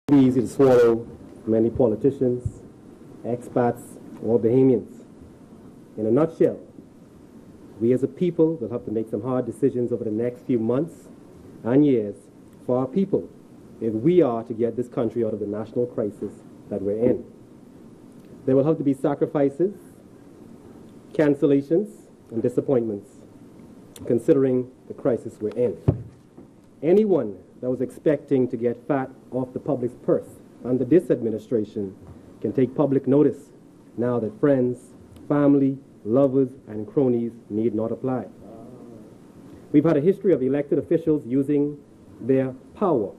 It will be easy to swallow many politicians, expats, or Bahamians. In a nutshell, we as a people will have to make some hard decisions over the next few months and years for our people if we are to get this country out of the national crisis that we're in. There will have to be sacrifices, cancellations, and disappointments, considering the crisis we're in. Anyone that was expecting to get fat off the public's purse under this administration can take public notice now that friends, family, lovers, and cronies need not apply. We've had a history of elected officials using their power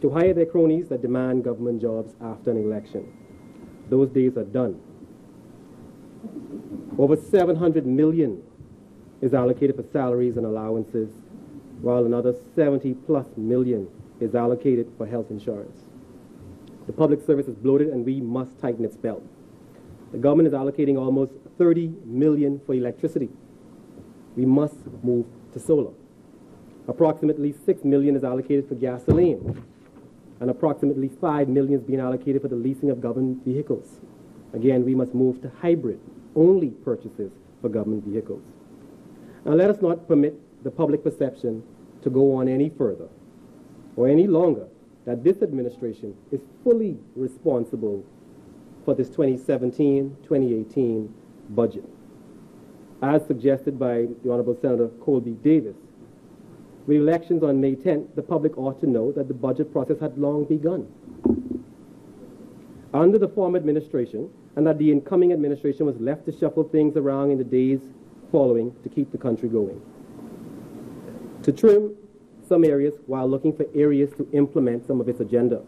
to hire their cronies that demand government jobs after an election. Those days are done. Over $700 million is allocated for salaries and allowances, while another $70+ million is allocated for health insurance. The public service is bloated and we must tighten its belt. The government is allocating almost $30 million for electricity. We must move to solar. Approximately $6 million is allocated for gasoline, and approximately $5 million is being allocated for the leasing of government vehicles. Again, we must move to hybrid-only purchases for government vehicles. Now, let us not permit the public perception to go on any further or any longer that this administration is fully responsible for this 2017-2018 budget. As suggested by the Honorable Senator Colby Davis, with elections on May 10th, the public ought to know that the budget process had long begun under the former administration, and that the incoming administration was left to shuffle things around in the days following to keep the country going, to trim some areas while looking for areas to implement some of its agenda.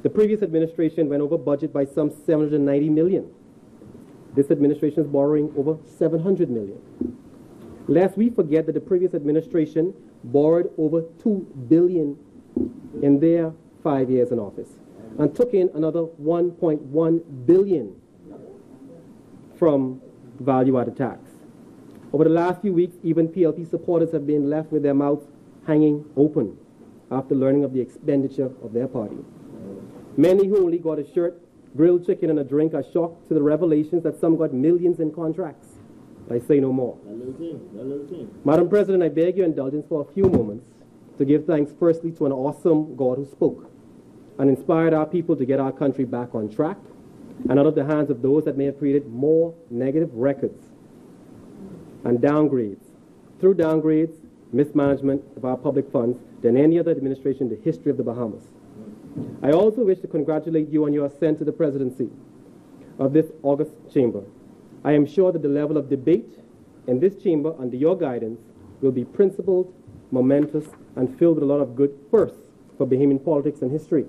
The previous administration went over budget by some $790 million. This administration is borrowing over $700 million. Lest we forget that the previous administration borrowed over $2 billion in their 5 years in office and took in another $1.1 billion from value-added tax. Over the last few weeks, even PLP supporters have been left with their mouths hanging open after learning of the expenditure of their party. Many who only got a shirt, grilled chicken, and a drink are shocked to the revelations that some got millions in contracts. I say no more. Madam President, I beg your indulgence for a few moments to give thanks firstly to an awesome God who spoke and inspired our people to get our country back on track and out of the hands of those that may have created more negative records and downgrades, through downgrades, mismanagement of our public funds than any other administration in the history of the Bahamas. I also wish to congratulate you on your ascent to the presidency of this august chamber. I am sure that the level of debate in this chamber under your guidance will be principled, momentous, and filled with a lot of good firsts for Bahamian politics and history.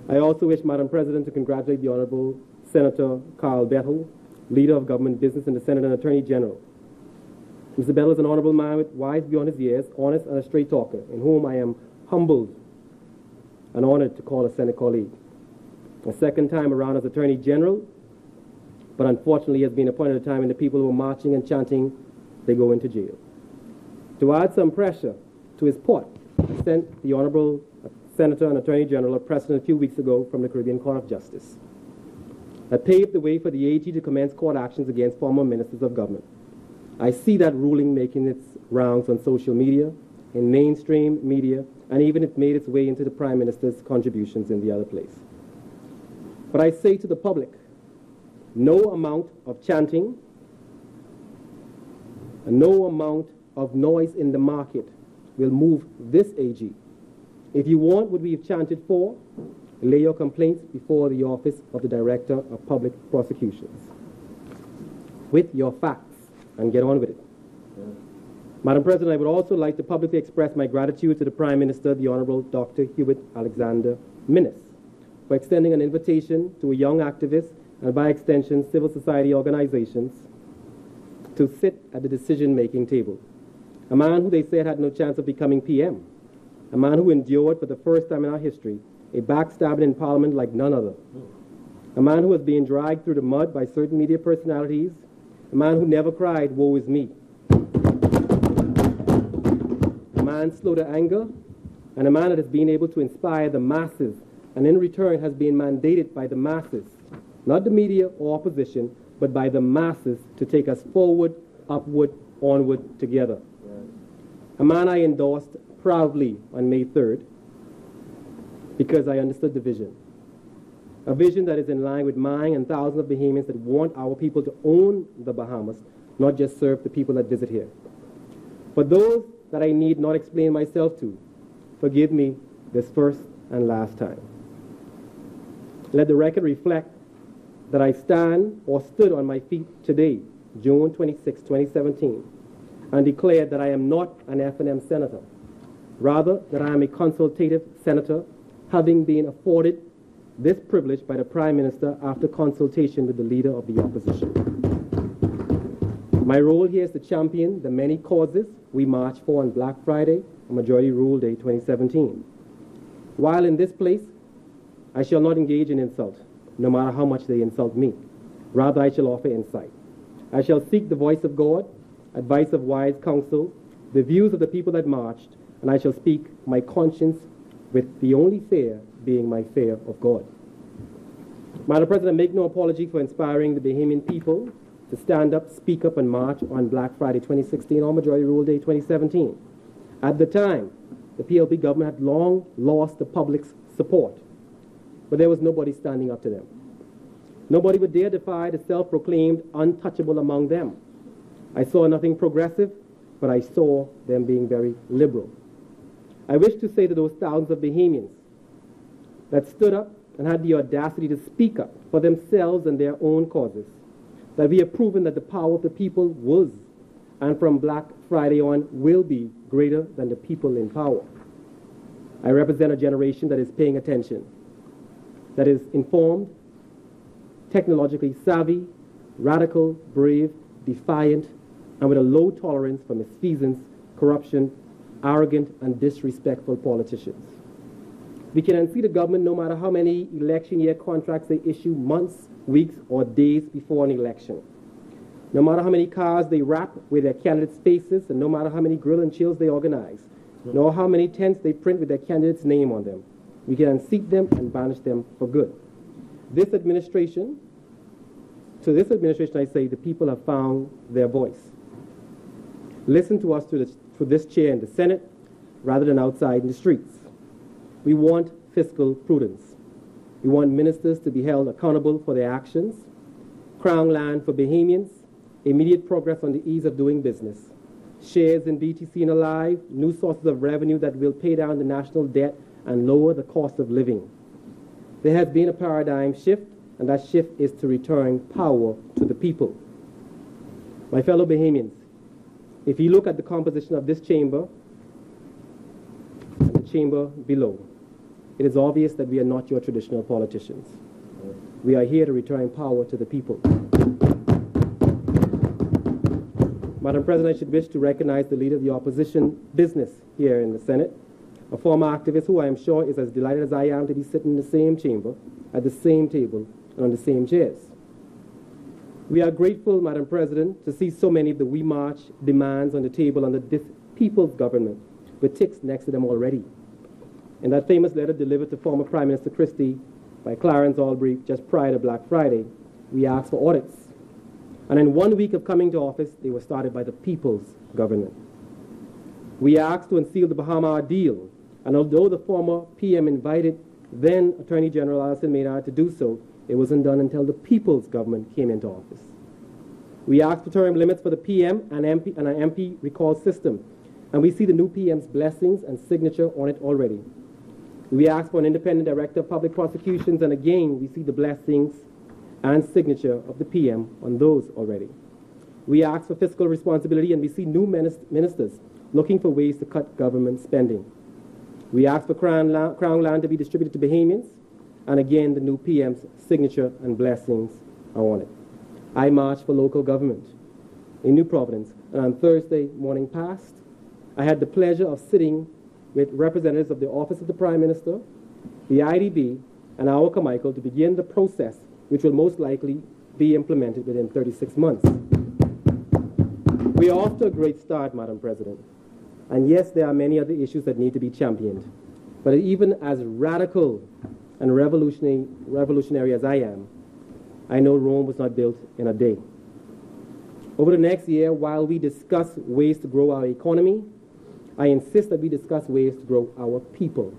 I also wish, Madam President, to congratulate the Honorable Senator Carl Bettel, Leader of Government Business in the Senate and Attorney General. Mr. Bettel is an honorable man with wise beyond his years, honest and a straight talker, in whom I am humbled and honored to call a Senate colleague. A second time around as Attorney General, but unfortunately has been appointed at a time when the people who are marching and chanting, they go into jail. To add some pressure to his pot, I sent the Honorable Senator and Attorney General a precedent a few weeks ago from the Caribbean Court of Justice that paved the way for the AG to commence court actions against former ministers of government. I see that ruling making its rounds on social media, in mainstream media, and even it made its way into the Prime Minister's contributions in the other place. But I say to the public, no amount of chanting and no amount of noise in the market will move this AG. If you want what we've chanted for, lay your complaints before the Office of the Director of Public Prosecutions with your facts and get on with it. Madam President, I would also like to publicly express my gratitude to the Prime Minister, the Honorable Dr. Hubert Alexander Minnis, for extending an invitation to a young activist and by extension civil society organizations to sit at the decision-making table. A man who they said had no chance of becoming PM. A man who endured for the first time in our history a backstabbing in Parliament like none other. A man who was being dragged through the mud by certain media personalities. A man who never cried, woe is me. A man slow to anger, and a man that has been able to inspire the masses and in return has been mandated by the masses, not the media or opposition, but by the masses to take us forward, upward, onward together. A man I endorsed proudly on May 3rd because I understood the vision. A vision that is in line with mine and thousands of Bahamians that want our people to own the Bahamas, not just serve the people that visit here. For those that I need not explain myself to, forgive me this first and last time. Let the record reflect that I stand or stood on my feet today, June 26, 2017, and declared that I am not an F&M senator. Rather, that I am a consultative senator, having been afforded this privilege by the Prime Minister after consultation with the Leader of the Opposition. My role here is to champion the many causes we marched for on Black Friday and Majority Rule Day 2017. While in this place, I shall not engage in insult, no matter how much they insult me. Rather, I shall offer insight. I shall seek the voice of God, advice of wise counsel, the views of the people that marched, and I shall speak my conscience with the only fear being my fear of God. Madam President, make no apology for inspiring the Bahamian people to stand up, speak up, and march on Black Friday 2016 or Majority Rule Day 2017. At the time, the PLP government had long lost the public's support, but there was nobody standing up to them. Nobody would dare defy the self-proclaimed untouchable among them. I saw nothing progressive, but I saw them being very liberal. I wish to say to those thousands of Bahamians that stood up and had the audacity to speak up for themselves and their own causes, that we have proven that the power of the people was, and from Black Friday on, will be greater than the people in power. I represent a generation that is paying attention, that is informed, technologically savvy, radical, brave, defiant, and with a low tolerance for misfeasance, corruption, arrogant, and disrespectful politicians. We can unsee the government no matter how many election year contracts they issue months, weeks, or days before an election. No matter how many cars they wrap with their candidates' faces, and no matter how many grill and chills they organize, nor how many tents they print with their candidate's name on them. We can unseat them and banish them for good. To this administration, I say the people have found their voice. Listen to us through this chair in the Senate rather than outside in the streets. We want fiscal prudence. We want ministers to be held accountable for their actions, crown land for Bahamians, immediate progress on the ease of doing business, shares in BTC and Alive, new sources of revenue that will pay down the national debt and lower the cost of living. There has been a paradigm shift, and that shift is to return power to the people. My fellow Bahamians, if you look at the composition of this chamber and the chamber below, it is obvious that we are not your traditional politicians. We are here to return power to the people. Madam President, I should wish to recognize the Leader of the Opposition business here in the Senate, a former activist who I am sure is as delighted as I am to be sitting in the same chamber, at the same table, and on the same chairs. We are grateful, Madam President, to see so many of the We March demands on the table under this people's government, with ticks next to them already. In that famous letter delivered to former Prime Minister Christie by Clarence Albright just prior to Black Friday, we asked for audits. And in 1 week of coming to office, they were started by the people's government. We asked to unseal the Bahama deal, and although the former PM invited then Attorney General Alison Maynard to do so, it wasn't done until the people's government came into office. We asked for term limits for the PM and an MP recall system, and we see the new PM's blessings and signature on it already. We asked for an independent director of public prosecutions, and again, we see the blessings and signature of the PM on those already. We asked for fiscal responsibility, and we see new ministers looking for ways to cut government spending. We asked for crown land to be distributed to Bahamians, and again, the new PM's signature and blessings are on it. I marched for local government in New Providence, and on Thursday morning past, I had the pleasure of sitting with representatives of the Office of the Prime Minister, the IDB, and our Carmichael to begin the process, which will most likely be implemented within 36 months. We are off to a great start, Madam President. And yes, there are many other issues that need to be championed. But even as radical and revolutionary as I am, I know Rome was not built in a day. Over the next year, while we discuss ways to grow our economy, I insist that we discuss ways to grow our people.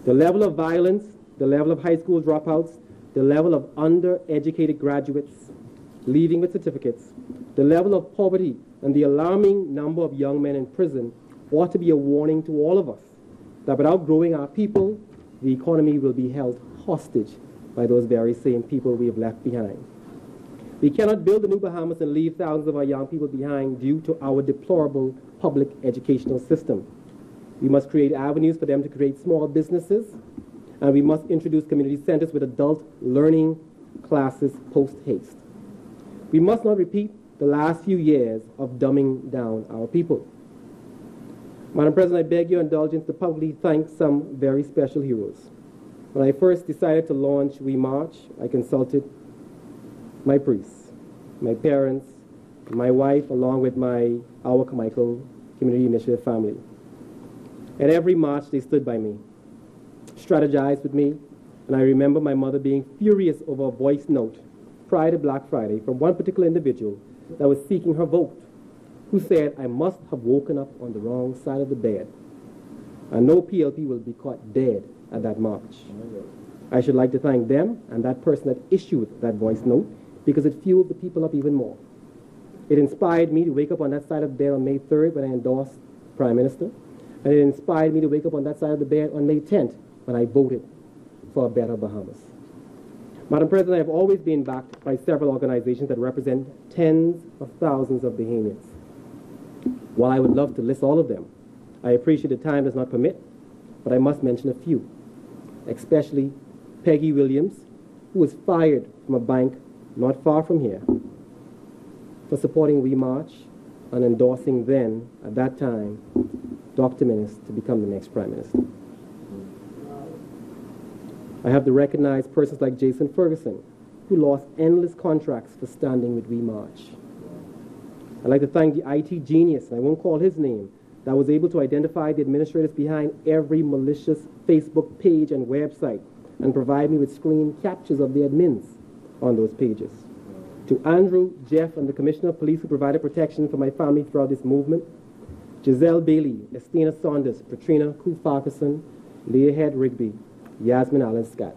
The level of violence, the level of high school dropouts, the level of undereducated graduates leaving with certificates, the level of poverty, and the alarming number of young men in prison ought to be a warning to all of us that without growing our people, the economy will be held hostage by those very same people we have left behind. We cannot build the new Bahamas and leave thousands of our young people behind due to our deplorable public educational system. We must create avenues for them to create small businesses, and we must introduce community centers with adult learning classes post-haste. We must not repeat the last few years of dumbing down our people. Madam President, I beg your indulgence to publicly thank some very special heroes. When I first decided to launch We March, I consulted my priests, my parents, my wife, along with our Carmichael Community Initiative family. At every march, they stood by me, strategized with me, and I remember my mother being furious over a voice note prior to Black Friday from one particular individual that was seeking her vote, who said, I must have woken up on the wrong side of the bed, and no PLP will be caught dead at that march. I should like to thank them and that person that issued that voice note, because it fueled the people up even more. It inspired me to wake up on that side of the bed on May 3rd when I endorsed Prime Minister, and it inspired me to wake up on that side of the bed on May 10th when I voted for a better Bahamas. Madam President, I have always been backed by several organizations that represent tens of thousands of Bahamians. While I would love to list all of them, I appreciate the time does not permit, but I must mention a few, especially Peggy Williams, who was fired from a bank not far from here for supporting We March and endorsing then, at that time, Dr. Minnis to become the next Prime Minister. I have to recognize persons like Jason Ferguson, who lost endless contracts for standing with We March. I'd like to thank the IT genius, and I won't call his name, that was able to identify the administrators behind every malicious Facebook page and website and provide me with screen captures of the admins on those pages. To Andrew, Jeff, and the Commissioner of Police who provided protection for my family throughout this movement, Giselle Bailey, Estina Saunders, Patrina Koo-Farquharson, Leah Head Rigby, Yasmin Allen Scott,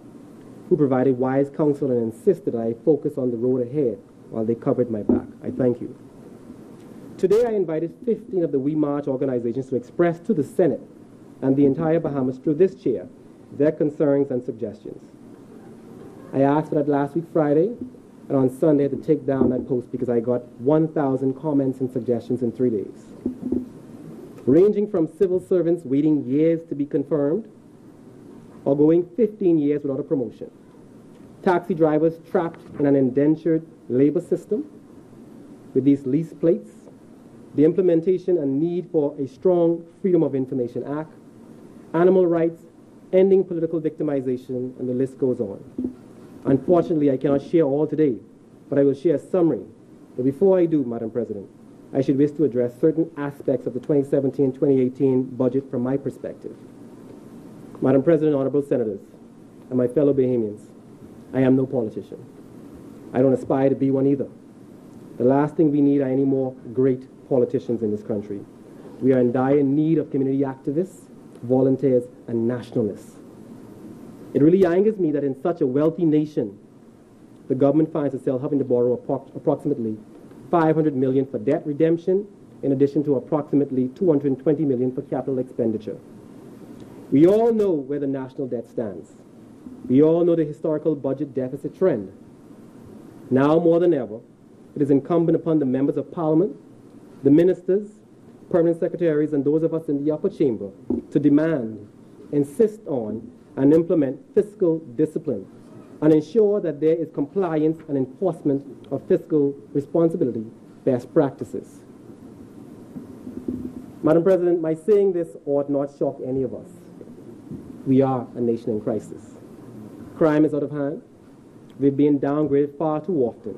who provided wise counsel and insisted that I focus on the road ahead while they covered my back. I thank you. Today I invited 15 of the We March organizations to express to the Senate and the entire Bahamas through this chair their concerns and suggestions. I asked for that last week Friday, and on Sunday I had to take down that post because I got 1,000 comments and suggestions in 3 days, ranging from civil servants waiting years to be confirmed or going 15 years without a promotion, taxi drivers trapped in an indentured labor system with these lease plates, the implementation and need for a strong Freedom of Information Act, animal rights, ending political victimization, and the list goes on. Unfortunately, I cannot share all today, but I will share a summary. But before I do, Madam President, I should wish to address certain aspects of the 2017-2018 budget from my perspective. Madam President, Honorable Senators, and my fellow Bahamians, I am no politician. I don't aspire to be one either. The last thing we need are any more great politicians in this country. We are in dire need of community activists, volunteers, and nationalists. It really angers me that in such a wealthy nation, the government finds itself having to borrow approximately $500 million for debt redemption, in addition to approximately $220 million for capital expenditure. We all know where the national debt stands. We all know the historical budget deficit trend. Now more than ever, it is incumbent upon the members of Parliament, the ministers, permanent secretaries, and those of us in the upper chamber to demand, insist on, and implement fiscal discipline and ensure that there is compliance and enforcement of fiscal responsibility best practices. Madam President, my saying this ought not shock any of us. We are a nation in crisis. Crime is out of hand. We've been downgraded far too often.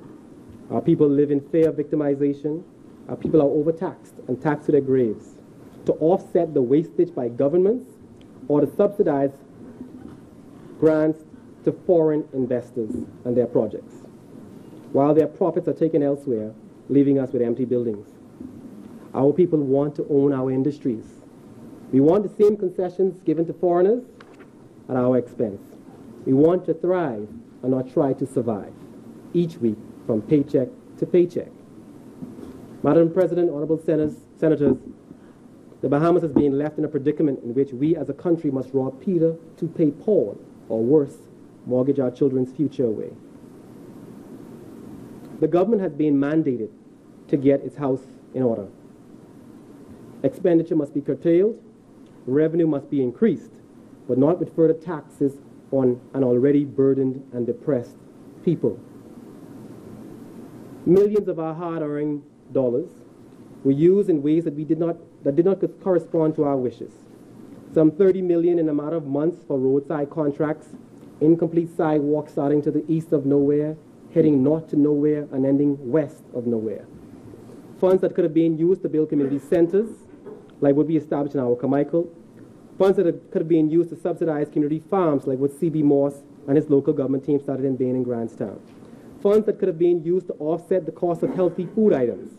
Our people live in fear of victimization. Our people are overtaxed and taxed to their graves. To offset the wastage by governments or to subsidize grants to foreign investors and their projects, while their profits are taken elsewhere, leaving us with empty buildings. Our people want to own our industries. We want the same concessions given to foreigners at our expense. We want to thrive and not try to survive each week from paycheck to paycheck. Madam President, honorable senators, the Bahamas has been left in a predicament in which we as a country must rob Peter to pay Paul, or worse, mortgage our children's future away. The government has been mandated to get its house in order. Expenditure must be curtailed, revenue must be increased, but not with further taxes on an already burdened and depressed people. Millions of our hard-earned dollars were used in ways that did not correspond to our wishes. Some $30 million in a matter of months for roadside contracts, incomplete sidewalks starting to the east of nowhere, heading north to nowhere and ending west of nowhere. Funds that could have been used to build community centers, like what we established in our Carmichael. Funds that could have been used to subsidize community farms, like what C.B. Morse and his local government team started in Bain and Grantstown. Funds that could have been used to offset the cost of healthy food items.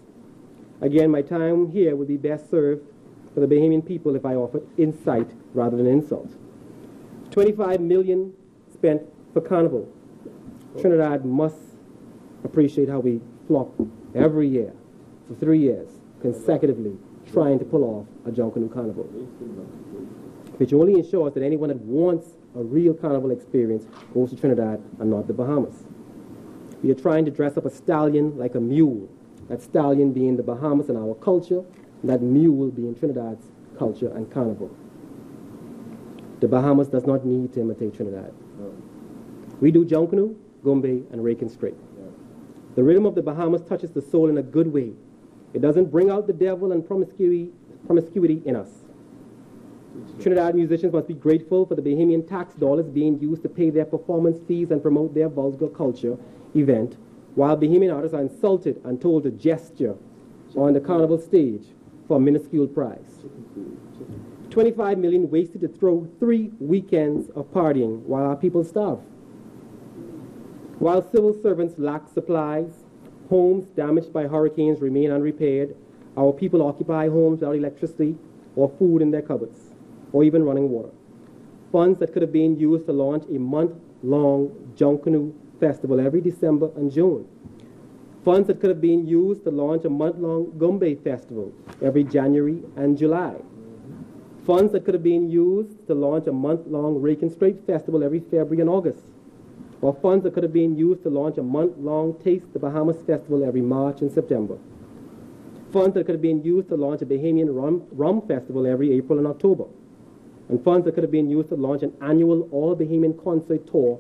Again, my time here would be best served for the Bahamian people if I offered insight rather than insult. $25 million spent for Carnival. Trinidad must appreciate how we flop every year for 3 years consecutively trying to pull off a Junkanoo Carnival, which only ensures that anyone that wants a real carnival experience goes to Trinidad and not the Bahamas. We are trying to dress up a stallion like a mule, that stallion being the Bahamas and our culture, and that mule being Trinidad's culture and carnival. The Bahamas does not need to imitate Trinidad. We do Junkanoo, Gombe, and Rake and Straight. The rhythm of the Bahamas touches the soul in a good way. It doesn't bring out the devil and promiscuity in us. Trinidad musicians must be grateful for the Bahamian tax dollars being used to pay their performance fees and promote their vulgar culture event, while Bahamian artists are insulted and told to gesture on the carnival stage for a minuscule prize. $25 million wasted to throw 3 weekends of partying while our people starve. While civil servants lack supplies, homes damaged by hurricanes remain unrepaired, our people occupy homes without electricity or food in their cupboards, or even running water. Funds that could have been used to launch a month-long Junkanoo festival every December and June. Funds that could have been used to launch a month-long Gombe festival every January and July. Funds that could have been used to launch a month-long Rake and Straight festival every February and August. Or funds that could have been used to launch a month-long Taste the Bahamas festival every March and September. Funds that could have been used to launch a Bahamian rum festival every April and October. And funds that could have been used to launch an annual all-Bahamian concert tour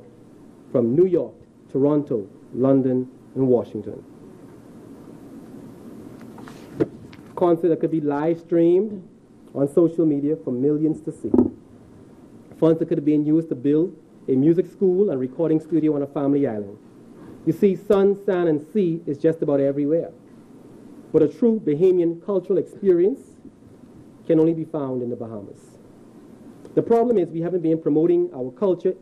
from New York, Toronto, London, and Washington. Concert that could be live-streamed on social media for millions to see. Funds that could have been used to build a music school and recording studio on a family island. You see, sun, sand, and sea is just about everywhere. But a true Bahamian cultural experience can only be found in the Bahamas. The problem is we haven't been promoting our culture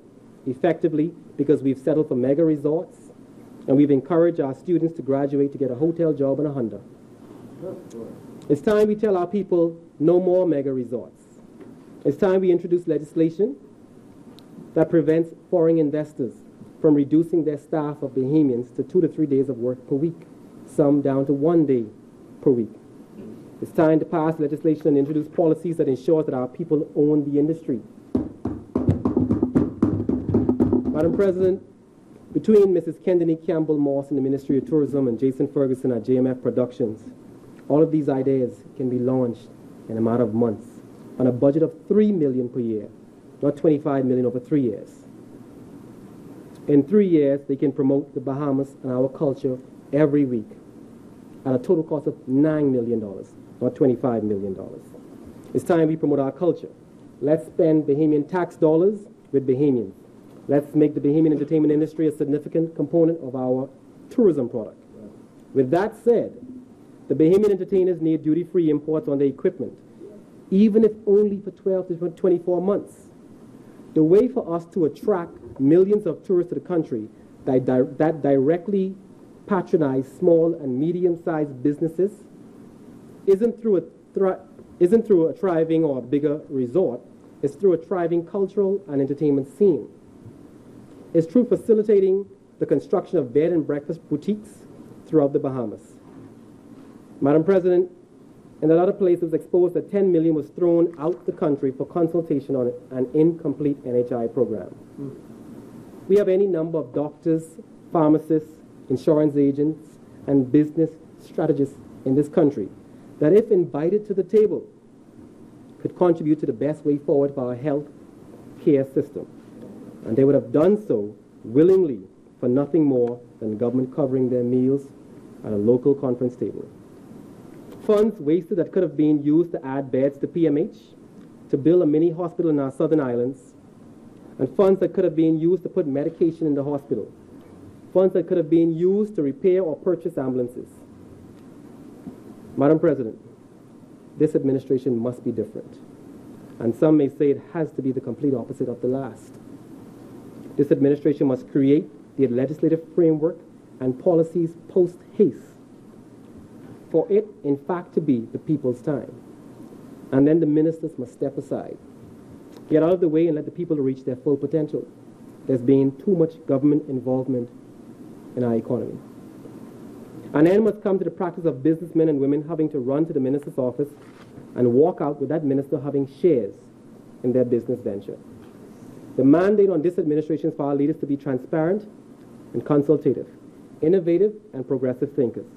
effectively because we've settled for mega resorts and we've encouraged our students to graduate to get a hotel job and a Honda. It's time we tell our people no more mega resorts. It's time we introduce legislation that prevents foreign investors from reducing their staff of Bahamians to 2 to 3 days of work per week, some down to 1 day per week. It's time to pass legislation and introduce policies that ensure that our people own the industry. Madam President, between Mrs. Kendany Campbell-Morse in the Ministry of Tourism and Jason Ferguson at JMF Productions, all of these ideas can be launched in a matter of months on a budget of $3 million per year, not $25 million over 3 years. In 3 years, they can promote the Bahamas and our culture every week at a total cost of $9 million, not $25 million. It's time we promote our culture. Let's spend Bahamian tax dollars with Bahamians. Let's make the Bahamian entertainment industry a significant component of our tourism product. With that said, the Bahamian entertainers need duty-free imports on their equipment, even if only for 12 to 24 months. The way for us to attract millions of tourists to the country that directly patronize small and medium-sized businesses isn't through a thriving or a bigger resort. It's through a thriving cultural and entertainment scene. It's through facilitating the construction of bed and breakfast boutiques throughout the Bahamas. Madam President, in another place it was exposed that $10 million was thrown out the country for consultation on an incomplete NHI program. We have any number of doctors, pharmacists, insurance agents, and business strategists in this country that, if invited to the table, could contribute to the best way forward for our health care system. And they would have done so willingly for nothing more than government covering their meals at a local conference table. Funds wasted that could have been used to add beds to PMH, to build a mini hospital in our southern islands, and funds that could have been used to put medication in the hospital, funds that could have been used to repair or purchase ambulances. Madam President, this administration must be different, and some may say it has to be the complete opposite of the last. This administration must create the legislative framework and policies post-haste for it, in fact, to be the people's time. And then the ministers must step aside, get out of the way and let the people reach their full potential. There's been too much government involvement in our economy. An end must come to the practice of businessmen and women having to run to the minister's office and walk out with that minister having shares in their business venture. The mandate on this administration is for our leaders to be transparent and consultative, innovative and progressive thinkers,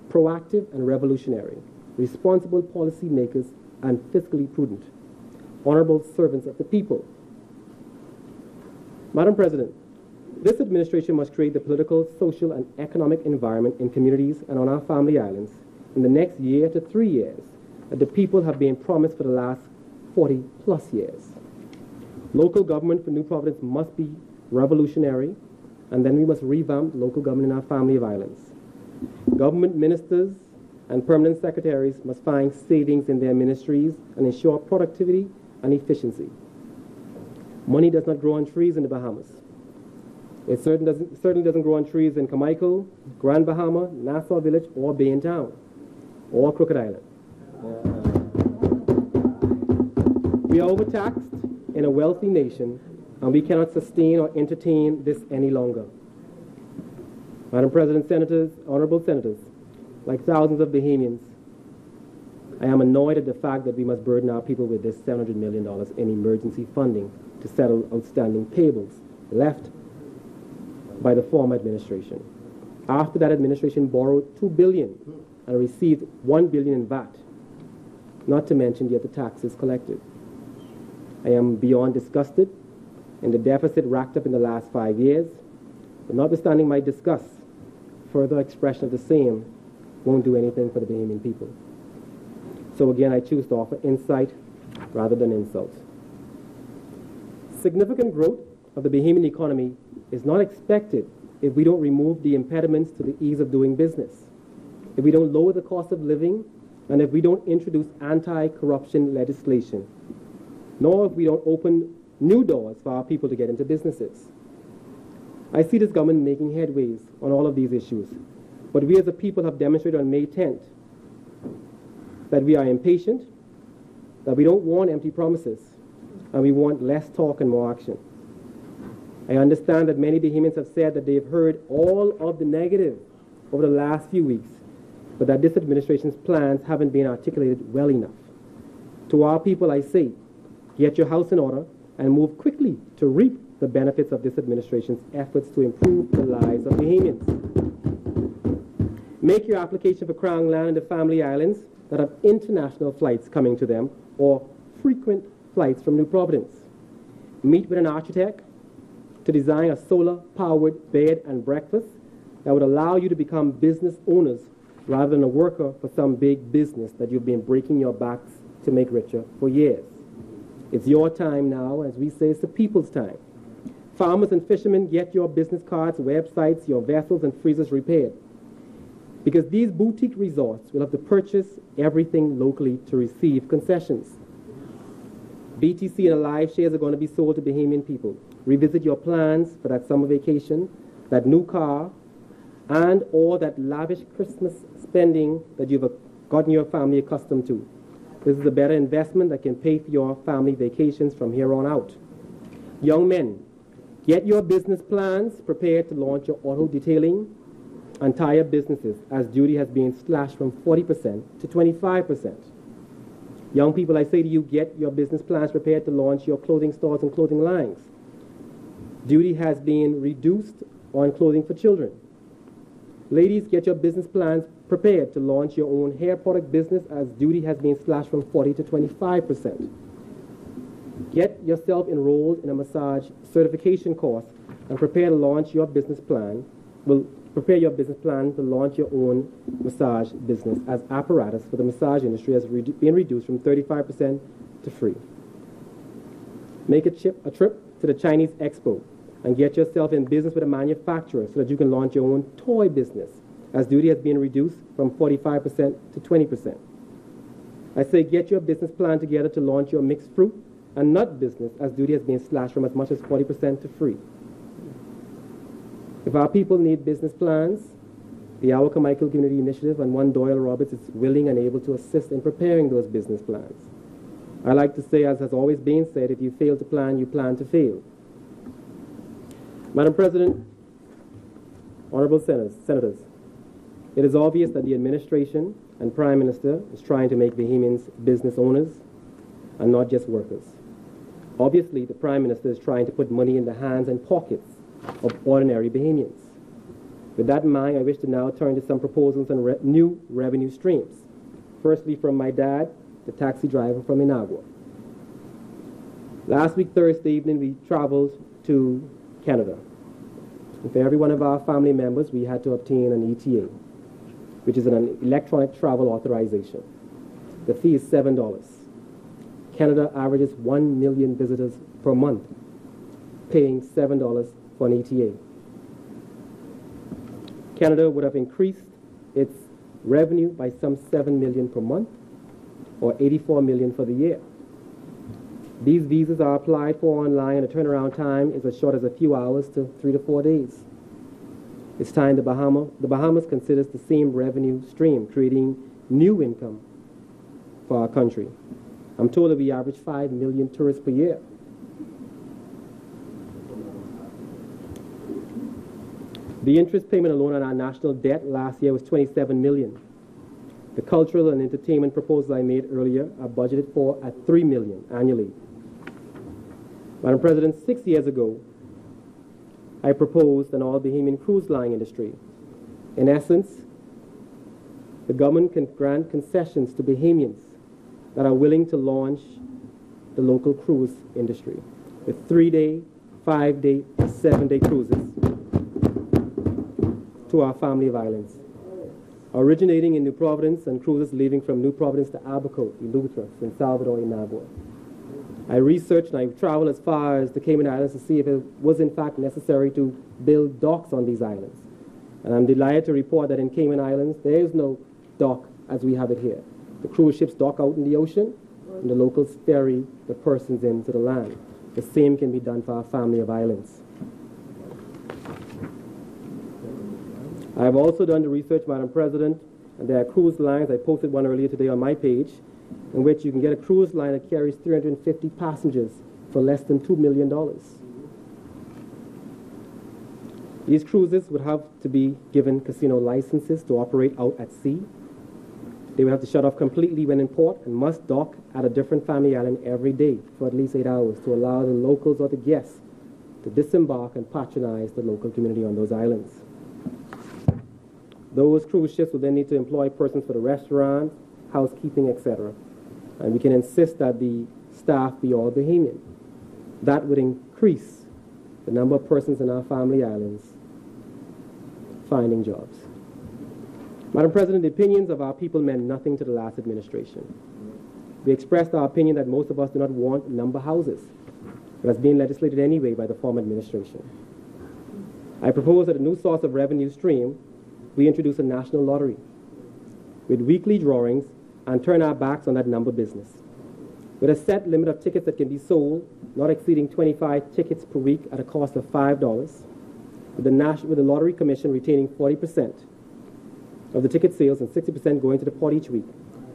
proactive and revolutionary, responsible policy makers and fiscally prudent, honorable servants of the people. Madam President, this administration must create the political, social and economic environment in communities and on our family islands in the next year to 3 years that the people have been promised for the last 40 plus years. Local government for New Providence must be revolutionary, and then we must revamp local government in our family of islands. Government ministers and permanent secretaries must find savings in their ministries and ensure productivity and efficiency. Money does not grow on trees in the Bahamas. It certainly doesn't grow on trees in Carmichael, Grand Bahama, Nassau Village, or Bay in Town, or Crooked Island. We are overtaxed in a wealthy nation, and we cannot sustain or entertain this any longer. Madam President, senators, honorable senators, like thousands of Bahamians, I am annoyed at the fact that we must burden our people with this $700 million in emergency funding to settle outstanding payables left by the former administration. After that administration borrowed $2 billion and received $1 billion in VAT, not to mention yet the taxes collected. I am beyond disgusted in the deficit racked up in the last 5 years, but notwithstanding my disgust, further expression of the same won't do anything for the Bahamian people. So again, I choose to offer insight rather than insult. Significant growth of the Bahamian economy is not expected if we don't remove the impediments to the ease of doing business, if we don't lower the cost of living, and if we don't introduce anti-corruption legislation, nor if we don't open new doors for our people to get into businesses. I see this government making headways on all of these issues, but we as a people have demonstrated on May 10th that we are impatient, that we don't want empty promises, and we want less talk and more action. I understand that many Bahamians have said that they've heard all of the negative over the last few weeks, but that this administration's plans haven't been articulated well enough. To our people, I say, get your house in order and move quickly to reap the benefits of this administration's efforts to improve the lives of Bahamians. Make your application for Crown land in the family islands that have international flights coming to them or frequent flights from New Providence. Meet with an architect to design a solar-powered bed and breakfast that would allow you to become business owners rather than a worker for some big business that you've been breaking your backs to make richer for years. It's your time now, as we say, it's the people's time. Farmers and fishermen, get your business cards, websites, your vessels and freezers repaired. Because these boutique resorts will have to purchase everything locally to receive concessions. BTC and Alive shares are going to be sold to Bahamian people. Revisit your plans for that summer vacation, that new car, and or that lavish Christmas spending that you've gotten your family accustomed to. This is a better investment that can pay for your family vacations from here on out. Young men, get your business plans prepared to launch your auto detailing and tire businesses, as duty has been slashed from 40% to 25%. Young people, I say to you, get your business plans prepared to launch your clothing stores and clothing lines. Duty has been reduced on clothing for children. Ladies, get your business plans prepared to launch your own hair product business, as duty has been slashed from 40 to 25%. Get yourself enrolled in a massage certification course and prepare to launch your business plan. Prepare your business plan to launch your own massage business, as apparatus for the massage industry has been reduced from 35% to free. Make a trip to the Chinese Expo and get yourself in business with a manufacturer so that you can launch your own toy business, as duty has been reduced from 45% to 20%. I say get your business plan together to launch your mixed fruit and nut business, as duty has been slashed from as much as 40% to free. If our people need business plans, the Our Carmichael Community Initiative and One Doyle Roberts is willing and able to assist in preparing those business plans. I like to say, as has always been said, if you fail to plan, you plan to fail. Madam President, honorable senators, it is obvious that the administration and Prime Minister is trying to make Bahamians business owners and not just workers. Obviously, the Prime Minister is trying to put money in the hands and pockets of ordinary Bahamians. With that in mind, I wish to now turn to some proposals on new revenue streams. Firstly, from my dad, the taxi driver from Inagua. Last week, Thursday evening, we traveled to Canada. And for every one of our family members, we had to obtain an ETA, which is an electronic travel authorization. The fee is $7. Canada averages 1 million visitors per month, paying $7 for an ETA. Canada would have increased its revenue by some $7 million per month, or $84 million for the year. These visas are applied for online, and the turnaround time is as short as a few hours to 3 to 4 days. It's time the Bahamas considers the same revenue stream, creating new income for our country. I'm told that we average 5 million tourists per year. The interest payment alone on our national debt last year was $27 million. The cultural and entertainment proposals I made earlier are budgeted for at $3 million annually. Madam President, 6 years ago, I proposed an all-Bahamian cruise line industry. In essence, the government can grant concessions to Bahamians that are willing to launch the local cruise industry with 3-day, 5-day, 7-day cruises to our family of islands, originating in New Providence and cruises leaving from New Providence to Albuquerque, Eleuthera, San Salvador, Inagua. I researched and I traveled as far as the Cayman Islands to see if it was in fact necessary to build docks on these islands. And I'm delighted to report that in Cayman Islands, there is no dock as we have it here. The cruise ships dock out in the ocean, and the locals ferry the persons into the land. The same can be done for our family of islands. I have also done the research, Madam President, and there are cruise lines. I posted one earlier today on my page, in which you can get a cruise line that carries 350 passengers for less than $2 million. These cruises would have to be given casino licenses to operate out at sea. They would have to shut off completely when in port and must dock at a different family island every day for at least 8 hours to allow the locals or the guests to disembark and patronize the local community on those islands. Those cruise ships will then need to employ persons for the restaurant, housekeeping, etc. And we can insist that the staff be all Bahamian. That would increase the number of persons in our family islands finding jobs. Madam President, the opinions of our people meant nothing to the last administration. We expressed our opinion that most of us do not want number houses. It has been legislated anyway by the former administration. I propose that a new source of revenue stream, we introduce a national lottery with weekly drawings and turn our backs on that number business. with a set limit of tickets that can be sold, not exceeding 25 tickets per week at a cost of $5, with the Lottery Commission retaining 40% of the ticket sales and 60% going to the pot each week.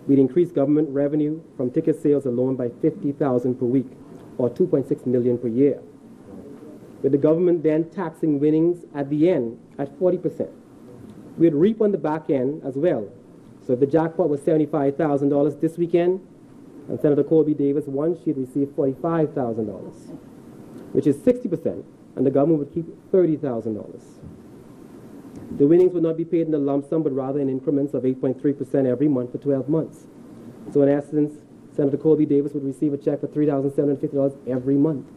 We'd increase government revenue from ticket sales alone by $50,000 per week, or $2.6 million per year, with the government then taxing winnings at the end at 40%. We'd reap on the back end as well. So if the jackpot was $75,000 this weekend, and Senator Colby Davis won, she'd receive $45,000, which is 60%, and the government would keep $30,000. The winnings would not be paid in a lump sum, but rather in increments of 8.3% every month for 12 months. So in essence, Senator Colby Davis would receive a check for $3,750 every month.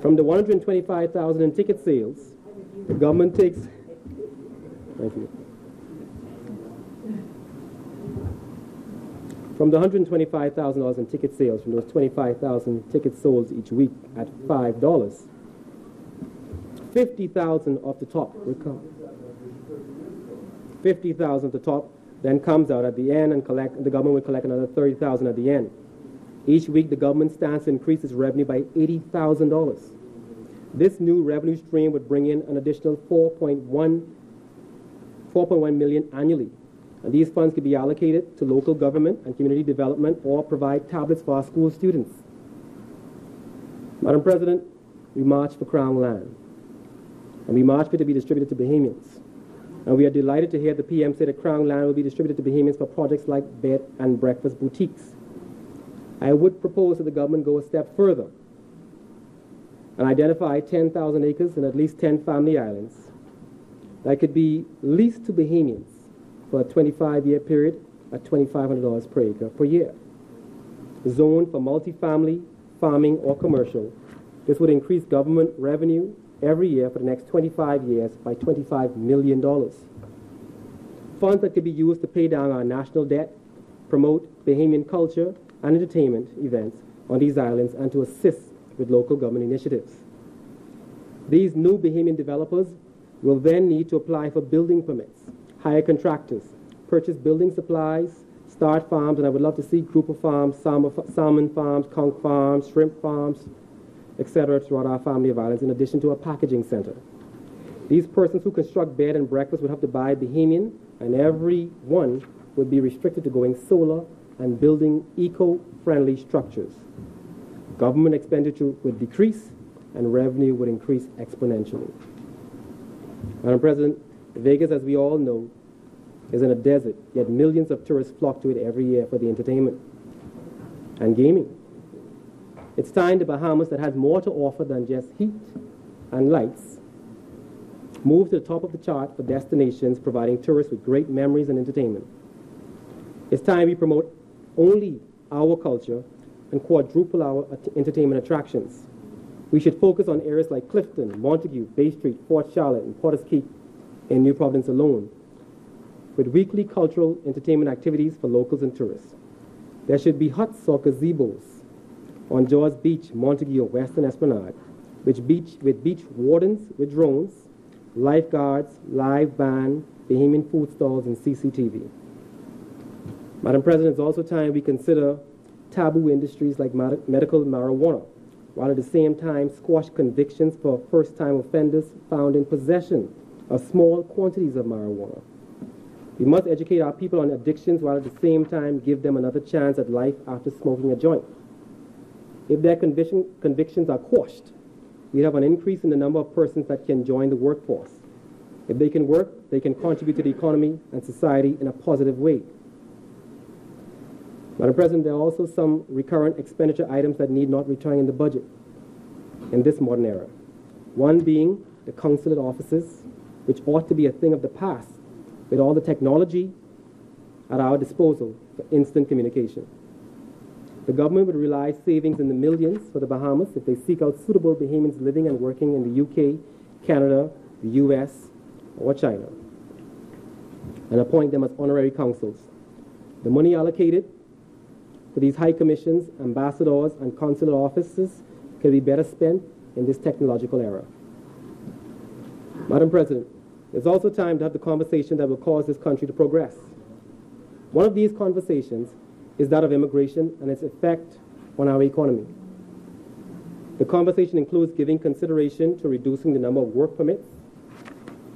From the $125,000 in ticket sales, the government takes... Thank you. From the $125,000 in ticket sales, from those 25,000 tickets sold each week at $5, 50,000 off the top will come. 50,000 at the top then comes out at the end, and the government will collect another 30,000 at the end. Each week, the government stands to increase its revenue by $80,000. This new revenue stream would bring in an additional $4.1 million annually. And these funds could be allocated to local government and community development or provide tablets for our school students. Madam President, we march for Crown land. And we march for it to be distributed to Bahamians. And we are delighted to hear the PM say that Crown land will be distributed to Bahamians for projects like bed and breakfast boutiques. I would propose that the government go a step further and identify 10,000 acres in at least 10 family islands that could be leased to Bahamians for a 25-year period at $2,500 per acre per year. Zoned for multifamily, farming, or commercial, this would increase government revenue every year for the next 25 years by $25 million. Funds that could be used to pay down our national debt, promote Bahamian culture and entertainment events on these islands, and to assist with local government initiatives. These new Bahamian developers will then need to apply for building permits, hire contractors, purchase building supplies, start farms, and I would love to see grouper farms, salmon farms, conch farms, shrimp farms, etc. throughout our family of islands, in addition to a packaging center. These persons who construct bed and breakfast would have to buy Bahamian, and every one would be restricted to going solar and building eco-friendly structures. Government expenditure would decrease and revenue would increase exponentially. Madam President, Vegas, as we all know, is in a desert, yet millions of tourists flock to it every year for the entertainment and gaming. It's time the Bahamas, that has more to offer than just heat and lights, move to the top of the chart for destinations providing tourists with great memories and entertainment. It's time we promote only our culture and quadruple our entertainment attractions. We should focus on areas like Clifton, Montague, Bay Street, Fort Charlotte, and Potters Key in New Providence alone, with weekly cultural entertainment activities for locals and tourists. There should be huts or gazebos on Jaws Beach, Montague, or Western Esplanade, with beach wardens with drones, lifeguards, live band, Bahamian food stalls, and CCTV. Madam President, it's also time we consider taboo industries like medical marijuana, while at the same time squash convictions for first-time offenders found in possession of small quantities of marijuana. We must educate our people on addictions while at the same time give them another chance at life after smoking a joint. If their convictions are quashed, we have an increase in the number of persons that can join the workforce. If they can work, they can contribute to the economy and society in a positive way. Madam President, there are also some recurrent expenditure items that need not return in the budget in this modern era. One being the consulate offices, which ought to be a thing of the past with all the technology at our disposal for instant communication. The government would realize savings in the millions for the Bahamas if they seek out suitable Bahamians living and working in the UK, Canada, the US, or China, and appoint them as honorary consuls. The money allocated for these high commissions, ambassadors, and consular offices can be better spent in this technological era. Madam President, it's also time to have the conversation that will cause this country to progress. One of these conversations is that of immigration and its effect on our economy. The conversation includes giving consideration to reducing the number of work permits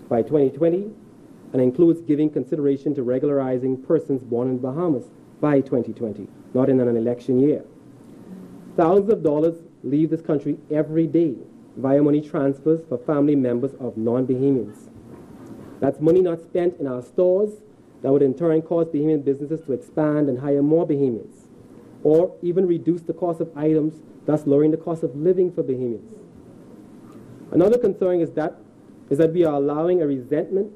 by 2020 and includes giving consideration to regularizing persons born in the Bahamas by 2020, not in an election year. Thousands of dollars leave this country every day via money transfers for family members of non-Bahamians. That's money not spent in our stores that would in turn cause Bahamian businesses to expand and hire more Bahamians, or even reduce the cost of items, thus lowering the cost of living for Bahamians. Another concern is that we are allowing a resentment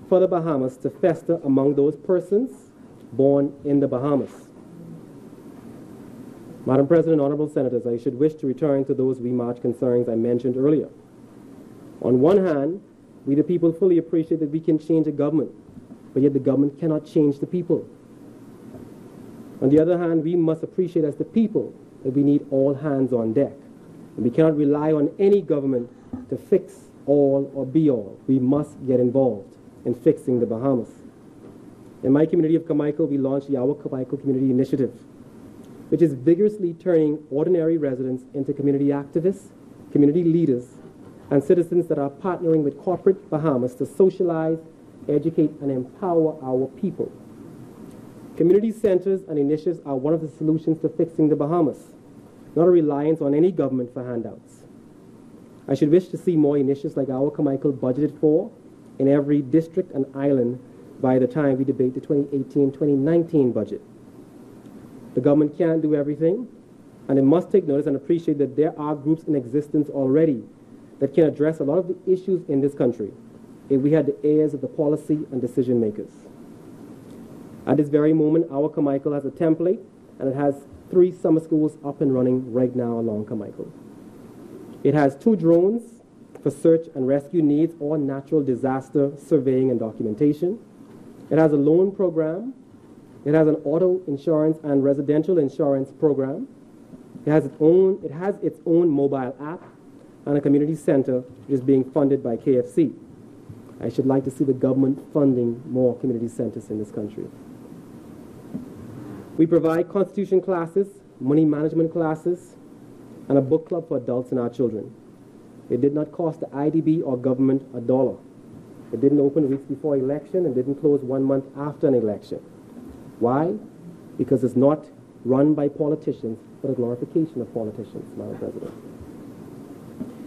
for the Bahamas to fester among those persons born in the Bahamas. Madam President, honorable senators, I should wish to return to those remarked concerns I mentioned earlier. On one hand, we the people fully appreciate that we can change a government, but yet the government cannot change the people. On the other hand, we must appreciate as the people that we need all hands on deck. And we cannot rely on any government to fix all or be all. We must get involved in fixing the Bahamas. In my community of Carmichael, we launched the Our Carmichael Community Initiative, which is vigorously turning ordinary residents into community activists, community leaders, and citizens that are partnering with corporate Bahamas to socialize, educate, and empower our people. Community centers and initiatives are one of the solutions to fixing the Bahamas, not a reliance on any government for handouts. I should wish to see more initiatives like Our Carmichael budgeted for in every district and island by the time we debate the 2018-2019 budget. The government can't do everything, and it must take notice and appreciate that there are groups in existence already that can address a lot of the issues in this country if we had the ears of the policy and decision makers. At this very moment, Our Carmichael has a template, and it has 3 summer schools up and running right now along Carmichael. It has 2 drones for search and rescue needs or natural disaster surveying and documentation. It has a loan program. It has an auto insurance and residential insurance program. It has its own mobile app and a community center which is being funded by KFC. I should like to see the government funding more community centers in this country. We provide constitution classes, money management classes, and a book club for adults and our children. It did not cost the IDB or government a dollar. It didn't open weeks before election and didn't close 1 month after an election. Why? Because it's not run by politicians, but a glorification of politicians, Madam President.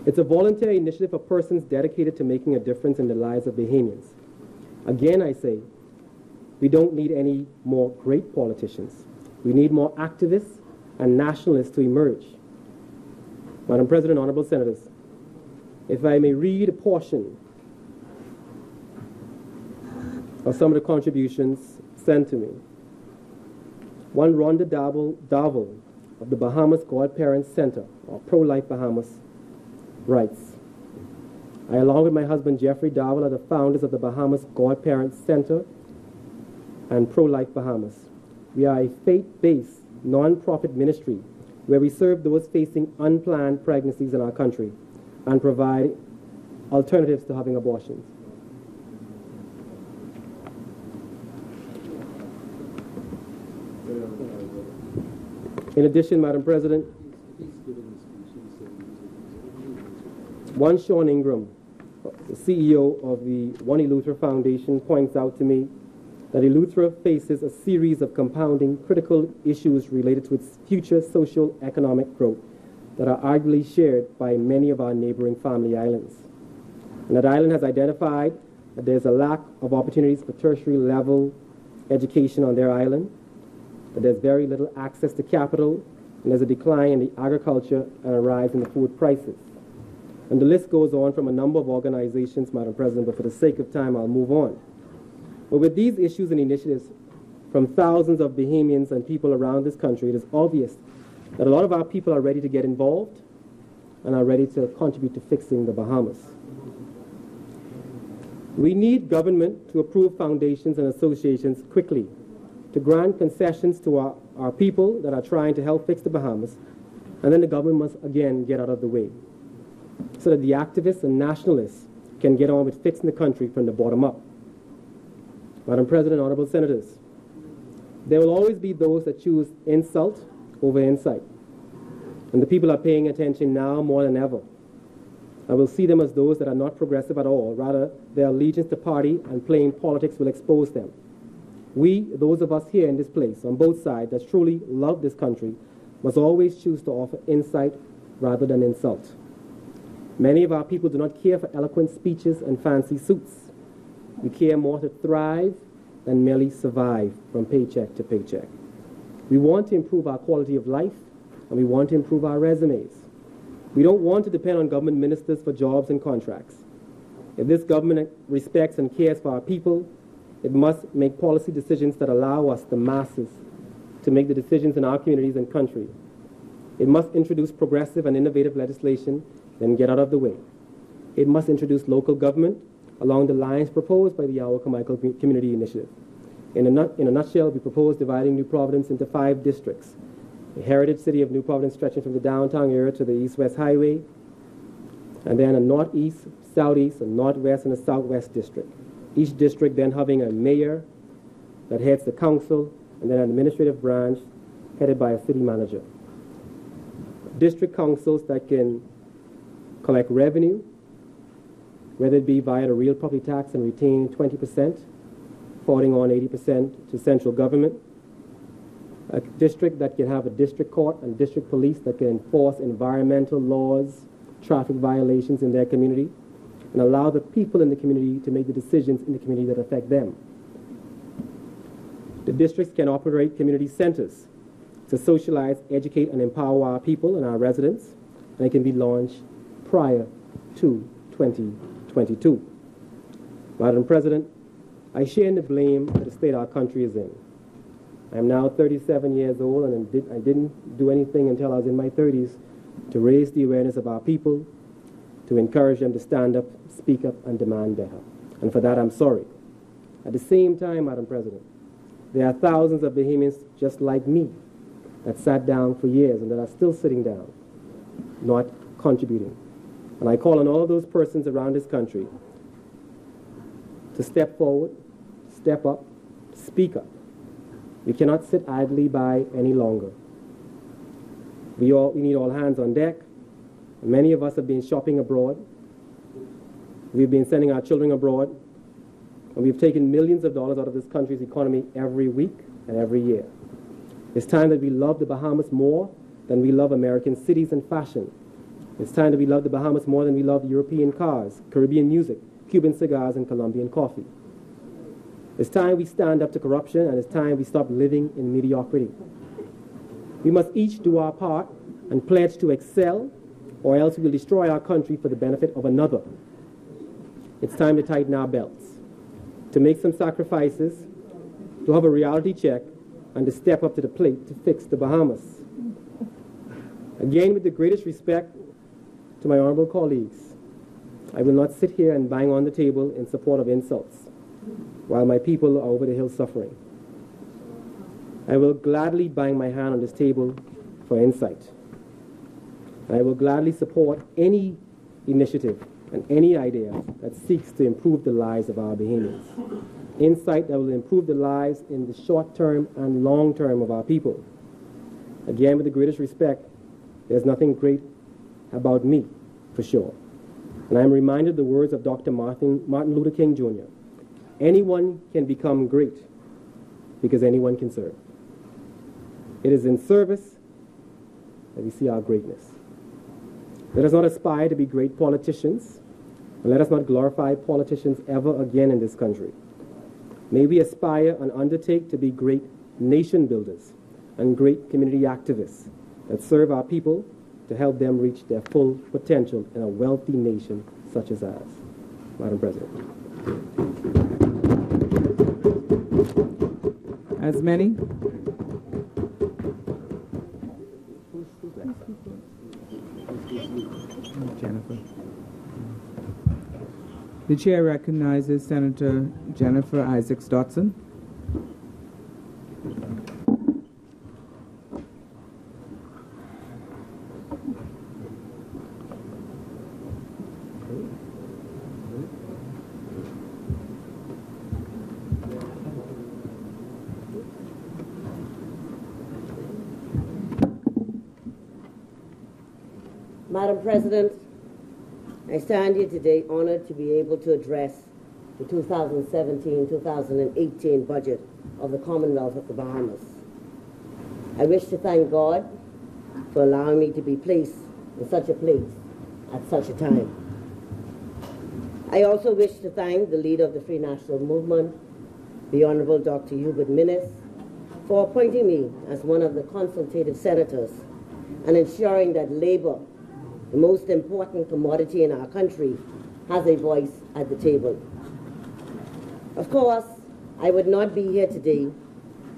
It's a voluntary initiative for persons dedicated to making a difference in the lives of Bahamians. Again, I say, we don't need any more great politicians. We need more activists and nationalists to emerge. Madam President, honorable senators, if I may read a portion of some of the contributions sent to me. One Rhonda Darvel of the Bahamas Godparents Center, or Pro-Life Bahamas, writes, I, along with my husband Jeffrey Darvel, are the founders of the Bahamas Godparents Center and Pro-Life Bahamas. We are a faith-based, non-profit ministry where we serve those facing unplanned pregnancies in our country and provide alternatives to having abortions. In addition, Madam President, one Sean Ingram, the CEO of the One Eleuthera Foundation, points out to me that Eleuthera faces a series of compounding critical issues related to its future social economic growth that are arguably shared by many of our neighboring family islands. And that island has identified that there's a lack of opportunities for tertiary level education on their island, that there's very little access to capital, and there's a decline in the agriculture and a rise in the food prices. And the list goes on from a number of organizations, Madam President, but for the sake of time, I'll move on. But with these issues and initiatives from thousands of Bahamians and people around this country, it is obvious that a lot of our people are ready to get involved and are ready to contribute to fixing the Bahamas. We need government to approve foundations and associations quickly, to grant concessions to our people that are trying to help fix the Bahamas, and then the government must again get out of the way, so that the activists and nationalists can get on with fixing the country from the bottom up. Madam President, honorable senators, There will always be those that choose insult over insight. And the people are paying attention now more than ever. I will see them as those that are not progressive at all. Rather, their allegiance to party and playing politics will expose them. We, those of us here in this place, on both sides, that truly love this country, must always choose to offer insight rather than insult. Many of our people do not care for eloquent speeches and fancy suits. We care more to thrive than merely survive from paycheck to paycheck. We want to improve our quality of life, and we want to improve our resumes. We don't want to depend on government ministers for jobs and contracts. If this government respects and cares for our people, it must make policy decisions that allow us, the masses, to make the decisions in our communities and country. It must introduce progressive and innovative legislation, then get out of the way. It must introduce local government along the lines proposed by the Yahweh Carmichael Community Initiative. In a nutshell, we propose dividing New Providence into 5 districts. The heritage city of New Providence stretching from the downtown area to the east-west highway, and then a northeast, southeast, a northwest, and a southwest district. Each district then having a mayor that heads the council, and then an administrative branch headed by a city manager. District councils that can collect revenue, whether it be via the real property tax and retain 20%, forwarding on 80% to central government. A district that can have a district court and district police that can enforce environmental laws, traffic violations in their community, and allow the people in the community to make the decisions in the community that affect them. The districts can operate community centers to socialize, educate, and empower our people and our residents, and it can be launched prior to 2022. Madam President, I share in the blame for the state our country is in. I am now 37 years old, and I didn't do anything until I was in my 30s to raise the awareness of our people, to encourage them to stand up, speak up, and demand better. And for that, I'm sorry. At the same time, Madam President, there are thousands of Bahamians just like me that sat down for years and that are still sitting down, not contributing. And I call on all of those persons around this country to step forward, step up, speak up. We cannot sit idly by any longer. We need all hands on deck. Many of us have been shopping abroad. We've been sending our children abroad. And we've taken millions of dollars out of this country's economy every week and every year. It's time that we love the Bahamas more than we love American cities and fashion. It's time that we love the Bahamas more than we love European cars, Caribbean music, Cuban cigars, and Colombian coffee. It's time we stand up to corruption, and it's time we stop living in mediocrity. We must each do our part and pledge to excel, or else we will destroy our country for the benefit of another. It's time to tighten our belts, to make some sacrifices, to have a reality check, and to step up to the plate to fix the Bahamas. Again, with the greatest respect to my honorable colleagues, I will not sit here and bang on the table in support of insults while my people are over the hill suffering. I will gladly bang my hand on this table for insight. And I will gladly support any initiative and any idea that seeks to improve the lives of our Bahamians. Insight that will improve the lives in the short term and long term of our people. Again, with the greatest respect, there's nothing great about me, for sure. And I'm reminded of the words of Dr. Martin Luther King Jr. Anyone can become great because anyone can serve. It is in service that we see our greatness. Let us not aspire to be great politicians, and let us not glorify politicians ever again in this country. May we aspire and undertake to be great nation builders and great community activists that serve our people to help them reach their full potential in a wealthy nation such as ours. Madam President. As many. Jennifer. The chair recognizes Senator Jennifer Isaacs Dotson. Madam President, I stand here today honored to be able to address the 2017-2018 budget of the Commonwealth of the Bahamas. I wish to thank God for allowing me to be placed in such a place at such a time. I also wish to thank the leader of the Free National Movement, the Honorable Dr. Hubert Minnis, for appointing me as one of the consultative senators and ensuring that labor, the most important commodity in our country, has a voice at the table. Of course, I would not be here today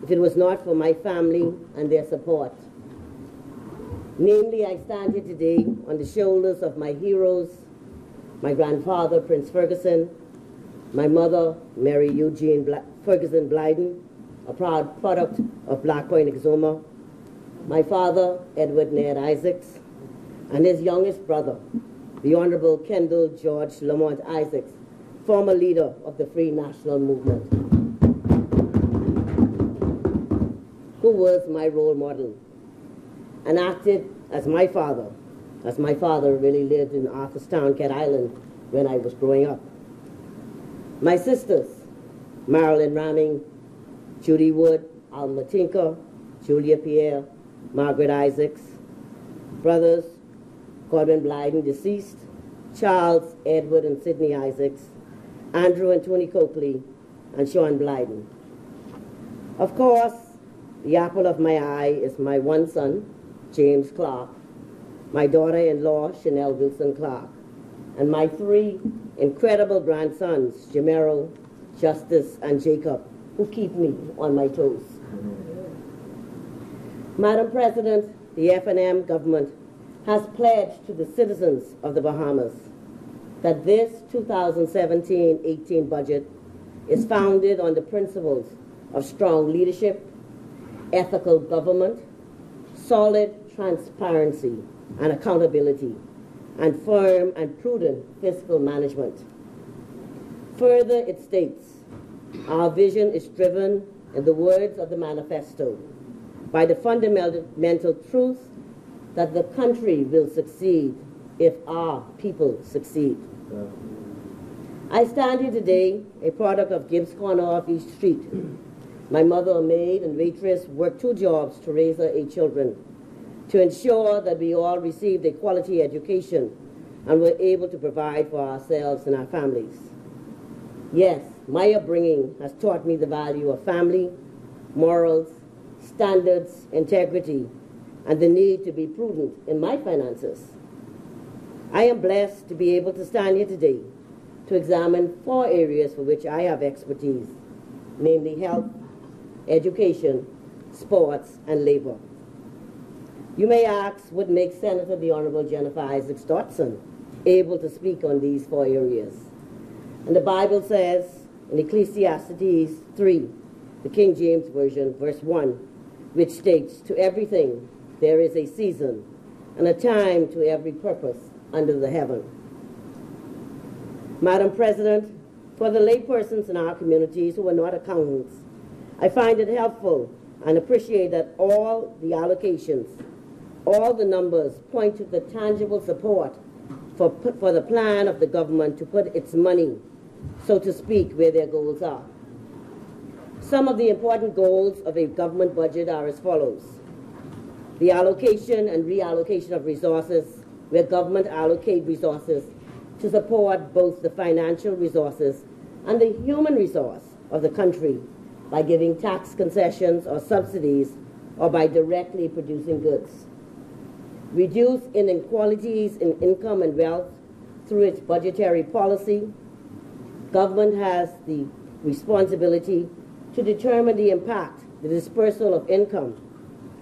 if it was not for my family and their support. Namely, I stand here today on the shoulders of my heroes, my grandfather, Prince Ferguson, my mother, Mary Eugene Ferguson Blyden, a proud product of Black Point Exoma, my father, Edward Ned Isaacs, and his youngest brother, the Honorable Kendall George Lamont Isaacs, former leader of the Free National Movement, who was my role model and acted as my father really lived in Arthurstown, Cat Island, when I was growing up. My sisters, Marilyn Ramming, Judy Wood, Alma Tinker, Julia Pierre, Margaret Isaacs, brothers, Godwin Blyden, deceased, Charles, Edward, and Sidney Isaacs, Andrew and Tony Coakley, and Sean Blyden. Of course, the apple of my eye is my one son, James Clark, my daughter-in-law, Chanel Wilson Clark, and my three incredible grandsons, Jamero, Justice, and Jacob, who keep me on my toes. Madam President, the F&M government has pledged to the citizens of the Bahamas that this 2017-18 budget is founded on the principles of strong leadership, ethical government, solid transparency and accountability, and firm and prudent fiscal management. Further, it states, our vision is driven, in the words of the manifesto, by the fundamental truth that the country will succeed if our people succeed. I stand here today, a product of Gibbs Corner off East Street. My mother, a maid and waitress, worked 2 jobs to raise her 8 children, to ensure that we all received a quality education and were able to provide for ourselves and our families. Yes, my upbringing has taught me the value of family, morals, standards, integrity, and the need to be prudent in my finances. I am blessed to be able to stand here today to examine 4 areas for which I have expertise, namely health, education, sports, and labor. You may ask what makes Senator the Honorable Jennifer Isaacs Dotson able to speak on these 4 areas. And the Bible says in Ecclesiastes 3, the King James Version, verse 1, which states, "To everything there is a season and a time to every purpose under the heaven." Madam President, for the laypersons in our communities who are not accountants, I find it helpful and appreciate that all the allocations, all the numbers point to the tangible support for the plan of the government to put its money, so to speak, where their goals are. Some of the important goals of a government budget are as follows: the allocation and reallocation of resources, where government allocate resources to support both the financial resources and the human resource of the country by giving tax concessions or subsidies or by directly producing goods. Reduce inequalities in income and wealth through its budgetary policy. Government has the responsibility to determine the impact, the dispersal of income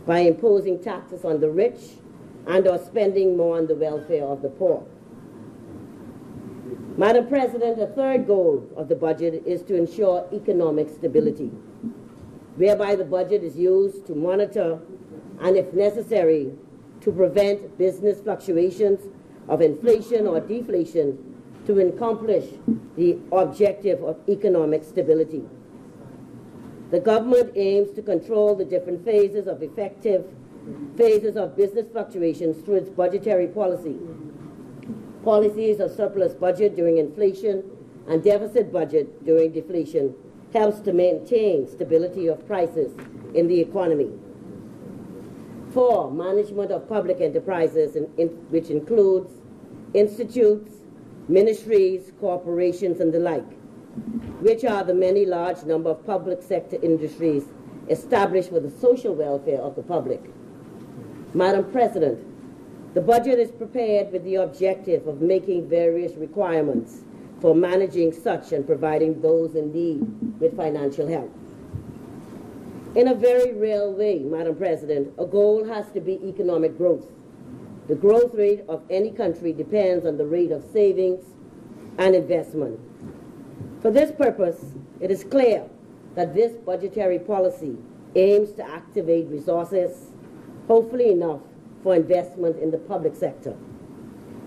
by imposing taxes on the rich and or spending more on the welfare of the poor. Madam President, a third goal of the budget is to ensure economic stability, whereby the budget is used to monitor and, if necessary, to prevent business fluctuations of inflation or deflation to accomplish the objective of economic stability. The government aims to control the different phases of effective phases of business fluctuations through its budgetary policy. Policies of surplus budget during inflation and deficit budget during deflation helps to maintain stability of prices in the economy. 4, management of public enterprises, which includes institutes, ministries, corporations, and the like, which are the many large number of public sector industries established for the social welfare of the public. Madam President, the budget is prepared with the objective of making various requirements for managing such and providing those in need with financial help. In a very real way, Madam President, a goal has to be economic growth. The growth rate of any country depends on the rate of savings and investment. For this purpose, it is clear that this budgetary policy aims to activate resources, hopefully enough for investment in the public sector.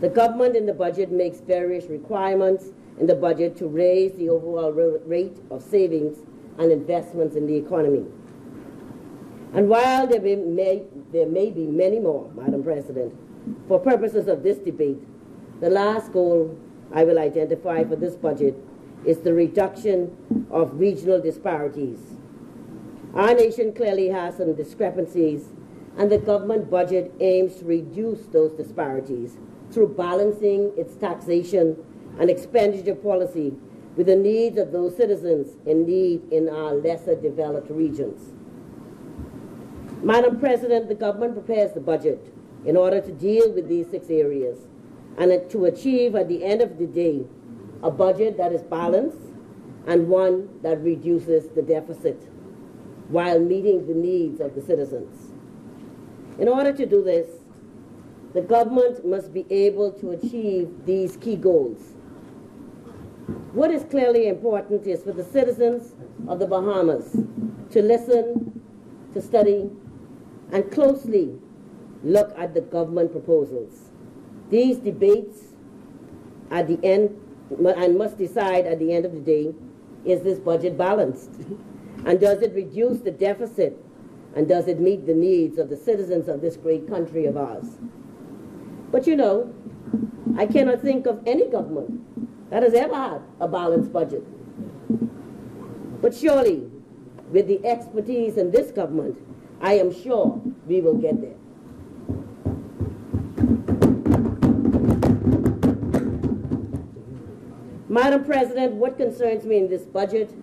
The government in the budget makes various requirements in the budget to raise the overall rate of savings and investments in the economy. And while there may be many more, Madam President, for purposes of this debate, the last goal I will identify for this budget is the reduction of regional disparities. Our nation clearly has some discrepancies, and the government budget aims to reduce those disparities through balancing its taxation and expenditure policy with the needs of those citizens in need in our lesser developed regions. Madam President, the government prepares the budget in order to deal with these 6 areas and to achieve at the end of the day a budget that is balanced and one that reduces the deficit while meeting the needs of the citizens. In order to do this, the government must be able to achieve these key goals. What is clearly important is for the citizens of the Bahamas to listen, to study, and closely look at the government proposals. These debates at the end and must decide at the end of the day, is this budget balanced? And does it reduce the deficit? And does it meet the needs of the citizens of this great country of ours? But you know, I cannot think of any government that has ever had a balanced budget. But surely, with the expertise in this government, I am sure we will get there. Madam President, what concerns me in this budget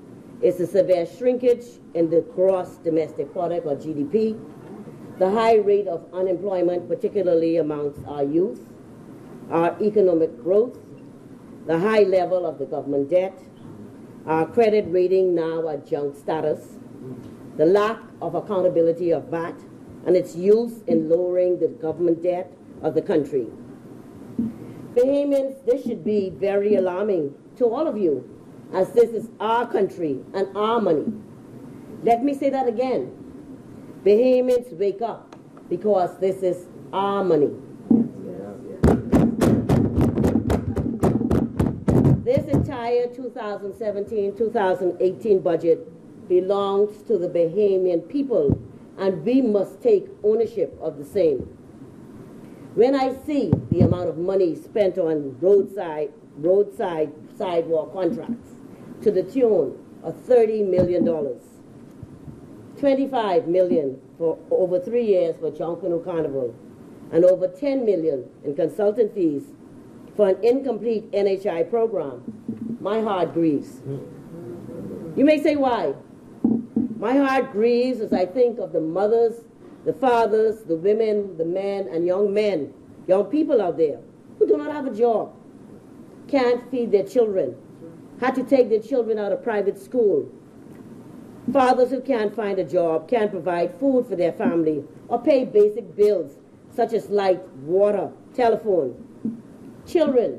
is the severe shrinkage in the gross domestic product, or GDP, the high rate of unemployment, particularly amongst our youth, our economic growth, the high level of the government debt, our credit rating now at junk status, the lack of accountability of VAT, and its use in lowering the government debt of the country. Bahamians, this should be very alarming to all of you, as this is our country and our money. Let me say that again. Bahamians, wake up, because this is our money. This entire 2017-2018 budget belongs to the Bahamian people, and we must take ownership of the same. When I see the amount of money spent on roadside sidewalk contracts to the tune of $30 million, $25 million for over 3 years for Jonquinu Carnival, and over $10 million in consultant fees for an incomplete NHI program, my heart grieves. You may say, why? My heart grieves as I think of the mothers, the fathers, the women, the men, and young people out there who do not have a job, can't feed their children, had to take their children out of private school, fathers who can't find a job, can't provide food for their family, or pay basic bills such as light, water, telephone, children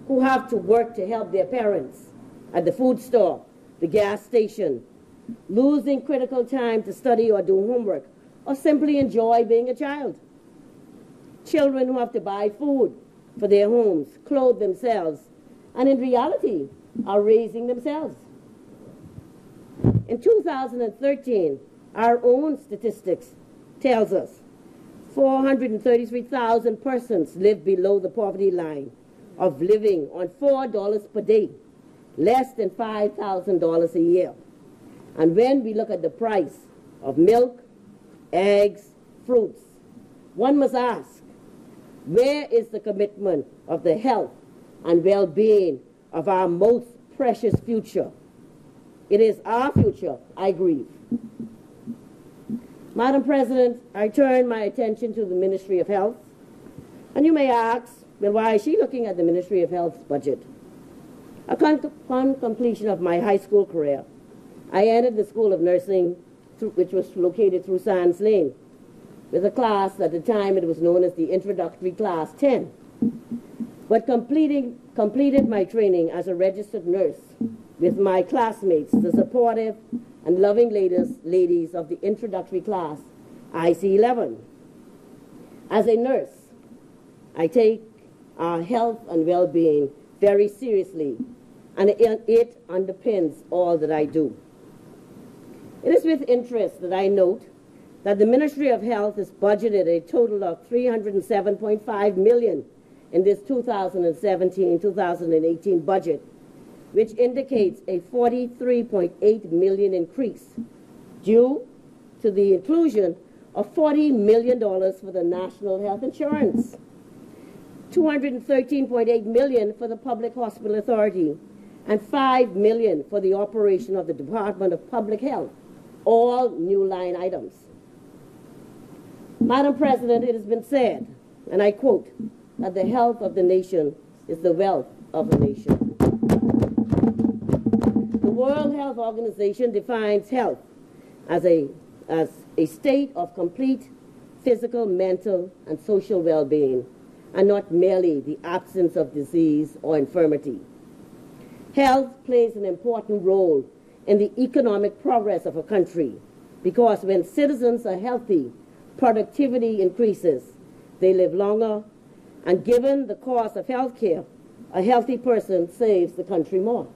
who have to work to help their parents at the food store, the gas station, losing critical time to study or do homework, or simply enjoy being a child. Children who have to buy food for their homes, clothe themselves, and in reality are raising themselves. In 2013, our own statistics tells us 433,000 persons live below the poverty line of living on $4 per day, less than $5,000 a year. And when we look at the price of milk, eggs, fruits, one must ask, where is the commitment of the health and well-being of our most precious future? It is our future I grieve. Madam President, I turn my attention to the Ministry of Health. And you may ask, well, why is she looking at the Ministry of Health's budget? Upon completion of my high school career, I entered the School of Nursing, which was located through Sands Lane, with a class, at the time it was known as the Introductory Class 10. But completed my training as a registered nurse with my classmates, the supportive and loving ladies of the introductory class, IC11. As a nurse, I take our health and well-being very seriously, and it underpins all that I do. It is with interest that I note that the Ministry of Health has budgeted a total of $307.5 million in this 2017-2018 budget, which indicates a $43.8 million increase due to the inclusion of $40 million for the National Health Insurance, $213.8 million for the Public Hospital Authority, and $5 million for the operation of the Department of Public Health, all new line items. Madam President, it has been said, and I quote, that the health of the nation is the wealth of the nation. The World Health Organization defines health as a state of complete physical, mental, and social well-being, and not merely the absence of disease or infirmity. Health plays an important role in the economic progress of a country, because when citizens are healthy, productivity increases, they live longer, and given the cost of health care, a healthy person saves the country more.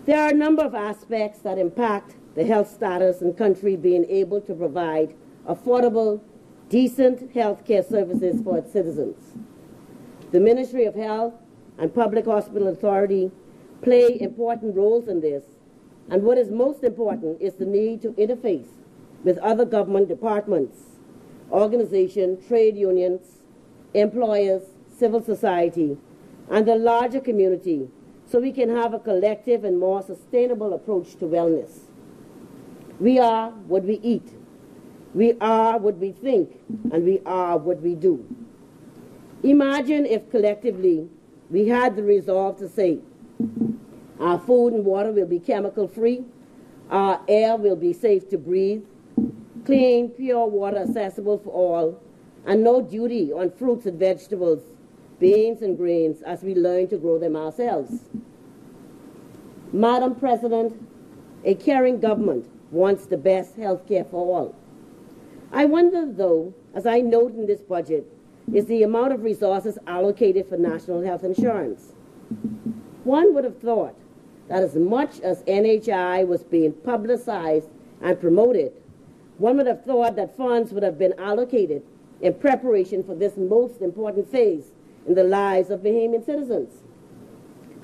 There are a number of aspects that impact the health status and country being able to provide affordable, decent health care services for its citizens. The Ministry of Health and Public Hospital Authority play important roles in this, and what is most important is the need to interface with other government departments, organizations, trade unions, employers, civil society, and the larger community, so we can have a collective and more sustainable approach to wellness. We are what we eat. We are what we think, and we are what we do. Imagine if collectively we had the resolve to say, our food and water will be chemical-free, our air will be safe to breathe, clean, pure water accessible for all, and no duty on fruits and vegetables, beans and grains, as we learn to grow them ourselves. Madam President, a caring government wants the best health care for all. I wonder, though, as I note in this budget, is the amount of resources allocated for national health insurance. One would have thought that as much as NHI was being publicized and promoted, one would have thought that funds would have been allocated in preparation for this most important phase in the lives of Bahamian citizens.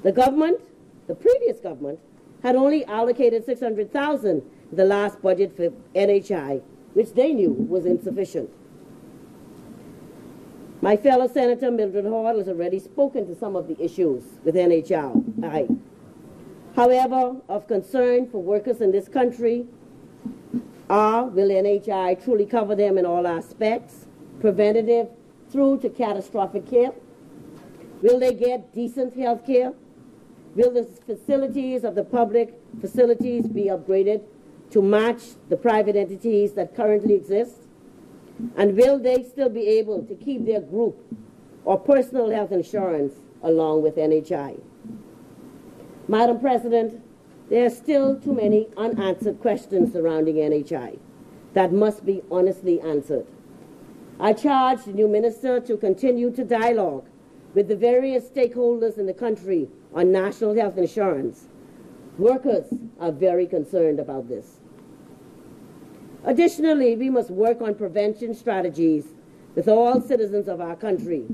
The previous government, had only allocated $600,000 in the last budget for NHI, which they knew was insufficient. My fellow Senator Mildred Hall has already spoken to some of the issues with NHI. However, of concern for workers in this country are, will NHI truly cover them in all aspects, preventative through to catastrophic care? Will they get decent health care? Will the facilities of the public facilities be upgraded to match the private entities that currently exist? And will they still be able to keep their group or personal health insurance along with NHI? Madam President, there are still too many unanswered questions surrounding NHI that must be honestly answered. I charge the new minister to continue to dialogue with the various stakeholders in the country on national health insurance. Workers are very concerned about this. Additionally, we must work on prevention strategies with all citizens of our country.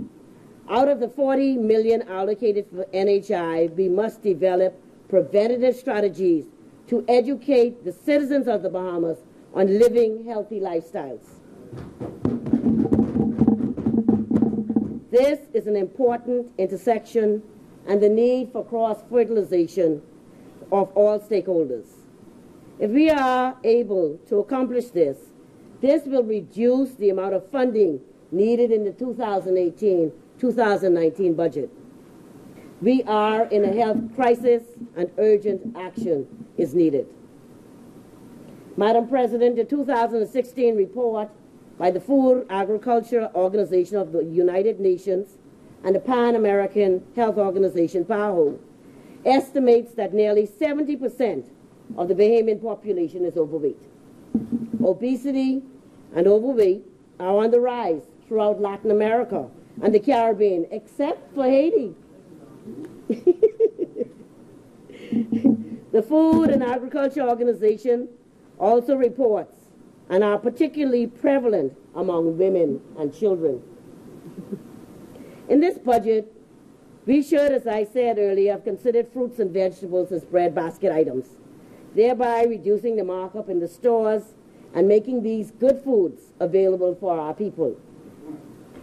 Out of the $40 million allocated for NHI, we must develop preventative strategies to educate the citizens of the Bahamas on living healthy lifestyles. This is an important intersection and the need for cross-fertilization of all stakeholders. If we are able to accomplish this, this will reduce the amount of funding needed in the 2018-2019 budget. We are in a health crisis and urgent action is needed. Madam President, the 2016 report by the Food Agriculture Organization of the United Nations and the Pan-American Health Organization, PAHO, estimates that nearly 70% of the Bahamian population is overweight. Obesity and overweight are on the rise throughout Latin America and the Caribbean, except for Haiti. The Food and Agriculture Organization also reports and are particularly prevalent among women and children. In this budget, we should, as I said earlier, have considered fruits and vegetables as breadbasket items, thereby reducing the markup in the stores and making these good foods available for our people.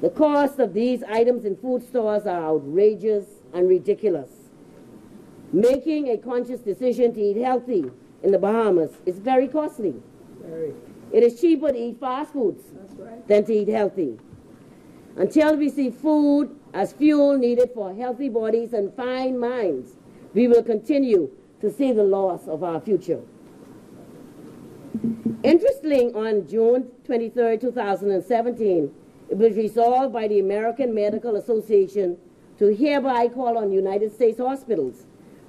The cost of these items in food stores are outrageous and ridiculous. Making a conscious decision to eat healthy in the Bahamas is very costly. It is cheaper to eat fast foods than to eat healthy. Until we see food as fuel needed for healthy bodies and fine minds, we will continue to see the loss of our future. Interestingly, on June 23, 2017, it was resolved by the American Medical Association to hereby call on United States hospitals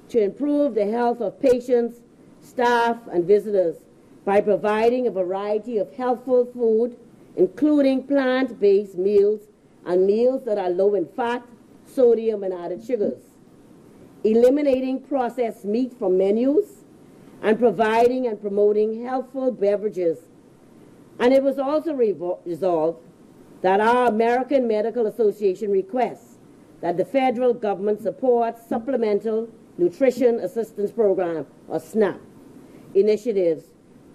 to improve the health of patients, staff, and visitors by providing a variety of healthful food, including plant-based meals and meals that are low in fat, sodium, and added sugars, eliminating processed meat from menus, and providing and promoting healthful beverages. And it was also resolved that our American Medical Association requests that the federal government support Supplemental Nutrition Assistance Program, or SNAP, initiatives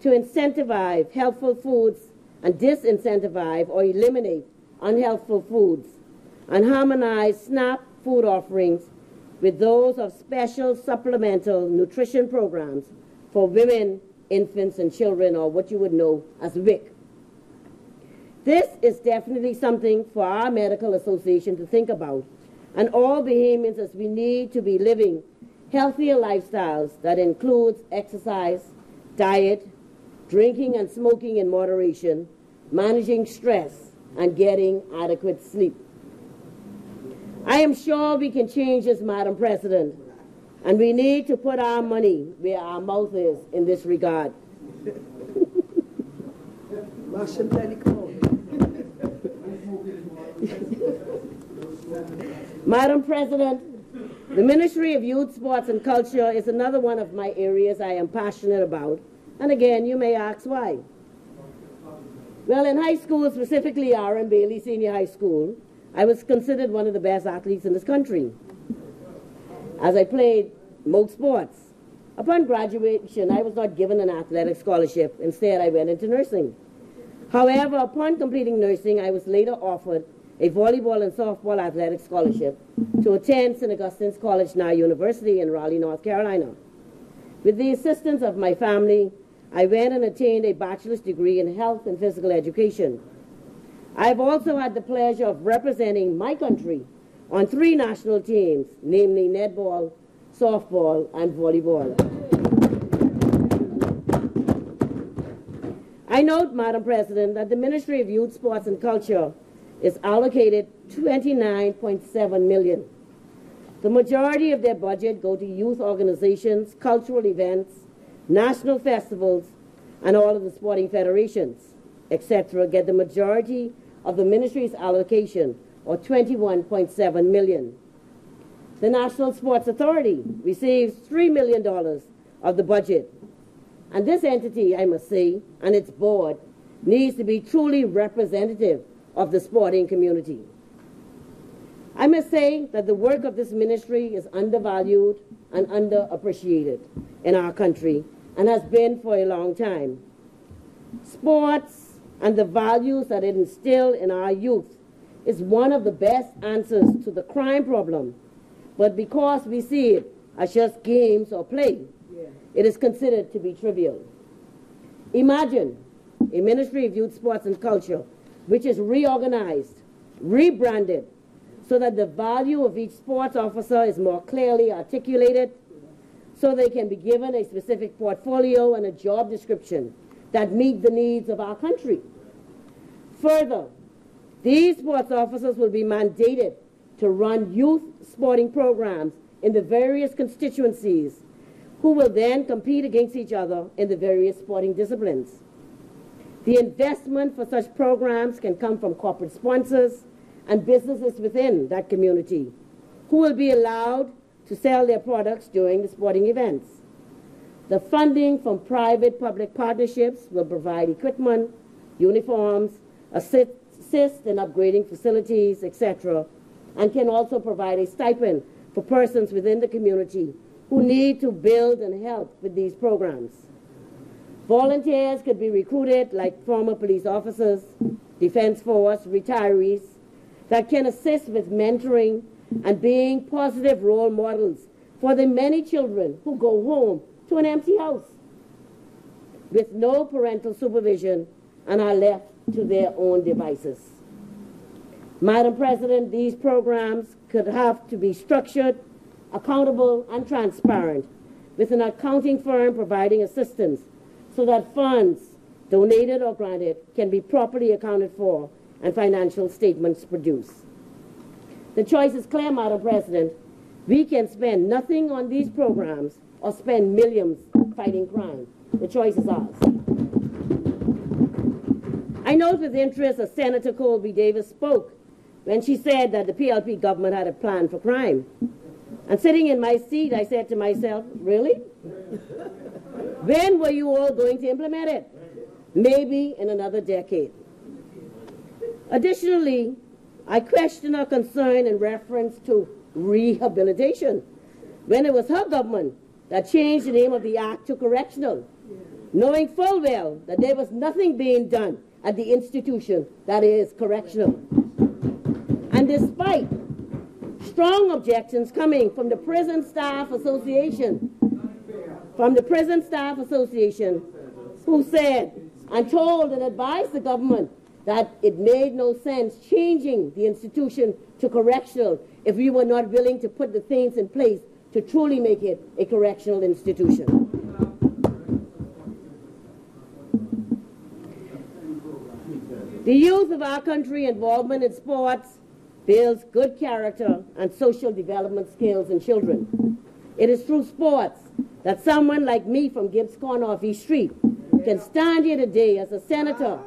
to incentivize healthful foods and disincentivize or eliminate unhealthful foods, and harmonize SNAP food offerings with those of special supplemental nutrition programs for women, infants, and children, or what you would know as WIC. This is definitely something for our medical association to think about, and all Bahamians, as we need to be living healthier lifestyles that includes exercise, diet, drinking and smoking in moderation, managing stress, and getting adequate sleep. I am sure we can change this, Madam President, and we need to put our money where our mouth is in this regard. Madam President, the Ministry of Youth, Sports and Culture is another one of my areas I am passionate about. And again, you may ask why. Well, in high school, specifically R.M. Bailey Senior High School, I was considered one of the best athletes in this country, as I played most sports. Upon graduation, I was not given an athletic scholarship. Instead, I went into nursing. However, upon completing nursing, I was later offered a volleyball and softball athletic scholarship to attend St. Augustine's College Nye University in Raleigh, North Carolina. With the assistance of my family, I went and attained a bachelor's degree in health and physical education. I've also had the pleasure of representing my country on 3 national teams, namely netball, softball, and volleyball. I note, Madam President, that the Ministry of Youth, Sports and Culture is allocated $29.7 million. The majority of their budget go to youth organizations, cultural events, national festivals, and all of the sporting federations, etc., get the majority of the ministry's allocation, or $21.7 million. The National Sports Authority receives $3 million of the budget. And this entity, I must say, and its board, needs to be truly representative of the sporting community. I must say that the work of this ministry is undervalued and underappreciated in our country and has been for a long time. Sports and the values that it instills in our youth is one of the best answers to the crime problem. But because we see it as just games or play, it is considered to be trivial. Imagine a Ministry of Youth, Sports and Culture which is reorganized, rebranded, so that the value of each sports officer is more clearly articulated, so they can be given a specific portfolio and a job description that meet the needs of our country. Further, these sports officers will be mandated to run youth sporting programs in the various constituencies, who will then compete against each other in the various sporting disciplines. The investment for such programs can come from corporate sponsors and businesses within that community, who will be allowed to sell their products during the sporting events. The funding from private-public partnerships will provide equipment, uniforms, assist in upgrading facilities, etc., and can also provide a stipend for persons within the community who need to build and help with these programs. Volunteers could be recruited like former police officers, defense force, retirees, that can assist with mentoring and being positive role models for the many children who go home to an empty house with no parental supervision and are left to their own devices. Madam President, these programs could have to be structured, accountable, and transparent, with an accounting firm providing assistance so that funds, donated or granted, can be properly accounted for and financial statements produced. The choice is clear, Madam President. We can spend nothing on these programs or spend millions fighting crime. The choice is ours. I note with interest that Senator Colby Davis spoke when she said that the PLP government had a plan for crime. And sitting in my seat, I said to myself, really? When were you all going to implement it? Maybe in another decade. Additionally, I question her concern in reference to rehabilitation, when it was her government that changed the name of the act to correctional, knowing full well that there was nothing being done at the institution that is correctional. And despite strong objections coming from the Prison Staff Association, who said and told and advised the government that it made no sense changing the institution to correctional if we were not willing to put the things in place to truly make it a correctional institution. The youth of our country involvement in sports builds good character and social development skills in children. It is through sports that someone like me from Gibbs Corner off East Street can stand here today as a senator,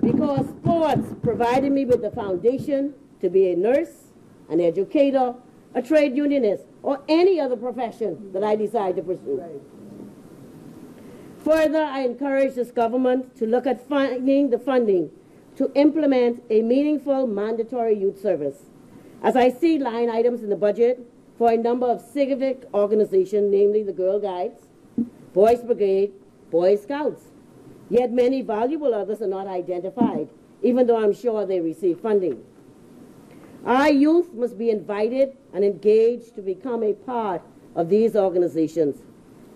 because sports provided me with the foundation to be a nurse, an educator, a trade unionist, or any other profession that I decide to pursue. Further, I encourage this government to look at finding the funding to implement a meaningful mandatory youth service, as I see line items in the budget for a number of civic organizations, namely the Girl Guides, Boys Brigade, Boy Scouts. Yet many valuable others are not identified, even though I'm sure they receive funding. Our youth must be invited and engaged to become a part of these organizations,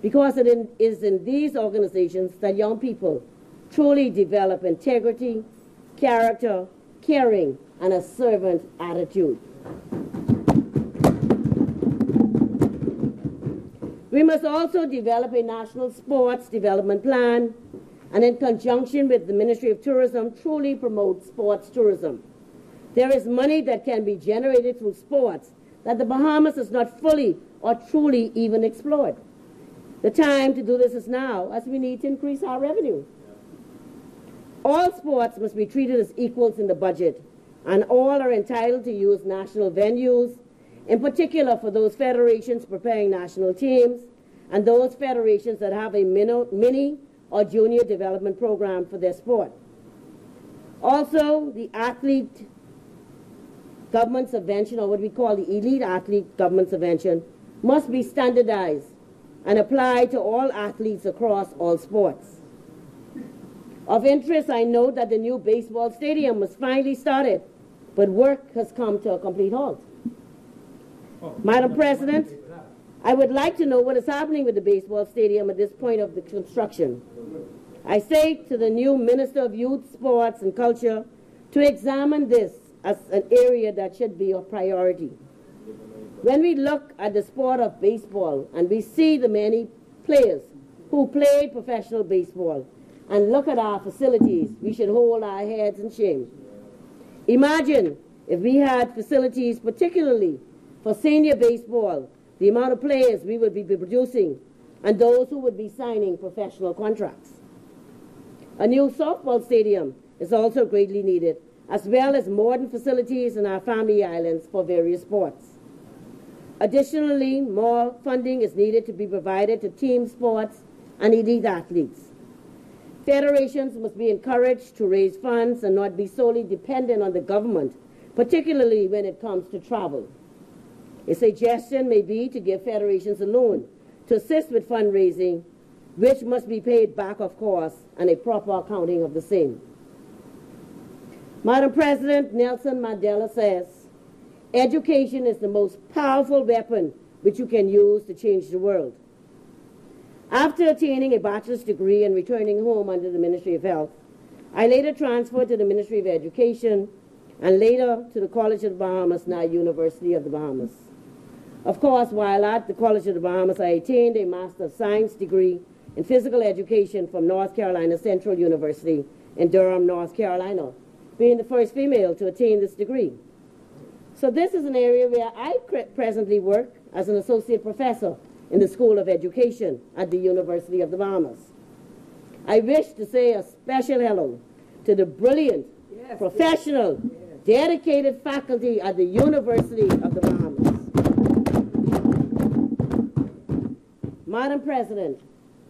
because it is in these organizations that young people truly develop integrity, character, caring, and a servant attitude. We must also develop a national sports development plan, and in conjunction with the Ministry of Tourism, truly promote sports tourism. There is money that can be generated through sports that the Bahamas has not fully or truly even explored. The time to do this is now, as we need to increase our revenue. All sports must be treated as equals in the budget, and all are entitled to use national venues, in particular for those federations preparing national teams and those federations that have a mini or junior development program for their sport. Also, the athlete government subvention, or what we call the elite athlete government subvention, must be standardized and applied to all athletes across all sports. Of interest, I note that the new baseball stadium was finally started, but work has come to a complete halt. Madam President, I would like to know what is happening with the baseball stadium at this point of the construction. I say to the new Minister of Youth, Sports and Culture to examine this as an area that should be a priority. When we look at the sport of baseball and we see the many players who played professional baseball and look at our facilities, we should hold our heads in shame. Imagine if we had facilities, particularly for senior baseball, the amount of players we would be producing and those who would be signing professional contracts. A new softball stadium is also greatly needed, as well as modern facilities in our family islands for various sports. Additionally, more funding is needed to be provided to team sports and elite athletes. Federations must be encouraged to raise funds and not be solely dependent on the government, particularly when it comes to travel. A suggestion may be to give federations a loan to assist with fundraising, which must be paid back, of course, and a proper accounting of the same. Madam President, Nelson Mandela says, education is the most powerful weapon which you can use to change the world. After attaining a bachelor's degree and returning home under the Ministry of Health, I later transferred to the Ministry of Education and later to the College of the Bahamas, now University of the Bahamas. Of course, while at the College of the Bahamas, I attained a Master of Science degree in Physical Education from North Carolina Central University in Durham, North Carolina, being the first female to attain this degree. So this is an area where I presently work as an associate professor in the School of Education at the University of the Bahamas. I wish to say a special hello to the brilliant, professional, dedicated faculty at the University of the Bahamas. Madam President,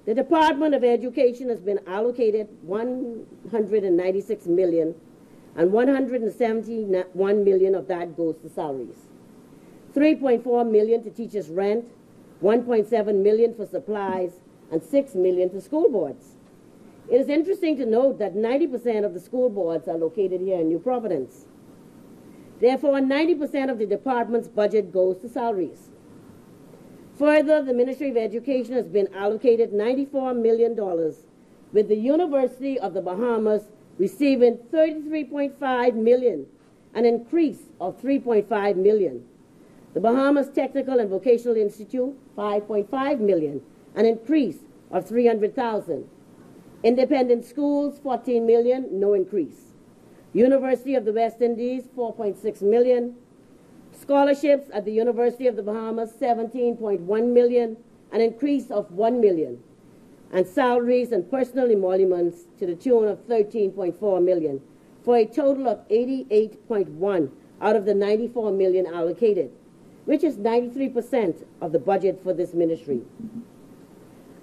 the Department of Education has been allocated $196 million, and $171 million of that goes to salaries. $3.4 million to teachers' rent, $1.7 million for supplies, and $6 million to school boards. It is interesting to note that 90% of the school boards are located here in New Providence. Therefore, 90% of the department's budget goes to salaries. Further, the Ministry of Education has been allocated $94 million, with the University of the Bahamas receiving $33.5 million, an increase of $3.5 million. The Bahamas Technical and Vocational Institute, $5.5 million, an increase of $300,000. Independent schools, $14 million, no increase. University of the West Indies, $4.6 million. Scholarships at the University of the Bahamas, $17.1 million, an increase of $1 million. And salaries and personal emoluments to the tune of $13.4 million, for a total of $88.1 out of the $94 million allocated, which is 93% of the budget for this ministry.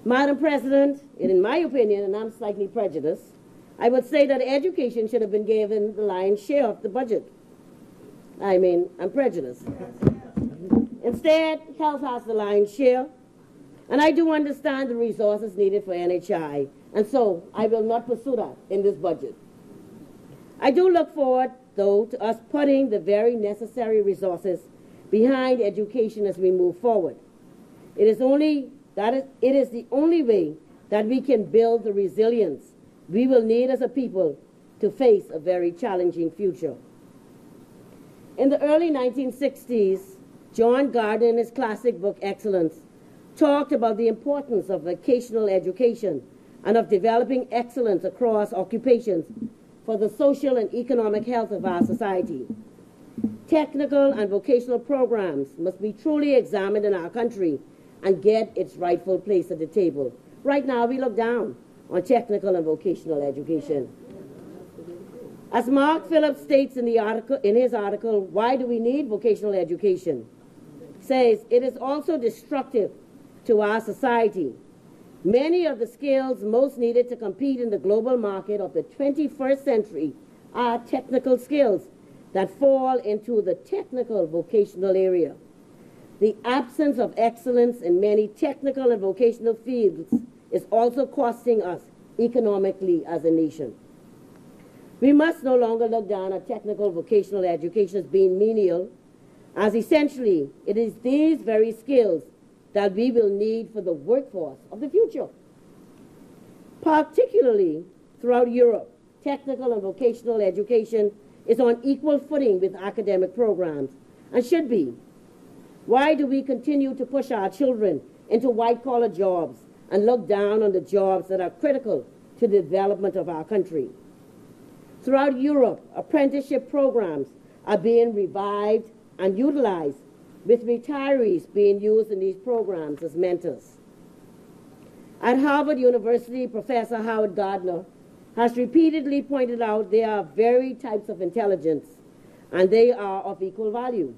Madam President, in my opinion, and I'm slightly prejudiced, I would say that education should have been given the lion's share of the budget. I'm prejudiced. Instead, health has the lion's share, and I do understand the resources needed for NHI, and so I will not pursue that in this budget. I do look forward, though, to us putting the very necessary resources behind education as we move forward. It is the only way that we can build the resilience we will need as a people to face a very challenging future. In the early 1960s, John Gardner, in his classic book Excellence, talked about the importance of vocational education and of developing excellence across occupations for the social and economic health of our society. Technical and vocational programs must be truly examined in our country and get its rightful place at the table. Right now, we look down on technical and vocational education. As Mark Phillips states in his article, Why Do We Need Vocational Education? Says, it is also destructive to our society. Many of the skills most needed to compete in the global market of the 21st century are technical skills that fall into the technical vocational area. The absence of excellence in many technical and vocational fields is also costing us economically as a nation. We must no longer look down at technical vocational education as being menial, as essentially it is these very skills that we will need for the workforce of the future. Particularly throughout Europe, technical and vocational education is on equal footing with academic programs, and should be. Why do we continue to push our children into white-collar jobs and look down on the jobs that are critical to the development of our country? Throughout Europe, apprenticeship programs are being revived and utilized, with retirees being used in these programs as mentors. At Harvard University, Professor Howard Gardner has repeatedly pointed out there are varied types of intelligence, and they are of equal value.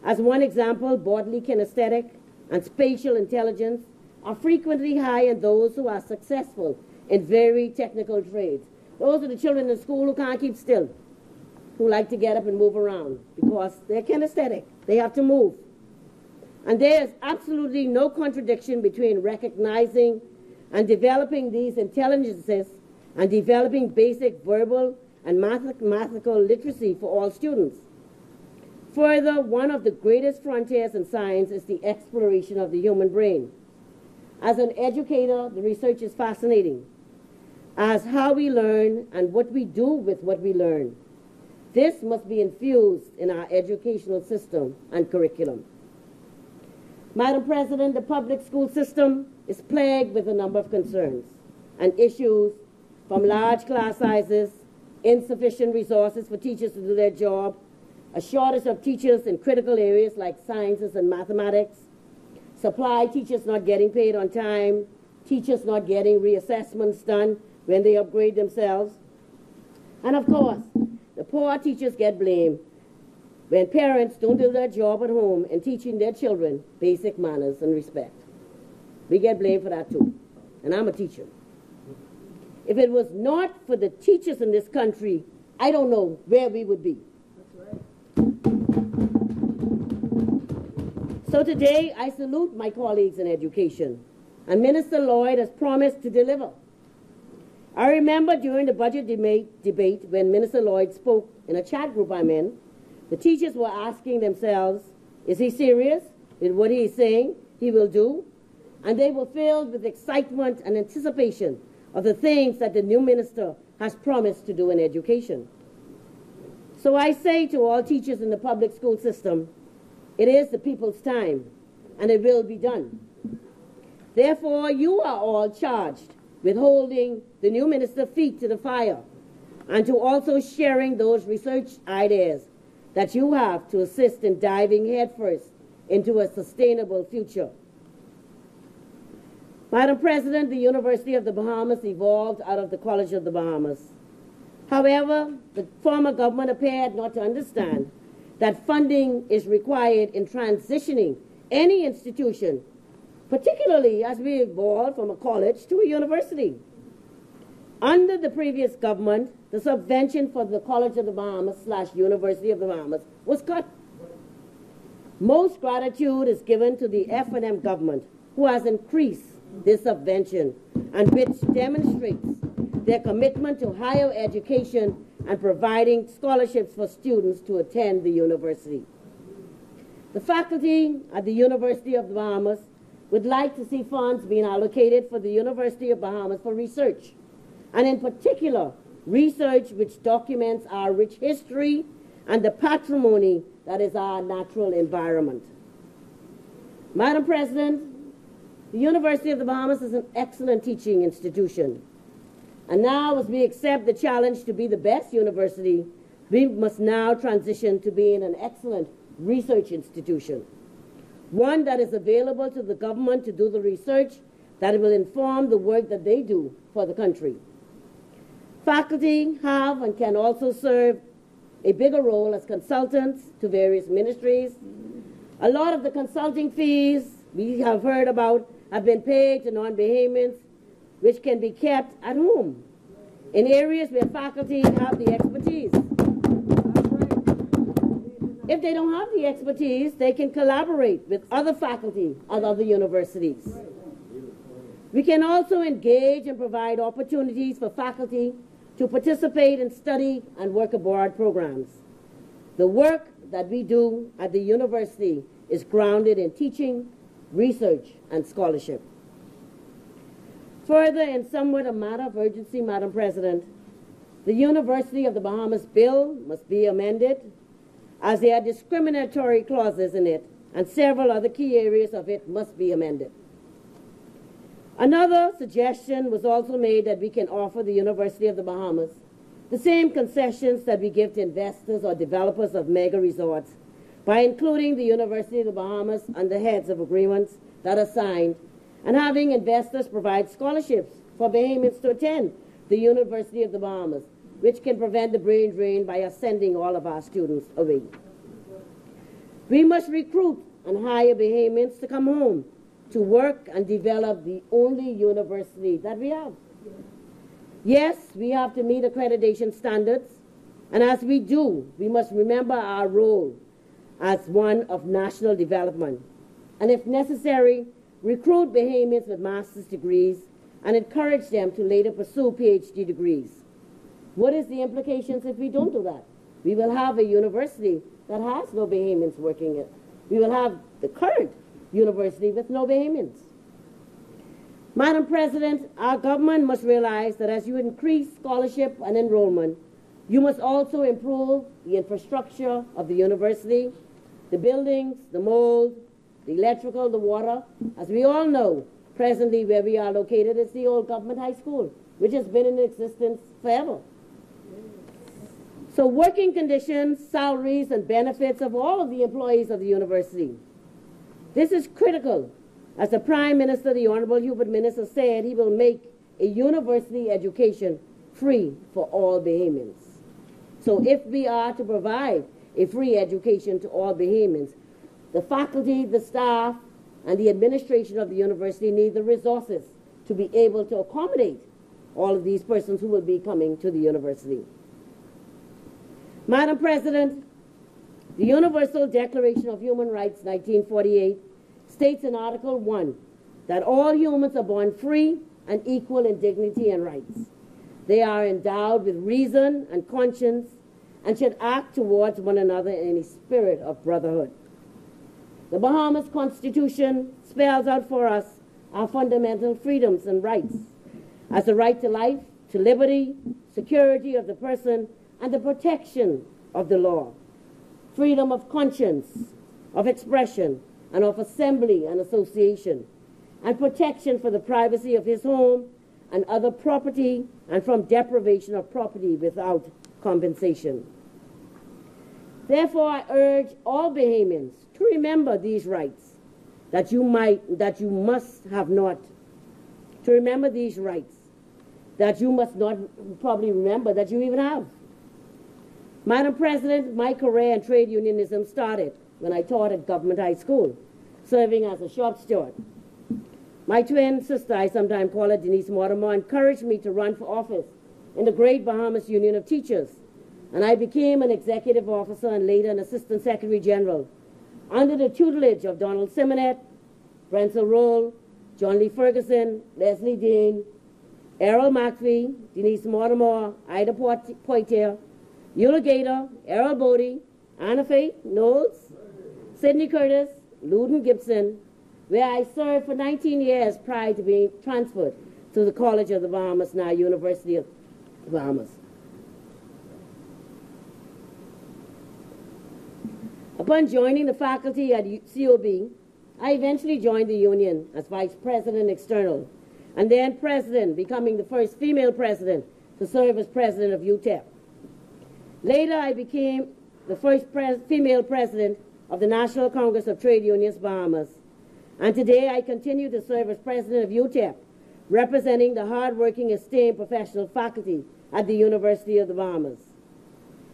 As one example, bodily kinesthetic and spatial intelligence are frequently high in those who are successful in very technical trades. Those are the children in school who can't keep still, who like to get up and move around because they're kinesthetic. They have to move. And there is absolutely no contradiction between recognizing and developing these intelligences and developing basic verbal and mathematical literacy for all students. Further, one of the greatest frontiers in science is the exploration of the human brain. As an educator, the research is fascinating, as how we learn and what we do with what we learn. This must be infused in our educational system and curriculum. Madam President, the public school system is plagued with a number of concerns and issues, from large class sizes, insufficient resources for teachers to do their job, a shortage of teachers in critical areas like sciences and mathematics, supply teachers not getting paid on time, teachers not getting reassessments done when they upgrade themselves, and of course, the poor teachers get blamed when parents don't do their job at home in teaching their children basic manners and respect. We get blamed for that too, and I'm a teacher. If it was not for the teachers in this country, I don't know where we would be. That's right. So today, I salute my colleagues in education, and Minister Lloyd has promised to deliver. I remember during the budget debate when Minister Lloyd spoke in a chat group I'm in, the teachers were asking themselves, is he serious with what he is saying he will do? And they were filled with excitement and anticipation of the things that the new minister has promised to do in education. So I say to all teachers in the public school system, it is the people's time, and it will be done. Therefore, you are all charged with holding the new minister's feet to the fire, and to also sharing those research ideas that you have to assist in diving headfirst into a sustainable future. Madam President, the University of the Bahamas evolved out of the College of the Bahamas. However, the former government appeared not to understand that funding is required in transitioning any institution, particularly as we evolve from a college to a university. Under the previous government, the subvention for the College of the Bahamas / University of the Bahamas was cut. Most gratitude is given to the F&M government, who has increased this subvention and which demonstrates their commitment to higher education and providing scholarships for students to attend the university. The faculty at the University of the Bahamas would like to see funds being allocated for the University of Bahamas for research, and in particular, research which documents our rich history and the patrimony that is our natural environment. Madam President, the University of the Bahamas is an excellent teaching institution. And now, as we accept the challenge to be the best university, we must now transition to being an excellent research institution, one that is available to the government to do the research that will inform the work that they do for the country. Faculty have and can also serve a bigger role as consultants to various ministries. A lot of the consulting fees we have heard about have been paid to non-Bahamians, which can be kept at home in areas where faculty have the expertise. If they don't have the expertise, they can collaborate with other faculty at other universities. We can also engage and provide opportunities for faculty to participate in study and work abroad programs. The work that we do at the university is grounded in teaching, research, and scholarship. Further, in somewhat a matter of urgency, Madam President, the University of the Bahamas bill must be amended, as there are discriminatory clauses in it, and several other key areas of it must be amended. Another suggestion was also made that we can offer the University of the Bahamas the same concessions that we give to investors or developers of mega resorts by including the University of the Bahamas on the heads of agreements that are signed and having investors provide scholarships for Bahamians to attend the University of the Bahamas, which can prevent the brain drain by us sending all of our students away. We must recruit and hire Bahamians to come home to work and develop the only university that we have. Yes, we have to meet accreditation standards, and as we do, we must remember our role as one of national development, and if necessary, recruit Bahamians with master's degrees and encourage them to later pursue PhD degrees. What is the implications if we don't do that? We will have a university that has no Bahamians working it. We will have the current university with no Bahamians. Madam President, our government must realize that as you increase scholarship and enrollment, you must also improve the infrastructure of the university, the buildings, the mold, the electrical, the water. As we all know, presently where we are located is the old government high school, which has been in existence forever. So working conditions, salaries, and benefits of all of the employees of the university. This is critical. As the Prime Minister, the Honorable Hubert Minister, said, he will make a university education free for all Bahamians. So if we are to provide a free education to all Bahamians, the faculty, the staff, and the administration of the university need the resources to be able to accommodate all of these persons who will be coming to the university. Madam President, the Universal Declaration of Human Rights, 1948, states in Article 1 that all humans are born free and equal in dignity and rights. They are endowed with reason and conscience and should act towards one another in a spirit of brotherhood. The Bahamas Constitution spells out for us our fundamental freedoms and rights as the right to life, to liberty, security of the person, and the protection of the law, freedom of conscience, of expression, and of assembly and association, and protection for the privacy of his home and other property, and from deprivation of property without compensation. Therefore, I urge all Bahamians to remember these rights that you must have not. To remember these rights that you must not probably remember that you even have. Madam President, my career in trade unionism started when I taught at Government High School, serving as a shop steward. My twin sister, I sometimes call her Denise Mortimer, encouraged me to run for office in the Great Bahamas Union of Teachers, and I became an executive officer and later an assistant secretary general under the tutelage of Donald Simonet, Brensel Roll, John Lee Ferguson, Leslie Dean, Errol McPhee, Denise Mortimer, Ida Poitier, Eula Gator, Errol Bodie, Anna Faith Knowles, Sidney Curtis, Loudon Gibson, where I served for 19 years prior to being transferred to the College of the Bahamas, now University of the Bahamas. Upon joining the faculty at COB, I eventually joined the union as Vice President External, and then President, becoming the first female president to serve as President of UTEP. Later, I became the first female president of the National Congress of Trade Unions Bahamas, and today I continue to serve as President of UTEP, representing the hard-working, esteemed professional faculty at the University of the Bahamas.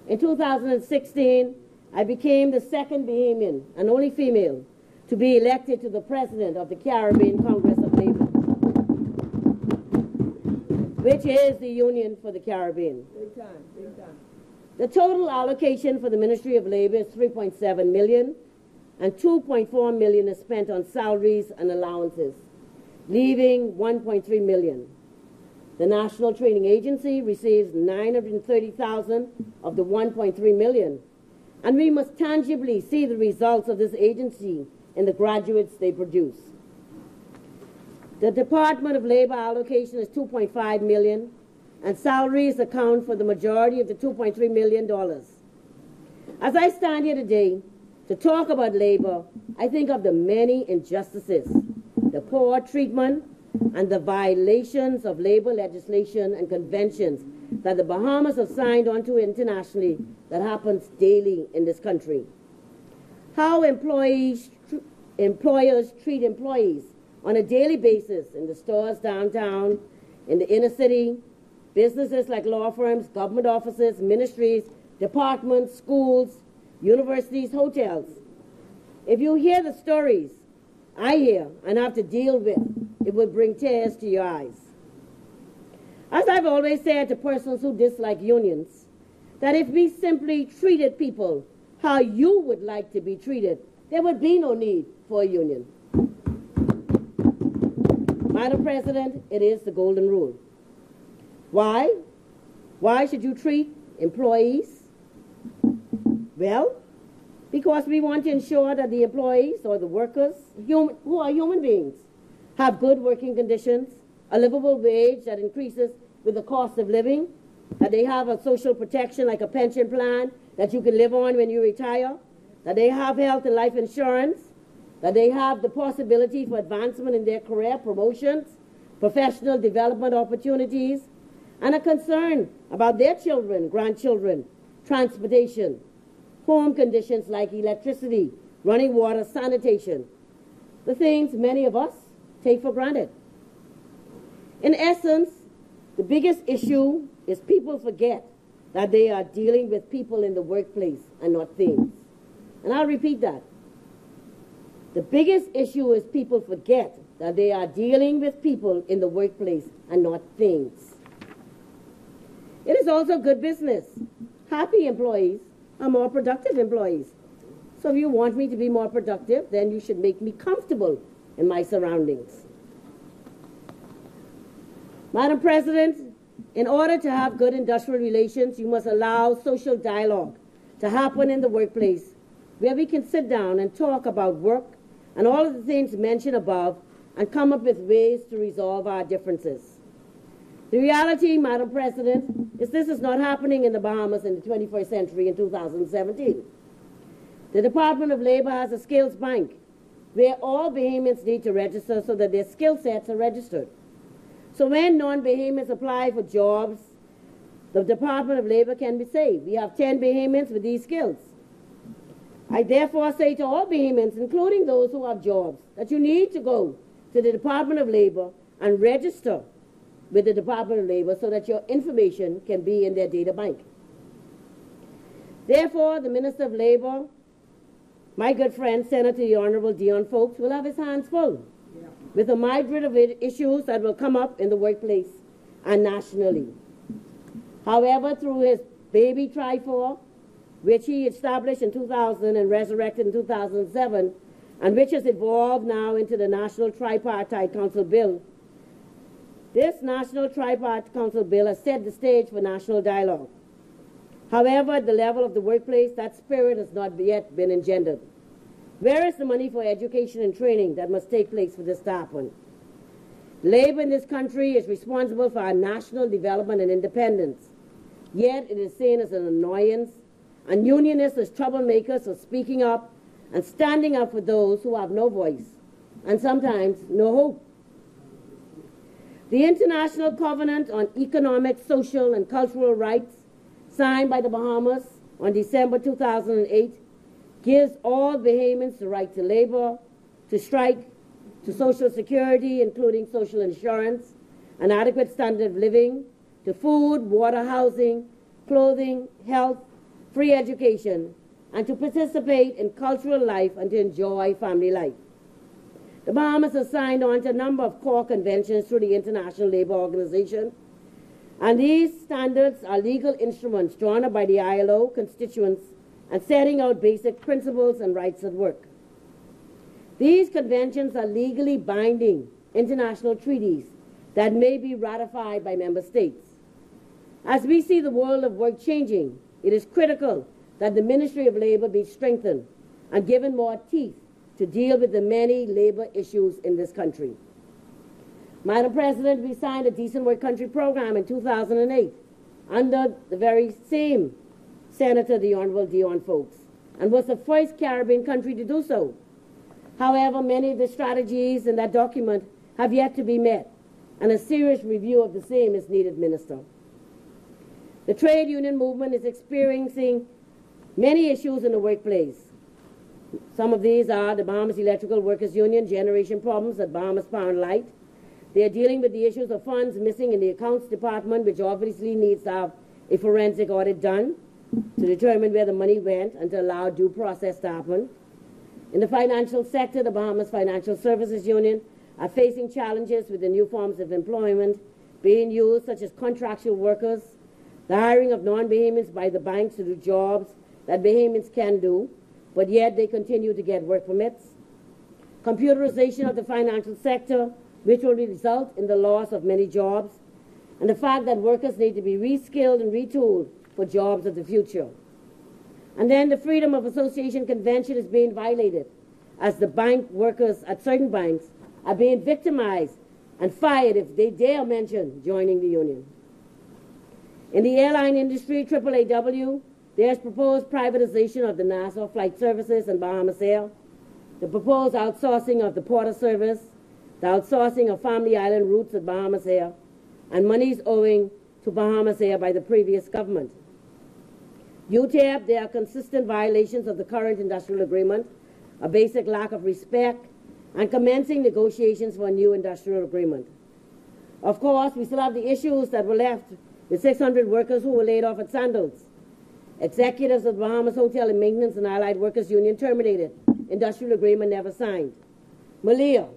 In 2016, I became the second Bahamian and only female to be elected to the President of the Caribbean Congress of Labor, which is the Union for the Caribbean. Big time, big time. The total allocation for the Ministry of Labor is $3.7 million, and $2.4 million is spent on salaries and allowances, leaving $1.3 million. The National Training Agency receives $930,000 of the $1.3 million, and we must tangibly see the results of this agency in the graduates they produce. The Department of Labor allocation is $2.5 million, and salaries account for the majority of the $2.3 million. As I stand here today to talk about labor, I think of the many injustices, the poor treatment, and the violations of labor legislation and conventions that the Bahamas have signed onto internationally that happens daily in this country. How employers treat employees on a daily basis in the stores downtown, in the inner city, businesses like law firms, government offices, ministries, departments, schools, universities, hotels. If you hear the stories I hear and have to deal with, it will bring tears to your eyes. As I've always said to persons who dislike unions, that if we simply treated people how you would like to be treated, there would be no need for a union. Madam President, it is the golden rule. Why? Why should you treat employees? Well, because we want to ensure that the employees or the workers, who are human beings, have good working conditions, a livable wage that increases with the cost of living, that they have a social protection like a pension plan that you can live on when you retire, that they have health and life insurance, that they have the possibility for advancement in their career, promotions, professional development opportunities, and a concern about their children, grandchildren, transportation, home conditions like electricity, running water, sanitation, the things many of us take for granted. In essence, the biggest issue is people forget that they are dealing with people in the workplace and not things. And I'll repeat that. The biggest issue is people forget that they are dealing with people in the workplace and not things. It is also good business. Happy employees are more productive employees. So if you want me to be more productive, then you should make me comfortable in my surroundings. Madam President, in order to have good industrial relations, you must allow social dialogue to happen in the workplace, where we can sit down and talk about work and all of the things mentioned above and come up with ways to resolve our differences. The reality, Madam President, is this is not happening in the Bahamas in the 21st century in 2017. The Department of Labor has a skills bank where all Bahamians need to register so that their skill sets are registered. So when non-Bahamians apply for jobs, the Department of Labor can be saved. We have 10 Bahamians with these skills. I therefore say to all Bahamians, including those who have jobs, that you need to go to the Department of Labor and register with the Department of Labor so that your information can be in their data bank. Therefore, the Minister of Labor, my good friend, Senator the Honorable Dion Folks, will have his hands full with a myriad of issues that will come up in the workplace and nationally. However, through his baby TRIFOR, which he established in 2000 and resurrected in 2007, and which has evolved now into the National Tripartite Council Bill, this National Tripartite Council Bill has set the stage for national dialogue. However, at the level of the workplace, that spirit has not yet been engendered. Where is the money for education and training that must take place for this to happen? Labor in this country is responsible for our national development and independence. Yet it is seen as an annoyance, and unionists as troublemakers for speaking up and standing up for those who have no voice and sometimes no hope. The International Covenant on Economic, Social, and Cultural Rights, signed by the Bahamas on December 2008, gives all Bahamians the right to labor, to strike, to social security, including social insurance, an adequate standard of living, to food, water, housing, clothing, health, free education, and to participate in cultural life and to enjoy family life. The Bahamas has signed on to a number of core conventions through the International Labour Organization, and these standards are legal instruments drawn up by the ILO constituents and setting out basic principles and rights at work. These conventions are legally binding international treaties that may be ratified by member states. As we see the world of work changing, it is critical that the Ministry of Labour be strengthened and given more teeth to deal with the many labour issues in this country. Madam President, we signed a Decent Work Country program in 2008 under the very same Senator, the Honourable Dion Folks, and was the first Caribbean country to do so. However, many of the strategies in that document have yet to be met, and a serious review of the same is needed, Minister. The trade union movement is experiencing many issues in the workplace. Some of these are the Bahamas Electrical Workers Union generation problems at Bahamas Power and Light. They are dealing with the issues of funds missing in the accounts department, which obviously needs to have a forensic audit done to determine where the money went and to allow due process to happen. In the financial sector, the Bahamas Financial Services Union are facing challenges with the new forms of employment being used, such as contractual workers, the hiring of non-Bahamians by the banks to do jobs that Bahamians can do, but yet they continue to get work permits. Computerization of the financial sector, which will result in the loss of many jobs, and the fact that workers need to be reskilled and retooled for jobs of the future. And then the Freedom of Association Convention is being violated, as the bank workers at certain banks are being victimized and fired if they dare mention joining the union. In the airline industry, AAAW, there's proposed privatization of the Nassau Flight Services and Bahamas Air, the proposed outsourcing of the Porter Service, the outsourcing of Family Island routes at Bahamas Air, and monies owing to Bahamas Air by the previous government. UTAP, there are consistent violations of the current industrial agreement, a basic lack of respect, and commencing negotiations for a new industrial agreement. Of course, we still have the issues that were left with 600 workers who were laid off at Sandals. Executives of the Bahamas Hotel and Maintenance and Allied Workers Union terminated. Industrial agreement never signed. Malia,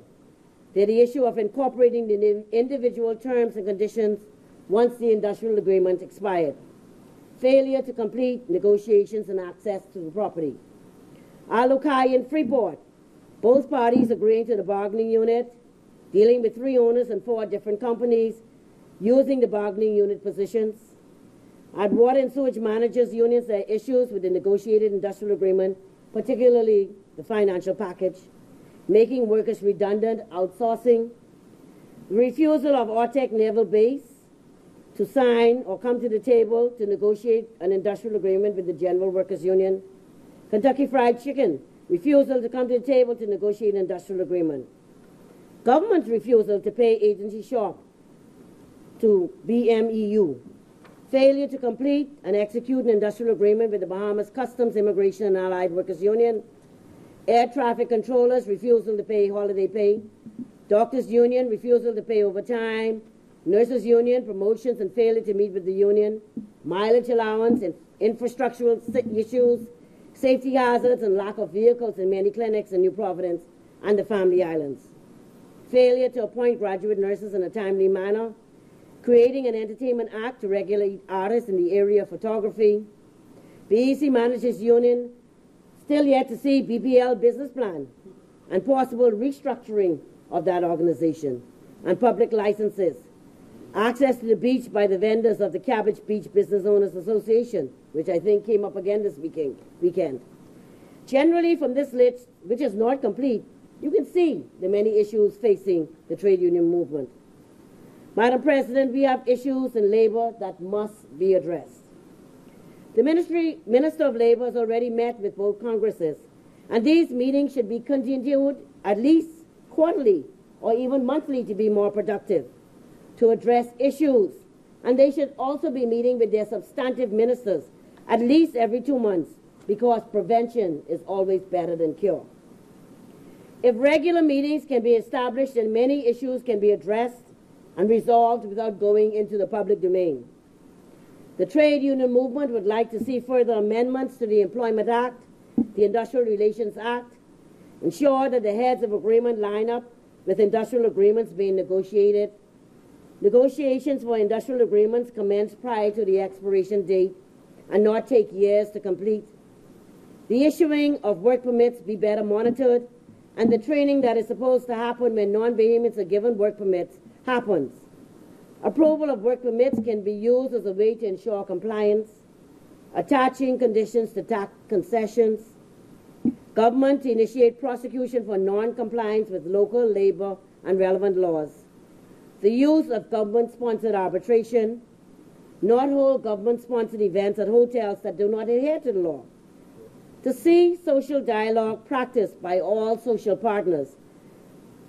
they're the issue of incorporating the individual terms and conditions once the industrial agreement expired. Failure to complete negotiations and access to the property. Alukai and Freeport, both parties agreeing to the bargaining unit, dealing with 3 owners and 4 different companies, using the bargaining unit positions. At Water and Sewage Managers Unions, there are issues with the negotiated industrial agreement, particularly the financial package, making workers redundant, outsourcing, the refusal of Ortec Naval Base to sign or come to the table to negotiate an industrial agreement with the General Workers Union, Kentucky Fried Chicken, refusal to come to the table to negotiate an industrial agreement, government's refusal to pay agency shop to BMEU, failure to complete and execute an industrial agreement with the Bahamas Customs, Immigration and Allied Workers Union, air traffic controllers, refusal to pay holiday pay, doctors union, refusal to pay overtime, nurses union, promotions and failure to meet with the union, mileage allowance and infrastructural issues, safety hazards and lack of vehicles in many clinics in New Providence and the Family Islands, failure to appoint graduate nurses in a timely manner, creating an Entertainment Act to regulate artists in the area of photography, BEC Managers Union, still yet to see BPL business plan and possible restructuring of that organization, and public licenses, access to the beach by the vendors of the Cabbage Beach Business Owners Association, which I think came up again this weekend. Generally, from this list, which is not complete, you can see the many issues facing the trade union movement. Madam President, we have issues in labor that must be addressed. The Minister of Labor has already met with both Congresses, and these meetings should be continued at least quarterly or even monthly to be more productive, to address issues, and they should also be meeting with their substantive ministers at least every 2 months, because prevention is always better than cure. If regular meetings can be established, then many issues can be addressed and resolved without going into the public domain. The trade union movement would like to see further amendments to the Employment Act, the Industrial Relations Act, ensure that the heads of agreement line up with industrial agreements being negotiated. Negotiations for industrial agreements commence prior to the expiration date and not take years to complete. The issuing of work permits be better monitored, and the training that is supposed to happen when non-Bahamians are given work permits happens. Approval of work permits can be used as a way to ensure compliance, attaching conditions to tax concessions, government to initiate prosecution for non-compliance with local labor and relevant laws, the use of government-sponsored arbitration, not hold government-sponsored events at hotels that do not adhere to the law, to see social dialogue practiced by all social partners,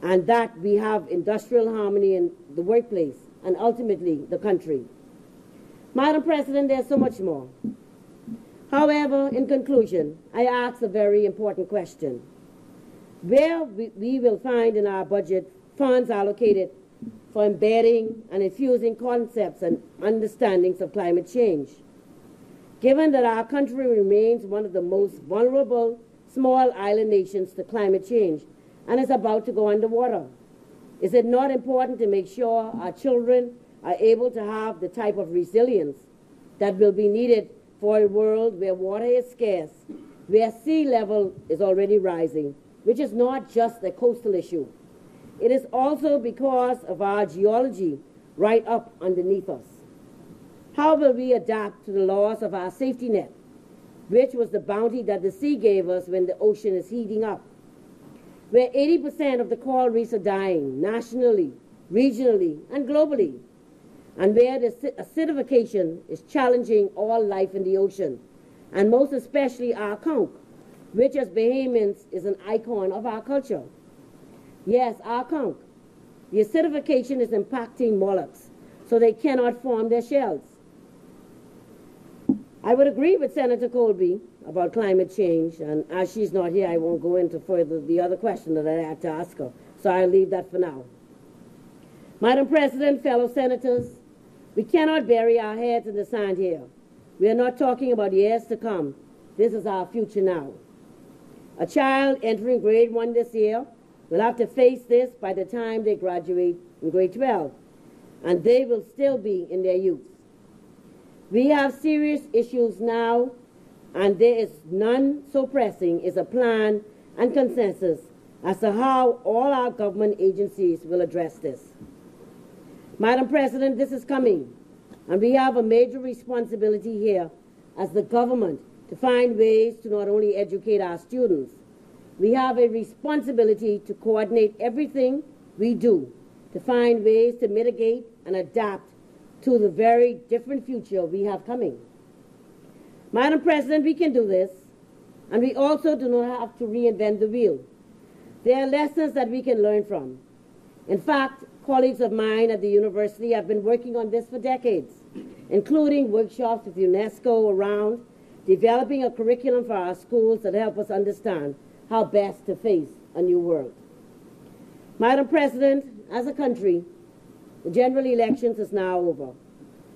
and that we have industrial harmony in the workplace and ultimately the country. Madam President, there's so much more. However, in conclusion, I ask a very important question. Where we will find in our budget funds allocated for embedding and infusing concepts and understandings of climate change. Given that our country remains one of the most vulnerable small island nations to climate change and is about to go underwater, is it not important to make sure our children are able to have the type of resilience that will be needed for a world where water is scarce, where sea level is already rising, which is not just a coastal issue. It is also because of our geology right up underneath us. How will we adapt to the loss of our safety net, which was the bounty that the sea gave us when the ocean is heating up? Where 80% of the coral reefs are dying nationally, regionally, and globally, and where the acidification is challenging all life in the ocean, and most especially our conch, which as Bahamians is an icon of our culture. Yes, our conch. The acidification is impacting mollusks, so they cannot form their shells. I would agree with Senator Colby about climate change, and as she's not here, I won't go into further the other question that I had to ask her, so I'll leave that for now. Madam President, fellow senators, we cannot bury our heads in the sand here. We are not talking about years to come. This is our future now. A child entering grade 1 this year will have to face this by the time they graduate in grade 12, and they will still be in their youth. We have serious issues now, and there is none so pressing as a plan and consensus as to how all our government agencies will address this. Madam President, this is coming, and we have a major responsibility here as the government to find ways to not only educate our students, we have a responsibility to coordinate everything we do to find ways to mitigate and adapt to the very different future we have coming. Madam President, we can do this, and we also do not have to reinvent the wheel. There are lessons that we can learn from. In fact, colleagues of mine at the university have been working on this for decades, including workshops with UNESCO around developing a curriculum for our schools that help us understand how best to face a new world. Madam President, as a country, the general elections is now over,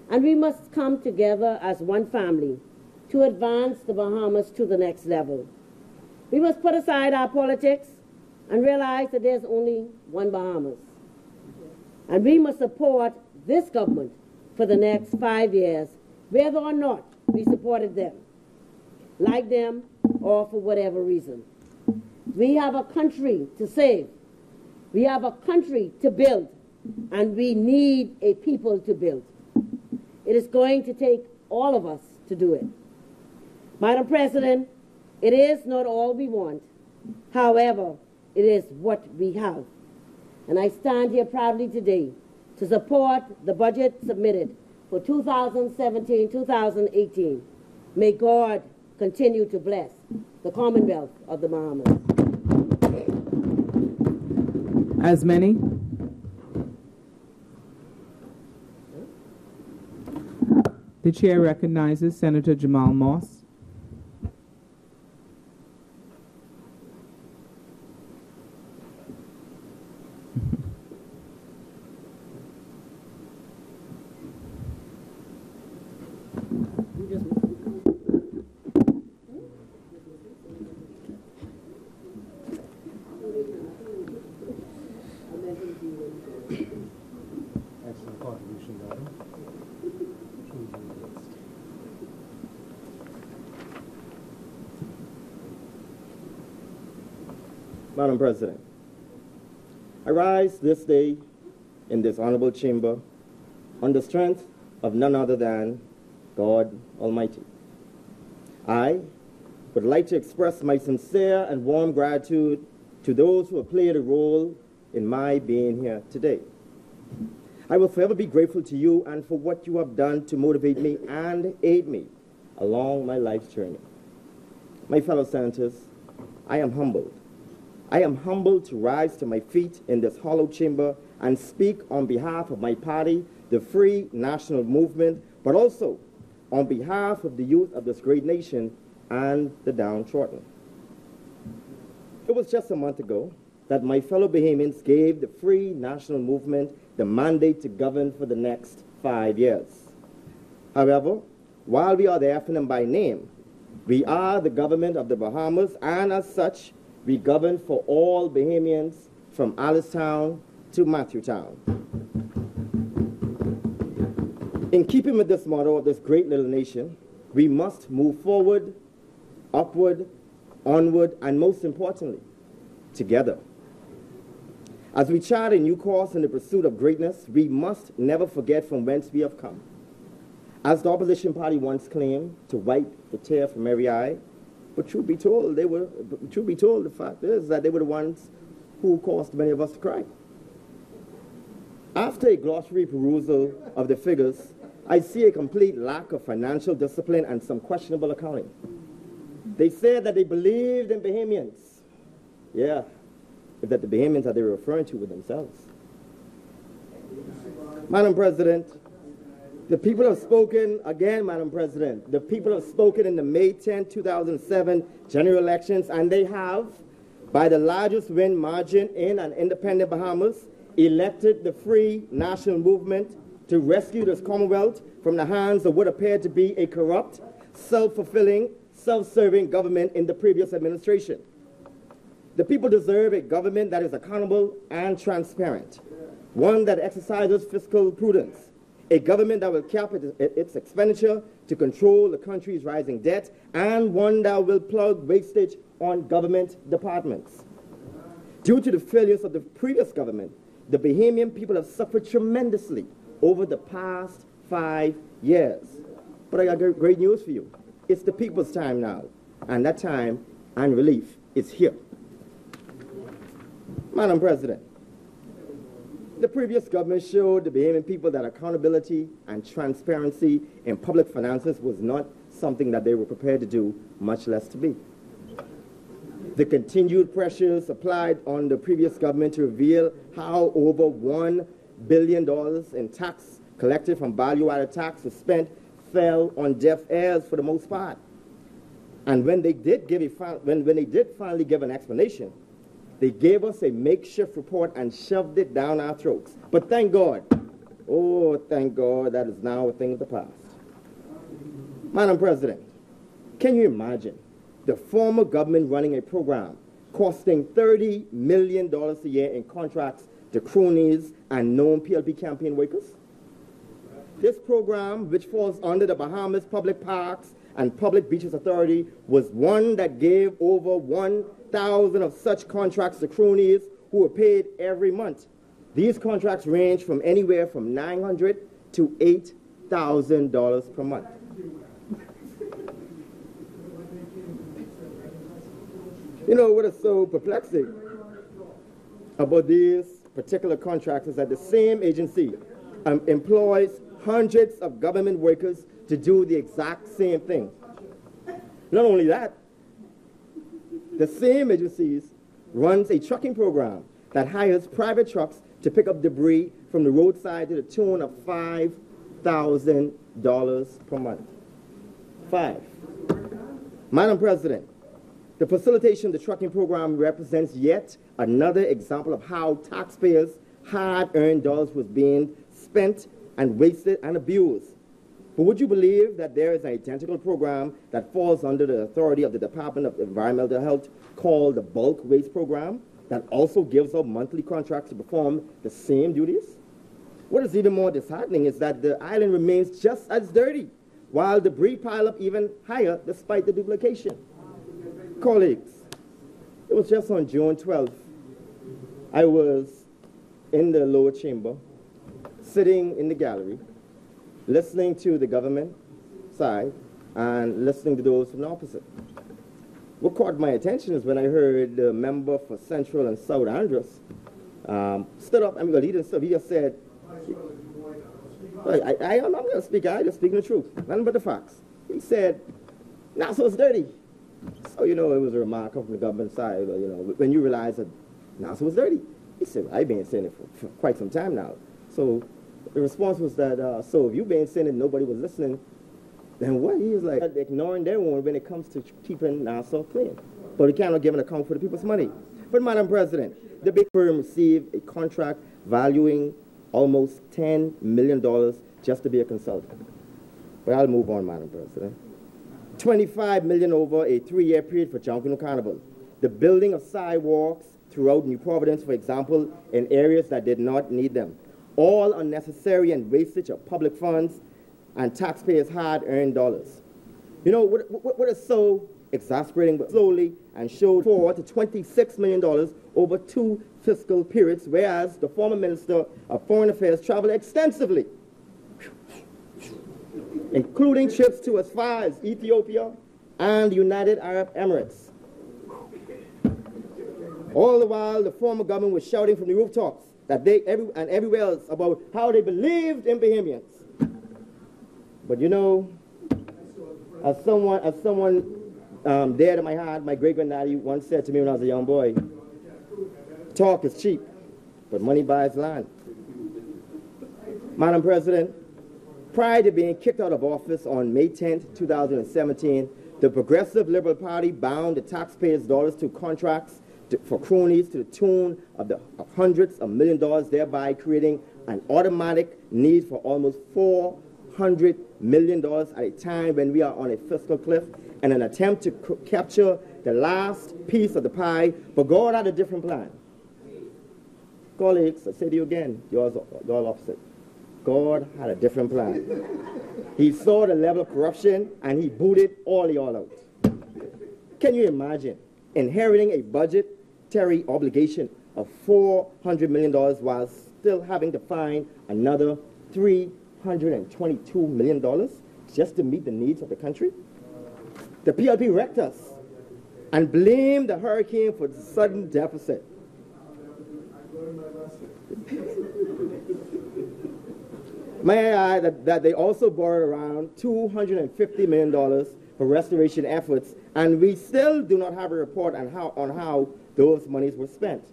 and we must come together as one family to advance the Bahamas to the next level. We must put aside our politics and realize that there's only one Bahamas. And we must support this government for the next 5 years, whether or not we supported them, like them, or for whatever reason. We have a country to save. We have a country to build, and we need a people to build. It is going to take all of us to do it. Madam President, it is not all we want. However, it is what we have. And I stand here proudly today to support the budget submitted for 2017-2018. May God continue to bless the Commonwealth of the Bahamas. As many. The chair recognizes Senator Jamal Moss. Madam President, I rise this day in this honorable chamber on the strength of none other than God Almighty. I would like to express my sincere and warm gratitude to those who have played a role in my being here today. I will forever be grateful to you and for what you have done to motivate me and aid me along my life's journey. My fellow senators, I am humbled. I am humbled to rise to my feet in this hollow chamber and speak on behalf of my party, the Free National Movement, but also on behalf of the youth of this great nation and the downtrodden. It was just a month ago that my fellow Bahamians gave the Free National Movement the mandate to govern for the next 5 years. However, while we are the FNM by name, we are the government of the Bahamas, and as such, we govern for all Bahamians from Alistown to Matthewtown. In keeping with this motto of this great little nation, we must move forward, upward, onward, and most importantly, together. As we chart a new course in the pursuit of greatness, we must never forget from whence we have come. As the opposition party once claimed, to wipe the tear from every eye, but truth be told, the fact is that they were the ones who caused many of us to cry. After a glossary perusal of the figures, I see a complete lack of financial discipline and some questionable accounting. They said that they believed in Bahamians. Yeah, that the Bahamians that they were referring to were themselves. Madam President, the people have spoken again, Madam President. The people have spoken in the May 10, 2007 general elections, and they have, by the largest win margin in an independent Bahamas, elected the Free National Movement to rescue this Commonwealth from the hands of what appeared to be a corrupt, self-fulfilling, self-serving government in the previous administration. The people deserve a government that is accountable and transparent, one that exercises fiscal prudence, a government that will cap its expenditure to control the country's rising debt, and one that will plug wastage on government departments. Due to the failures of the previous government, the Bahamian people have suffered tremendously over the past 5 years. But I got great news for you. It's the people's time now, and that time and relief is here. Madam President, the previous government showed the Bahamian people that accountability and transparency in public finances was not something that they were prepared to do, much less to be. The continued pressures applied on the previous government to reveal how over $1 billion in tax collected from value-added tax was spent fell on deaf ears for the most part. And when they did finally give an explanation, they gave us a makeshift report and shoved it down our throats. But thank God, oh, thank God, that is now a thing of the past. Madam President, can you imagine the former government running a program costing $30 million a year in contracts to cronies and known PLP campaign workers? This program, which falls under the Bahamas Public Parks and Public Beaches Authority, was one that gave over 1,000 of such contracts to cronies who were paid every month. These contracts range from anywhere from $900 to $8,000 per month. You know what is so perplexing about these particular contracts is that the same agency employs hundreds of government workers to do the exact same thing. Not only that, the same agencies runs a trucking program that hires private trucks to pick up debris from the roadside to the tune of $5,000 per month. 5. Madam President, the facilitation of the trucking program represents yet another example of how taxpayers' hard-earned dollars was being spent and wasted and abused. But would you believe that there is an identical program that falls under the authority of the Department of Environmental Health called the Bulk Waste Program that also gives out monthly contracts to perform the same duties? What is even more disheartening is that the island remains just as dirty, while debris pile up even higher despite the duplication. Colleagues, It was just on June 12th. I was in the lower chamber, sitting in the gallery, listening to the government side and listening to those from the opposite. What caught my attention is when I heard the member for Central and South Andros stood up. I mean, well, he didn't stop. He just said, I'm not going to speak. I just speaking the truth, nothing but the facts. He said, Nassau's dirty. So, you know, it was a remark from the government side, you know, when you realize that Nassau was dirty. He said, I've been saying it for quite some time now. So the response was that, so if you've been saying it, nobody was listening, then what? He was like, ignoring their own when it comes to keeping Nassau clean. But we cannot give an account for the people's money. But, Madam President, the big firm received a contract valuing almost $10 million just to be a consultant. But I'll move on, Madam President. $25 million over a 3-year period for Junction Carnival. The building of sidewalks throughout New Providence, for example, in areas that did not need them. All unnecessary and wastage of public funds and taxpayers' hard-earned dollars. You know, what is so exasperating, but slowly and showed $4 to $26 million over 2 fiscal periods, whereas the former Minister of Foreign Affairs traveled extensively, including trips to as far as Ethiopia and the United Arab Emirates. All the while, the former government was shouting from the rooftops that everywhere else about how they believed in Bahamians. But you know, as someone dear to my heart, my great-granddaddy once said to me when I was a young boy, talk is cheap, but money buys land. Madam President, prior to being kicked out of office on May 10th, 2017, the Progressive Liberal Party bound the taxpayers' dollars to contracts for cronies to the tune of hundreds of millions of dollars, thereby creating an automatic need for almost $400 million at a time when we are on a fiscal cliff in an attempt to capture the last piece of the pie. But God had a different plan. Colleagues, I say to you again, you're all opposite. God had a different plan. He saw the level of corruption and he booted all y'all out. Can you imagine inheriting a budgetary obligation of $400 million while still having to find another $322 million just to meet the needs of the country? The PLP wrecked us and blamed the hurricane for the sudden deficit. May I add that they also borrowed around $250 million for restoration efforts, and we still do not have a report on how those monies were spent.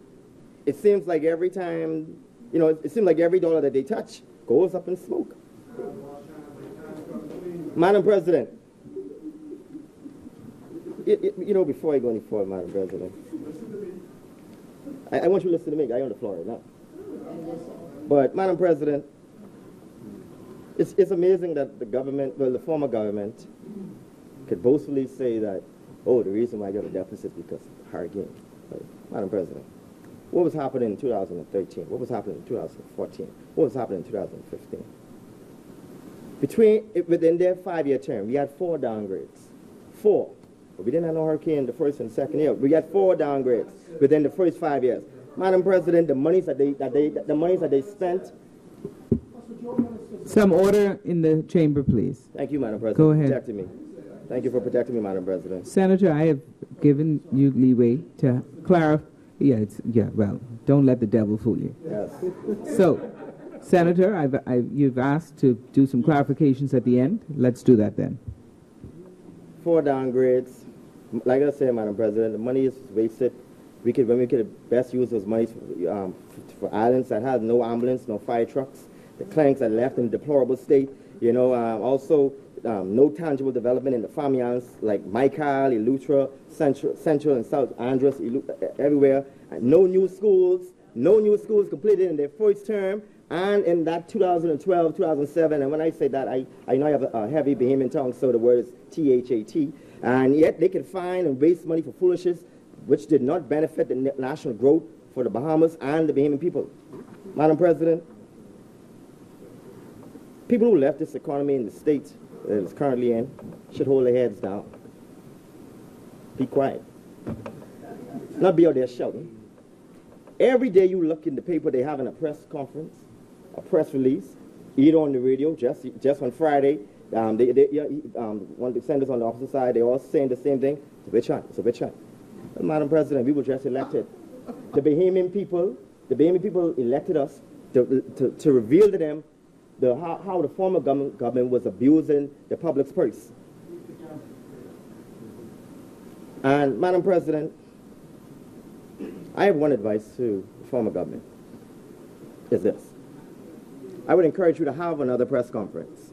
It seems like every time, you know, it seems like every dollar that they touch goes up in smoke. Madam President, you know, before I go any further, Madam President, I want you to listen to me. I'm on the floor right now. But, Madam President, it's amazing that the government, well, the former government, could boastfully say that, oh, the reason why I got a deficit is because of the hurricane. Right? Madam President, what was happening in 2013? What was happening in 2014? What was happening in 2015? Within their 5-year term, we had 4 downgrades. 4. But we didn't have no hurricane the first and second year. We had 4 downgrades within the first 5 years. Madam President, the monies that they spent. Some order in the chamber, please. Thank you, Madam President. Go ahead. For protecting me. Thank you for protecting me, Madam President. Senator, I have given you leeway to clarify. Well, don't let the devil fool you. Yes. So, Senator, you've asked to do some clarifications at the end. Let's do that then. 4 downgrades. Like I said, Madam President, the money is wasted. When we could best use those monies for islands that have no ambulance, no fire trucks, the clinics are left in deplorable state. You know, also no tangible development in the farming islands like Michael, Eleuthera, Central and South Andros, everywhere. And no new schools completed in their first term. And in that 2012, 2007, and when I say that, I know I have a heavy Bahamian tongue, so the word is THAT. And yet they can find and waste money for foolishness, which did not benefit the national growth for the Bahamas and the Bahamian people. Madam President, people who left this economy in the state that it's currently in should hold their heads down. Be quiet. not be out there shouting. Every day you look in the paper, they having a press conference, a press release, either on the radio, just on Friday. One of the senators on the opposite side, they all saying the same thing. It's a witch hunt. It's a witch hunt. Well, Madam President, we were just elected. The Bahamian people elected us to reveal to them how the former government was abusing the public's purse. And Madam President, I have one advice to the former government, is this. I would encourage you to have another press conference.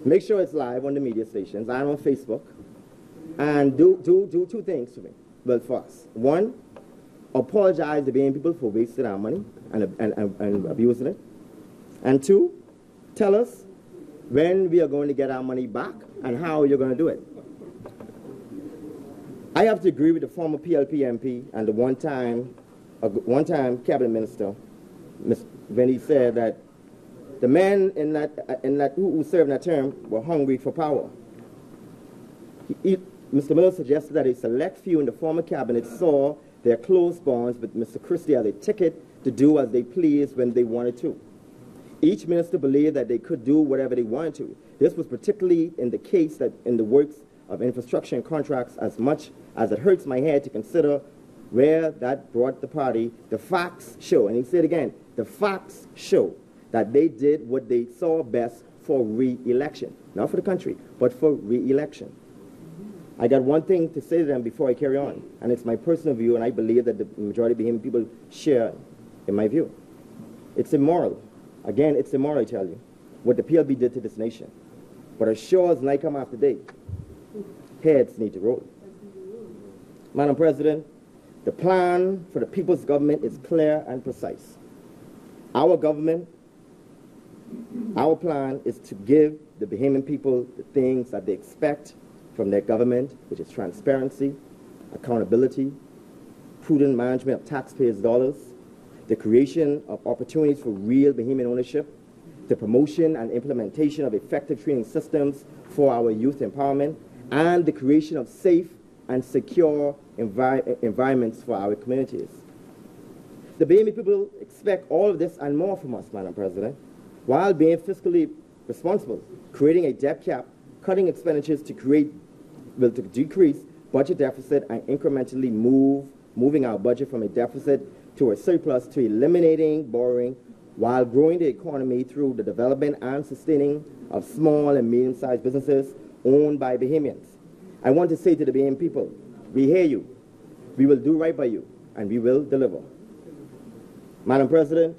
Make sure it's live on the media stations and on Facebook. And do two things for me. Well, for us. One, apologize to Bahamian people for wasting our money and abusing it. And two, tell us when we are going to get our money back and how you're going to do it. I have to agree with the former PLP MP and the one-time cabinet minister when he said that the men who served in that term were hungry for power. Mr. Miller suggested that a select few in the former cabinet saw their close bonds with Mr. Christie as a ticket to do as they pleased when they wanted to. Each minister believed that they could do whatever they wanted to. This was particularly in the case that in the works of infrastructure and contracts, as much as it hurts my head to consider where that brought the party. The facts show, and he said again, the facts show that they did what they saw best for re-election. Not for the country, but for re-election. I got one thing to say to them before I carry on, and it's my personal view, and I believe that the majority of Bahamian people share in my view. It's immoral. Again, it's immoral, I tell you, what the PLB did to this nation. But as sure as night come after day, heads need to roll. Madam President, the plan for the people's government is clear and precise. Our government, our plan is to give the Bahamian people the things that they expect from their government, which is transparency, accountability, prudent management of taxpayers' dollars, the creation of opportunities for real Bahamian ownership, the promotion and implementation of effective training systems for our youth empowerment, and the creation of safe and secure environments for our communities. The Bahamian people expect all of this and more from us, Madam President, while being fiscally responsible, creating a debt cap, cutting expenditures to decrease budget deficit and incrementally moving our budget from a deficit to a surplus, to eliminating borrowing while growing the economy through the development and sustaining of small and medium-sized businesses owned by Bahamians. I want to say to the Bahamian people, we hear you, we will do right by you, and we will deliver. Madam President,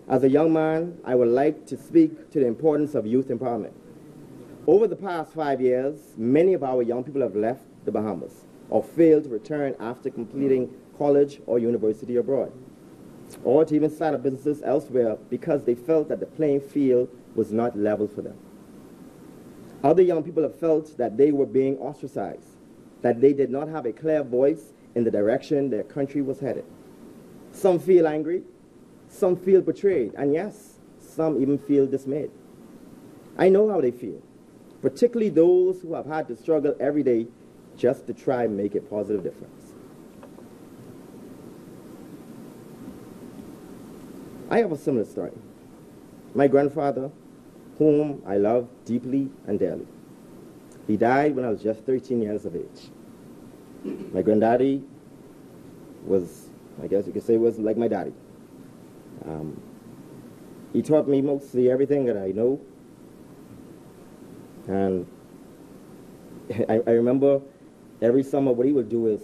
as a young man, I would like to speak to the importance of youth empowerment. Over the past 5 years, many of our young people have left the Bahamas or failed to return after completing college or university abroad, or to even start up businesses elsewhere because they felt that the playing field was not level for them. Other young people have felt that they were being ostracized, that they did not have a clear voice in the direction their country was headed. Some feel angry, some feel betrayed, and yes, some even feel dismayed. I know how they feel, particularly those who have had to struggle every day just to try and make a positive difference. I have a similar story. My grandfather, whom I love deeply and dearly, he died when I was just 13 years of age. My granddaddy was, I guess you could say, was like my daddy. He taught me mostly everything that I know. And I remember every summer what he would do is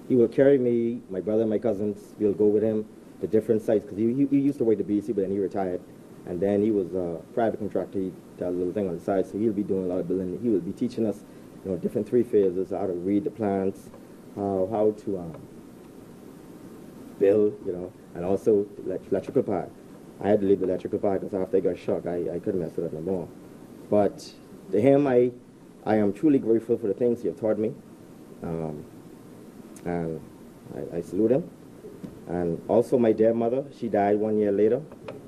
he would carry me, my brother and my cousins, we'll go with him to different sites, because he used to work at BC, but then he retired. And then he was a private contractor. He did a little thing on the side, so he'll be doing a lot of building. He will be teaching us, different three phases, how to read the plans, how to build, and also electrical part. I had to leave the electrical part because after I got shocked, I couldn't mess it up no more. But to him, I am truly grateful for the things he has taught me, and I salute him. And also my dear mother, she died 1 year later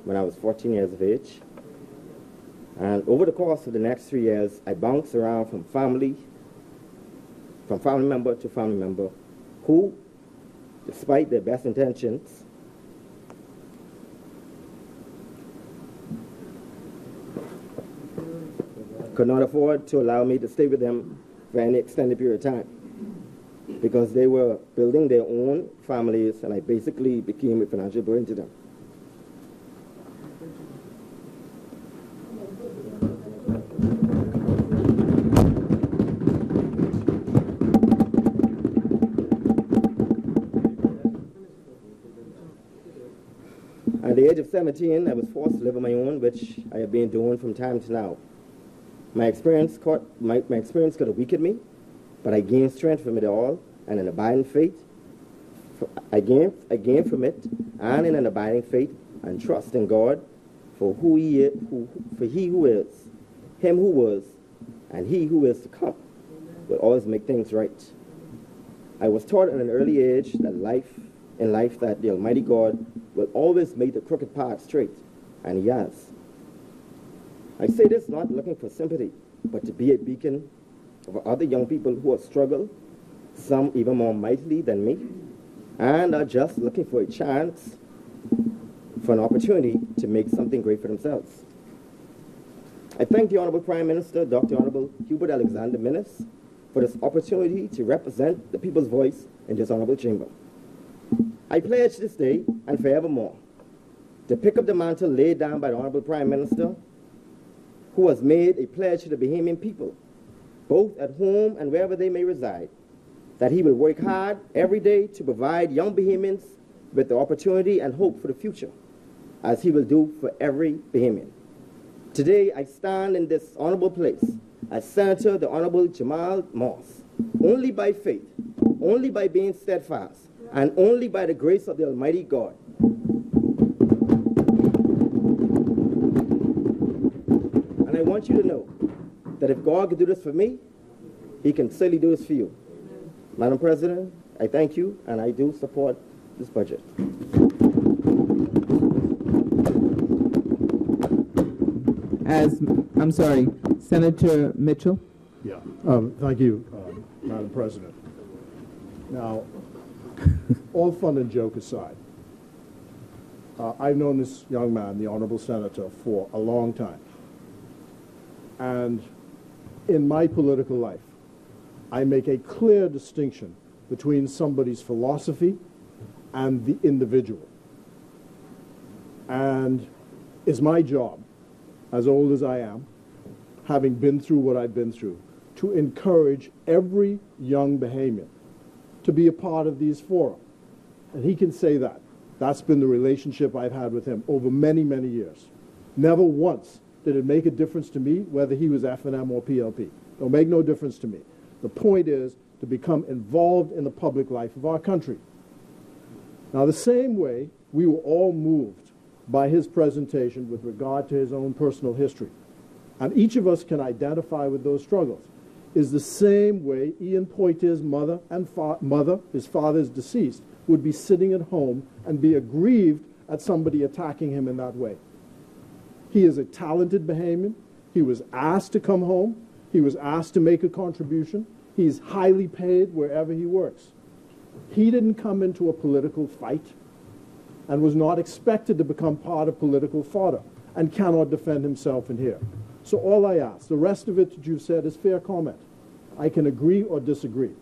when I was 14 years of age. And over the course of the next 3 years, I bounced around from family member to family member, who despite their best intentions, could not afford to allow me to stay with them for any extended period of time because they were building their own families, and I basically became a financial burden to them. At the age of 17, I was forced to live on my own, which I have been doing from time to now. My experience could have weakened me, but I gained strength from it all, and an abiding faith. I gained from it, and in an abiding faith and trust in God for who He is, for He who is, Him who was, and He who is to come, will always make things right. I was taught at an early age that in life that the Almighty God will always make the crooked path straight, and He has. I say this not looking for sympathy, but to be a beacon for other young people who have struggled, some even more mightily than me, and are just looking for a chance, for an opportunity to make something great for themselves. I thank the Honorable Prime Minister, Dr. Honorable Hubert Alexander Minnis, for this opportunity to represent the people's voice in this honorable chamber. I pledge this day and forevermore to pick up the mantle laid down by the Honorable Prime Minister, who has made a pledge to the Bahamian people, both at home and wherever they may reside, that he will work hard every day to provide young Bahamians with the opportunity and hope for the future, as he will do for every Bahamian. Today, I stand in this honorable place as Senator the Honorable Jamal Moss, only by faith, only by being steadfast, and only by the grace of the Almighty God. And I want you to know that if God can do this for me, He can certainly do this for you. Madam President, I thank you, and I do support this budget. I'm sorry, Senator Mitchell. Yeah, thank you, Madam President. Now, all fun and joke aside, I've known this young man, the Honorable Senator, for a long time. And in my political life, I make a clear distinction between somebody's philosophy and the individual. And it's my job, as old as I am, having been through what I've been through, to encourage every young Bahamian to be a part of these forums. And he can say that. That's been the relationship I've had with him over many, many years. Never once did it make a difference to me whether he was F&M or PLP. It'll make no difference to me. The point is to become involved in the public life of our country. Now, the same way we were all moved by his presentation with regard to his own personal history, and each of us can identify with those struggles, is the same way Ian Poitier's mother and his father's deceased, would be sitting at home and be aggrieved at somebody attacking him in that way. He is a talented Bahamian. He was asked to come home. He was asked to make a contribution. He's highly paid wherever he works. He didn't come into a political fight and was not expected to become part of political fodder and cannot defend himself in here. So all I ask, the rest of it that you've said is fair comment. I can agree or disagree.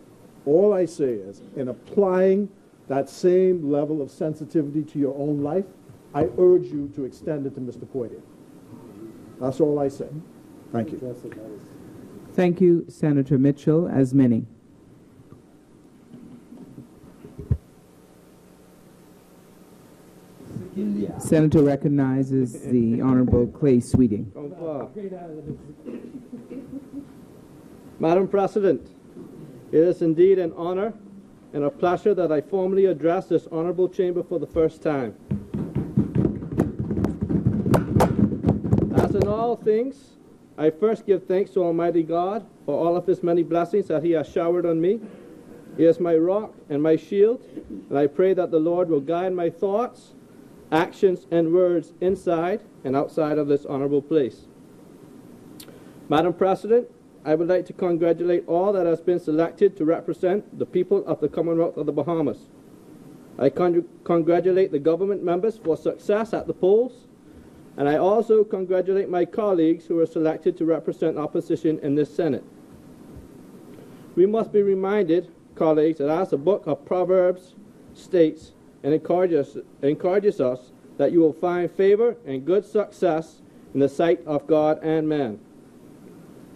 All I say is, in applying that same level of sensitivity to your own life, I urge you to extend it to Mr. Poitier. That's all I say. Thank you. Thank you, Senator Mitchell. As many. Senator recognizes the Honorable Clay Sweeting. Madam President, it is indeed an honor and a pleasure that I formally address this honorable chamber for the first time. As in all things, I first give thanks to Almighty God for all of His many blessings that He has showered on me. He is my rock and my shield, and I pray that the Lord will guide my thoughts, actions, and words inside and outside of this honorable place. Madam President, I would like to congratulate all that has been selected to represent the people of the Commonwealth of the Bahamas. I congratulate the government members for success at the polls, and I also congratulate my colleagues who were selected to represent opposition in this Senate. We must be reminded, colleagues, that as the book of Proverbs states and encourages us, that you will find favor and good success in the sight of God and man.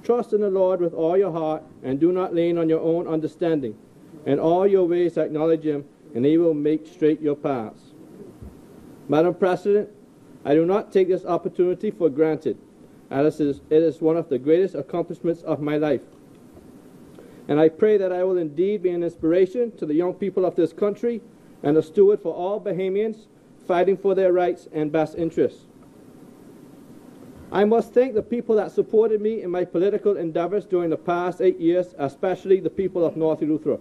Trust in the Lord with all your heart, and do not lean on your own understanding. In all your ways acknowledge him, and he will make straight your paths. Madam President, I do not take this opportunity for granted, as it is one of the greatest accomplishments of my life. And I pray that I will indeed be an inspiration to the young people of this country and a steward for all Bahamians fighting for their rights and best interests. I must thank the people that supported me in my political endeavors during the past 8 years, especially the people of North Eleuthera.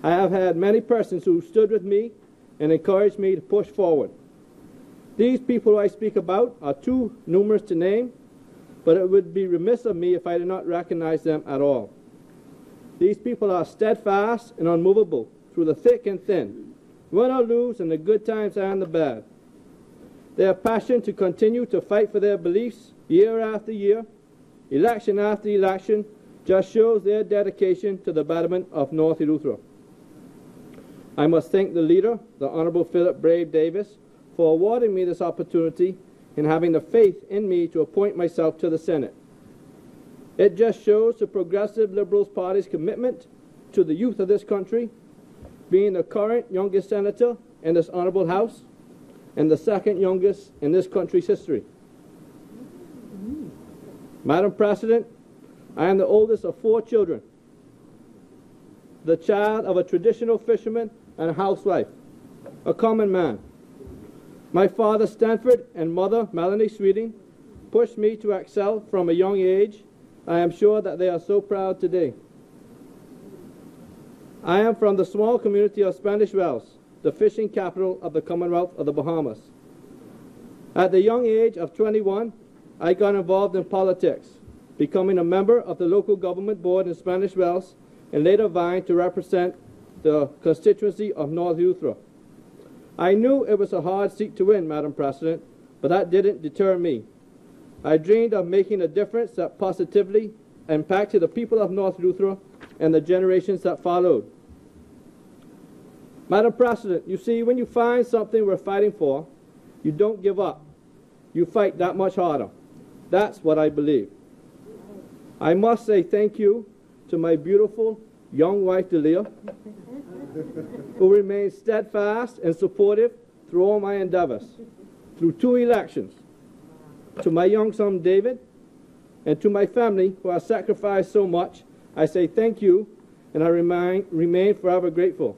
I have had many persons who stood with me and encouraged me to push forward. These people I speak about are too numerous to name, but it would be remiss of me if I did not recognize them at all. These people are steadfast and unmovable through the thick and thin, win or lose in the good times and the bad. Their passion to continue to fight for their beliefs year after year, election after election, just shows their dedication to the betterment of North Eleuthera. I must thank the leader, the Honorable Philip Brave Davis, for awarding me this opportunity and having the faith in me to appoint myself to the Senate. It just shows the Progressive Liberals Party's commitment to the youth of this country, being the current youngest senator in this honorable House and the second youngest in this country's history. Madam President, I am the oldest of 4 children, the child of a traditional fisherman and a housewife, a common man. My father, Stanford, and mother, Melanie Sweeting, pushed me to excel from a young age. I am sure that they are so proud today. I am from the small community of Spanish Wells, the fishing capital of the Commonwealth of the Bahamas. At the young age of 21, I got involved in politics, becoming a member of the local government board in Spanish Wells, and later vying to represent the constituency of North Eleuthera. I knew it was a hard seat to win, Madam President, but that didn't deter me. I dreamed of making a difference that positively impacted the people of North Eleuthera and the generations that followed. Madam President, you see, when you find something worth fighting for, you don't give up. You fight that much harder. That's what I believe. I must say thank you to my beautiful young wife, Delia, who remains steadfast and supportive through all my endeavors, through 2 elections, to my young son, David, and to my family, who has sacrificed so much. I say thank you, and I remain forever grateful.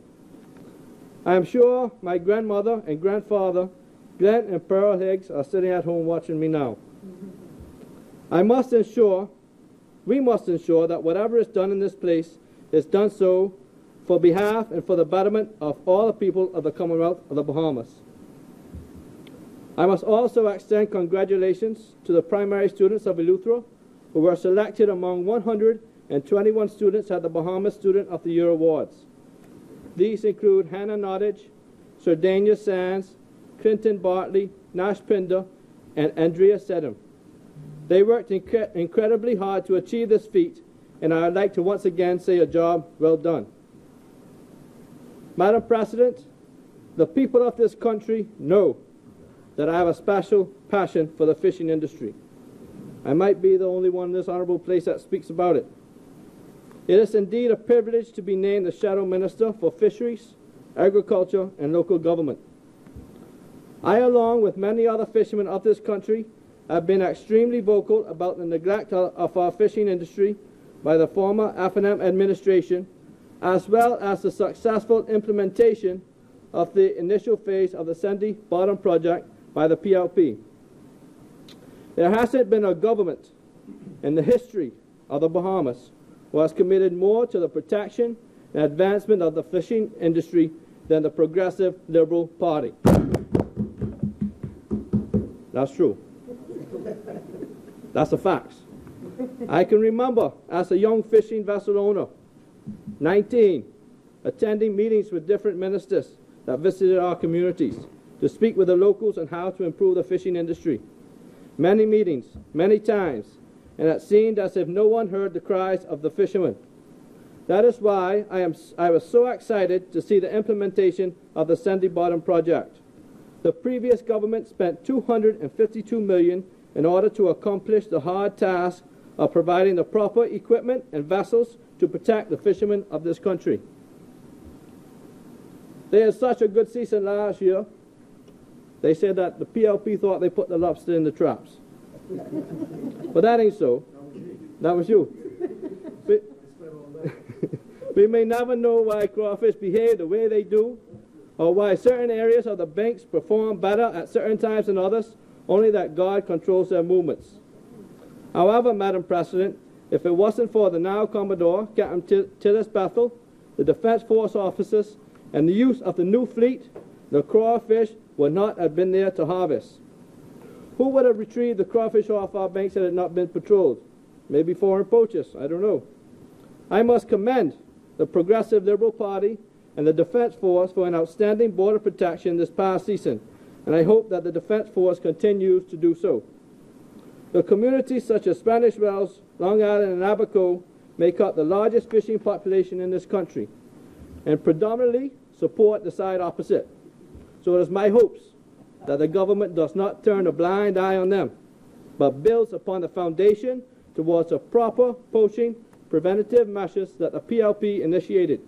I am sure my grandmother and grandfather, Glenn and Pearl Higgs, are sitting at home watching me now. We must ensure that whatever is done in this place is done so for behalf and for the betterment of all the people of the Commonwealth of the Bahamas. I must also extend congratulations to the primary students of Eleuthera, who were selected among 121 students at the Bahamas Student of the Year Awards. These include Hannah Nottage, Sardania Sands, Clinton Bartley, Nash Pinder, and Andrea Sedham. They worked incredibly hard to achieve this feat, and I would like to once again say a job well done. Madam President, the people of this country know that I have a special passion for the fishing industry. I might be the only one in this honorable place that speaks about it. It is indeed a privilege to be named the Shadow Minister for Fisheries, Agriculture, and Local Government. I, along with many other fishermen of this country, have been extremely vocal about the neglect of our fishing industry by the former F&M administration, as well as the successful implementation of the initial phase of the Sandy Bottom project by the PLP. There hasn't been a government in the history of the Bahamas who has committed more to the protection and advancement of the fishing industry than the Progressive Liberal Party. That's true. That's the facts. I can remember as a young fishing vessel owner, 19, attending meetings with different ministers that visited our communities to speak with the locals on how to improve the fishing industry. Many meetings, many times, and it seemed as if no one heard the cries of the fishermen. That is why I was so excited to see the implementation of the Sandy Bottom project. The previous government spent $252 million in order to accomplish the hard task of providing the proper equipment and vessels to protect the fishermen of this country. They had such a good season last year. They said that the PLP thought they put the lobster in the traps. But that ain't so. That was you. We may never know why crawfish behave the way they do, or why certain areas of the banks perform better at certain times than others, only that God controls their movements. However, Madam President, if it wasn't for the now Commodore, Captain Tillis Bethel, the Defense Force officers, and the use of the new fleet, the crawfish would not have been there to harvest. Who would have retrieved the crawfish off our banks had it not been patrolled? Maybe foreign poachers, I don't know. I must commend the Progressive Liberal Party and the Defense Force for an outstanding border protection this past season, and I hope that the Defense Force continues to do so. The communities such as Spanish Wells, Long Island, and Abaco make up the largest fishing population in this country and predominantly support the side opposite. So it is my hopes that the government does not turn a blind eye on them, but builds upon the foundation towards a proper poaching preventative measures that the PLP initiated.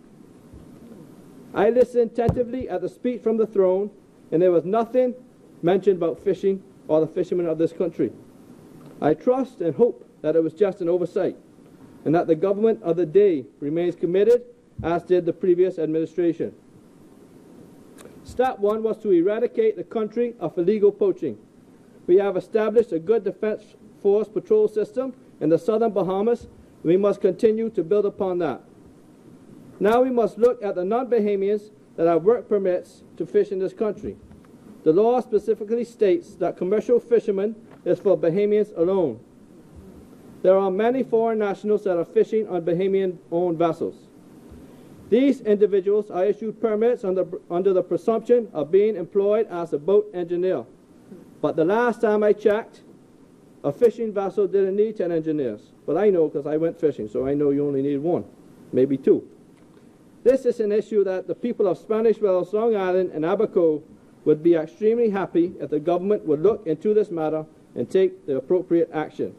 I listened attentively at the speech from the throne, and there was nothing mentioned about fishing or the fishermen of this country. I trust and hope that it was just an oversight, and that the government of the day remains committed, as did the previous administration. Step one was to eradicate the country of illegal poaching. We have established a good Defense Force patrol system in the southern Bahamas. We must continue to build upon that. Now we must look at the non-Bahamians that have work permits to fish in this country. The law specifically states that commercial fishermen is for Bahamians alone. There are many foreign nationals that are fishing on Bahamian-owned vessels. These individuals are issued permits under the presumption of being employed as a boat engineer. But the last time I checked, a fishing vessel didn't need 10 engineers. But I know because I went fishing, so I know you only need one, maybe two. This is an issue that the people of Spanish Wells, Long Island, and Abaco would be extremely happy if the government would look into this matter and take the appropriate action.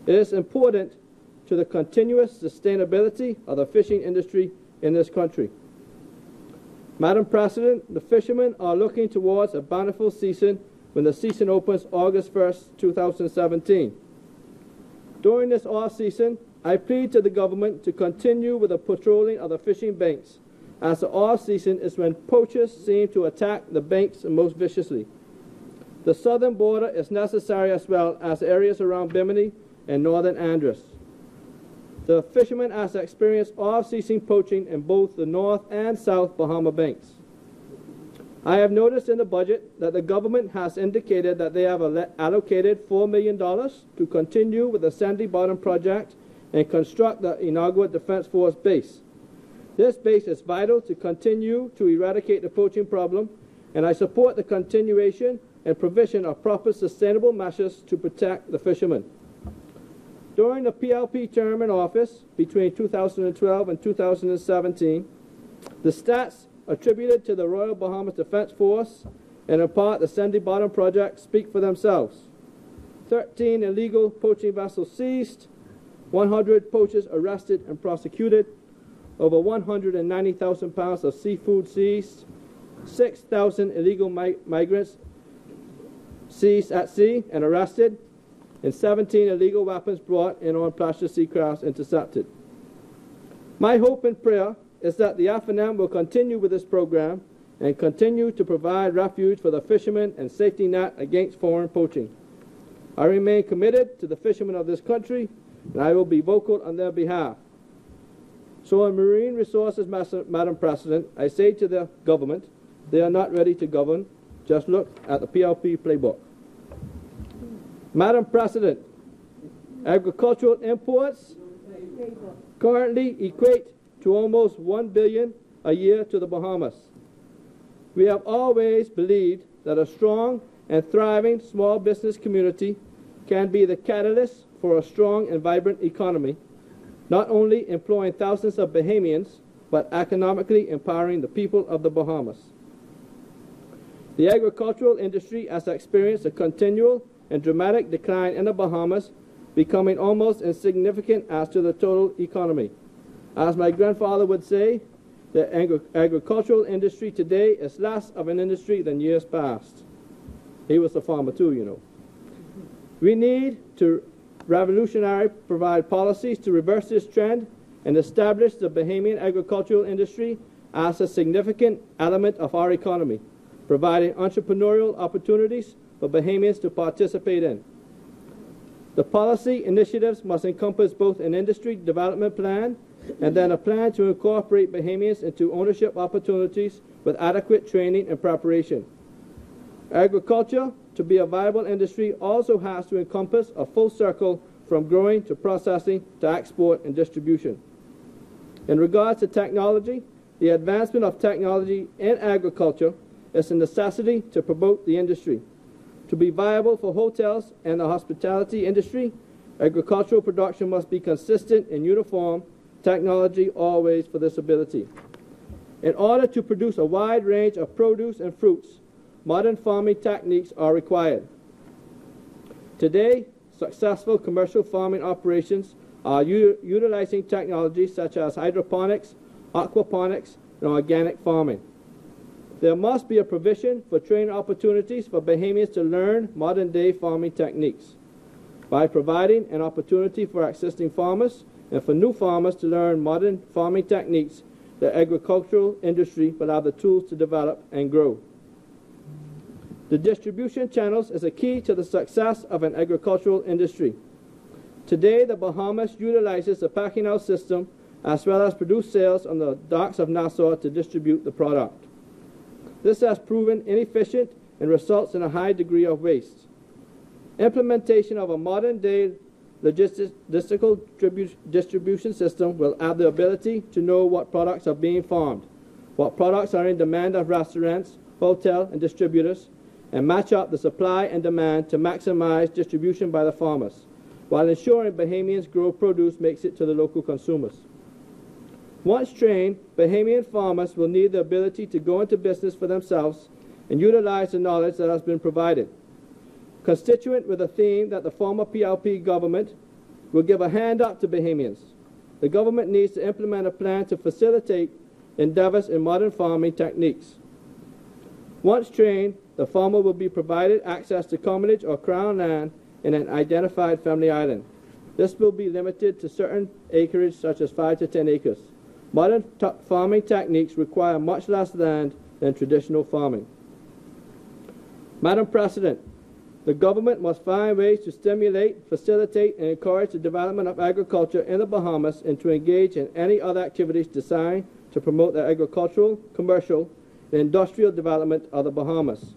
It is important to the continuous sustainability of the fishing industry in this country. Madam President, the fishermen are looking towards a bountiful season when the season opens August 1st, 2017. During this off-season, I plead to the government to continue with the patrolling of the fishing banks, as the off-season is when poachers seem to attack the banks most viciously. The southern border is necessary as well as areas around Bimini and northern Andros. The fishermen has experienced off-season poaching in both the north and south Bahama banks. I have noticed in the budget that the government has indicated that they have allocated $4 million to continue with the Sandy Bottom project and construct the inaugural Defense Force base. This base is vital to continue to eradicate the poaching problem, and I support the continuation and provision of proper sustainable measures to protect the fishermen. During the PLP term in office between 2012 and 2017, the stats attributed to the Royal Bahamas Defense Force and in part the Sandy Bottom project speak for themselves. 13 illegal poaching vessels seized, 100 poachers arrested and prosecuted, over 190,000 pounds of seafood seized, 6,000 illegal migrants seized at sea and arrested, and 17 illegal weapons brought in on Plastic Sea crafts intercepted. My hope and prayer is that the F&M will continue with this program and continue to provide refuge for the fishermen and safety net against foreign poaching. I remain committed to the fishermen of this country, and I will be vocal on their behalf. So on marine resources, Madam President, I say to the government, they are not ready to govern. Just look at the PLP playbook. Madam President, agricultural imports currently equate to almost $1 billion a year to the Bahamas. We have always believed that a strong and thriving small business community can be the catalyst for a strong and vibrant economy, not only employing thousands of Bahamians, but economically empowering the people of the Bahamas. The agricultural industry has experienced a continual and dramatic decline in the Bahamas, becoming almost insignificant as to the total economy. As my grandfather would say, the agricultural industry today is less of an industry than years past. He was a farmer too, you know. We need to revolutionarily provide policies to reverse this trend and establish the Bahamian agricultural industry as a significant element of our economy, providing entrepreneurial opportunities for Bahamians to participate in. The policy initiatives must encompass both an industry development plan and then a plan to incorporate Bahamians into ownership opportunities with adequate training and preparation. Agriculture, to be a viable industry, also has to encompass a full circle from growing to processing to export and distribution. In regards to technology, the advancement of technology in agriculture is a necessity to promote the industry. To be viable for hotels and the hospitality industry, agricultural production must be consistent and uniform, technology always for this ability. In order to produce a wide range of produce and fruits, modern farming techniques are required. Today, successful commercial farming operations are utilizing technologies such as hydroponics, aquaponics, and organic farming. There must be a provision for training opportunities for Bahamians to learn modern-day farming techniques. By providing an opportunity for existing farmers and for new farmers to learn modern farming techniques, the agricultural industry will have the tools to develop and grow. The distribution channels is a key to the success of an agricultural industry. Today, the Bahamas utilizes the packing house system as well as produce sales on the docks of Nassau to distribute the product. This has proven inefficient and results in a high degree of waste. Implementation of a modern-day logistical distribution system will have the ability to know what products are being farmed, what products are in demand of restaurants, hotel, and distributors, and match up the supply and demand to maximize distribution by the farmers, while ensuring Bahamians grow produce makes it to the local consumers. Once trained, Bahamian farmers will need the ability to go into business for themselves and utilize the knowledge that has been provided. Constituent with the theme that the former PLP government will give a hand up to Bahamians, the government needs to implement a plan to facilitate endeavors in modern farming techniques. Once trained, the farmer will be provided access to commonage or crown land in an identified family island. This will be limited to certain acreage such as 5 to 10 acres. Modern farming techniques require much less land than traditional farming. Madam President, the government must find ways to stimulate, facilitate, and encourage the development of agriculture in the Bahamas and to engage in any other activities designed to promote the agricultural, commercial, and industrial development of the Bahamas.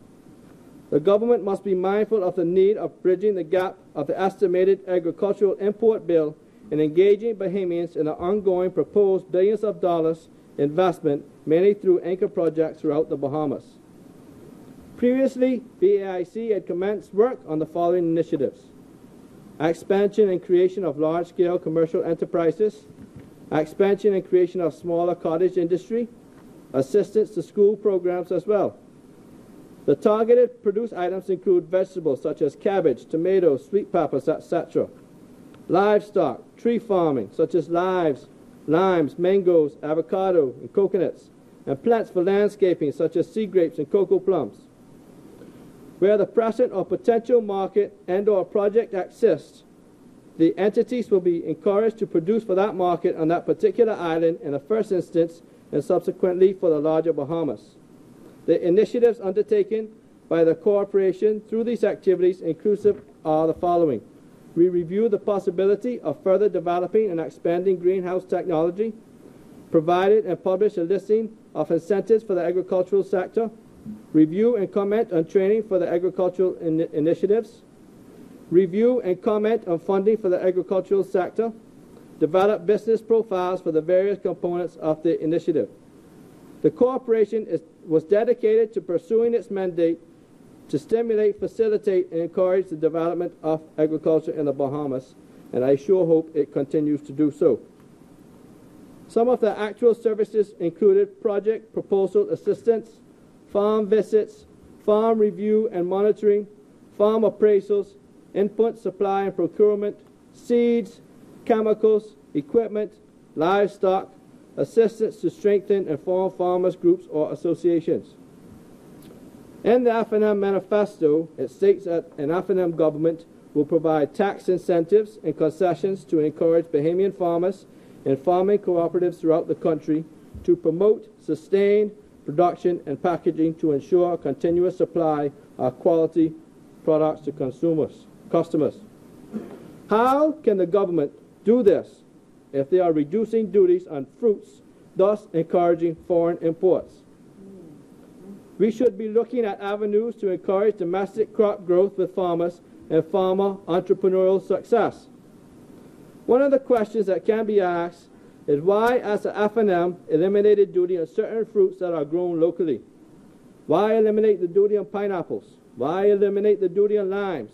The government must be mindful of the need of bridging the gap of the estimated agricultural import bill and engaging Bahamians in the ongoing proposed billions of dollars investment, mainly through anchor projects throughout the Bahamas. Previously, BAIC had commenced work on the following initiatives: expansion and creation of large-scale commercial enterprises, expansion and creation of smaller cottage industry, assistance to school programs as well. The targeted produce items include vegetables such as cabbage, tomatoes, sweet peppers, etc. Livestock, tree farming such as limes, mangoes, avocado, and coconuts, and plants for landscaping such as sea grapes and cocoa plums. Where the present or potential market and/or project exists, the entities will be encouraged to produce for that market on that particular island in the first instance and subsequently for the larger Bahamas. The initiatives undertaken by the corporation through these activities inclusive are the following. We review the possibility of further developing and expanding greenhouse technology, provided and publish a listing of incentives for the agricultural sector, review and comment on training for the agricultural initiatives, review and comment on funding for the agricultural sector, develop business profiles for the various components of the initiative. The corporation is was dedicated to pursuing its mandate to stimulate, facilitate, and encourage the development of agriculture in the Bahamas, and I sure hope it continues to do so. Some of the actual services included project proposal assistance, farm visits, farm review and monitoring, farm appraisals, input, supply and procurement, seeds, chemicals, equipment, livestock, assistance to strengthen and form farmers groups or associations. In the F&M manifesto, it states that an F&M government will provide tax incentives and concessions to encourage Bahamian farmers and farming cooperatives throughout the country to promote, sustain, production and packaging to ensure a continuous supply of quality products to customers. How can the government do this if they are reducing duties on fruits, thus encouraging foreign imports? We should be looking at avenues to encourage domestic crop growth with farmers and farmer entrepreneurial success. One of the questions that can be asked is why, as the F&M, eliminated duty on certain fruits that are grown locally? Why eliminate the duty on pineapples? Why eliminate the duty on limes?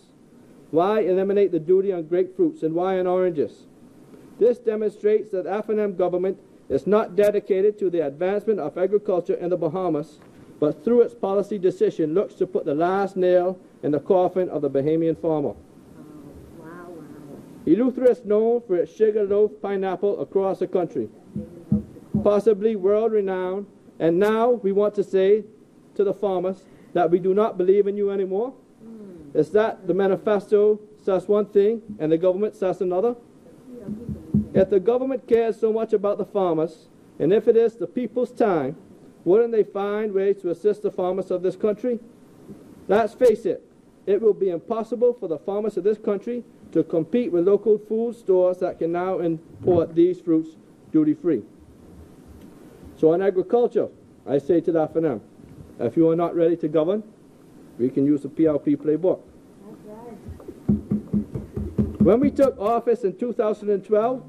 Why eliminate the duty on grapefruits, and why on oranges? This demonstrates that F&M government is not dedicated to the advancement of agriculture in the Bahamas, but through its policy decision looks to put the last nail in the coffin of the Bahamian farmer. Eleuthera is known for its sugarloaf pineapple across the country, possibly world-renowned, and now we want to say to the farmers that we do not believe in you anymore? Is that the manifesto says one thing and the government says another? If the government cares so much about the farmers, and if it is the people's time, wouldn't they find ways to assist the farmers of this country? Let's face it, it will be impossible for the farmers of this country to compete with local food stores that can now import these fruits duty-free. So on agriculture, I say to the F&M, if you are not ready to govern, we can use the PLP playbook. When we took office in 2012,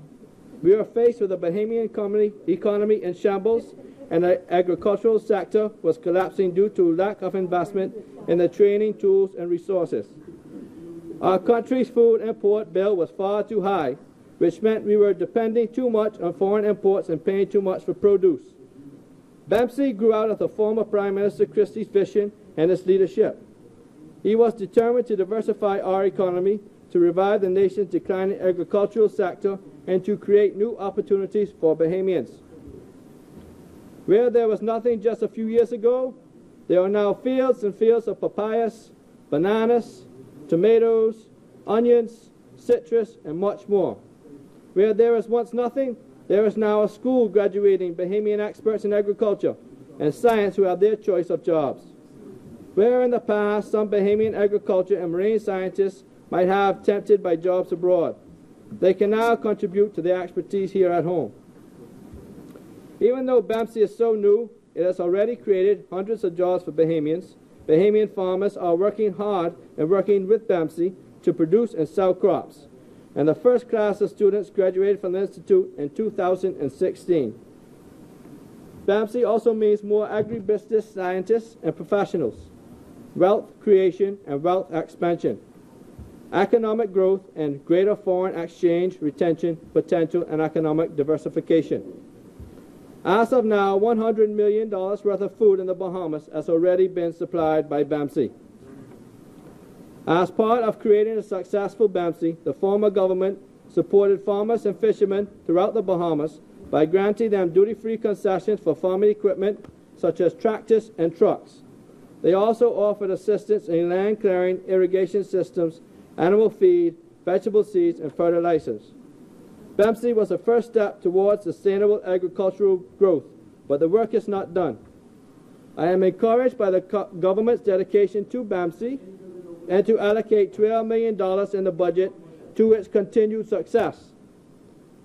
we were faced with a Bahamian economy in shambles, and the agricultural sector was collapsing due to lack of investment in the training, tools, and resources. Our country's food import bill was far too high, which meant we were depending too much on foreign imports and paying too much for produce. BAMC grew out of the former Prime Minister Christie's vision and his leadership. He was determined to diversify our economy, to revive the nation's declining agricultural sector, and to create new opportunities for Bahamians. Where there was nothing just a few years ago, there are now fields and fields of papayas, bananas, tomatoes, onions, citrus, and much more. Where there was once nothing, there is now a school graduating Bahamian experts in agriculture and science who have their choice of jobs. Where in the past some Bahamian agriculture and marine scientists might have tempted by jobs abroad, they can now contribute to their expertise here at home. Even though BAMC is so new, it has already created hundreds of jobs for Bahamians. Bahamian farmers are working hard and working with BAMC to produce and sell crops. And the first class of students graduated from the Institute in 2016. BAMC also means more agribusiness scientists and professionals, wealth creation and wealth expansion, economic growth and greater foreign exchange, retention, potential, and economic diversification. As of now, $100 million worth of food in the Bahamas has already been supplied by BAMC. As part of creating a successful BAMC, the former government supported farmers and fishermen throughout the Bahamas by granting them duty-free concessions for farming equipment such as tractors and trucks. They also offered assistance in land clearing, irrigation systems, animal feed, vegetable seeds, and fertilizers. BAMC was the first step towards sustainable agricultural growth, but the work is not done. I am encouraged by the government's dedication to BAMC and to allocate $12 million in the budget to its continued success.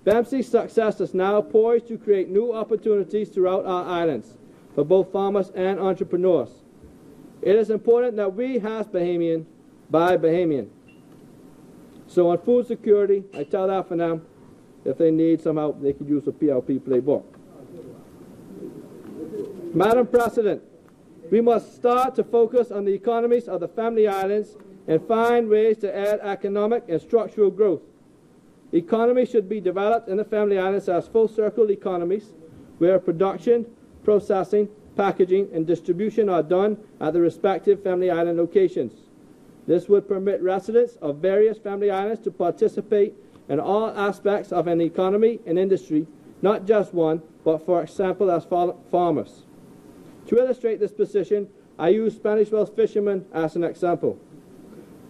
BAMC's success is now poised to create new opportunities throughout our islands for both farmers and entrepreneurs. It is important that we have Bahamian by Bahamian. So on food security, I tell that for them, if they need some help, they could use the PLP playbook. Madam President, We must start to focus on the economies of the Family Islands and find ways to add economic and structural growth. Economies should be developed in the Family Islands as full-circle economies, where production, processing, packaging, and distribution are done at the respective Family Island locations. This would permit residents of various Family Islands to participate in all aspects of an economy and industry, not just one, but for example as farmers. To illustrate this position, I use Spanish Wells fishermen as an example.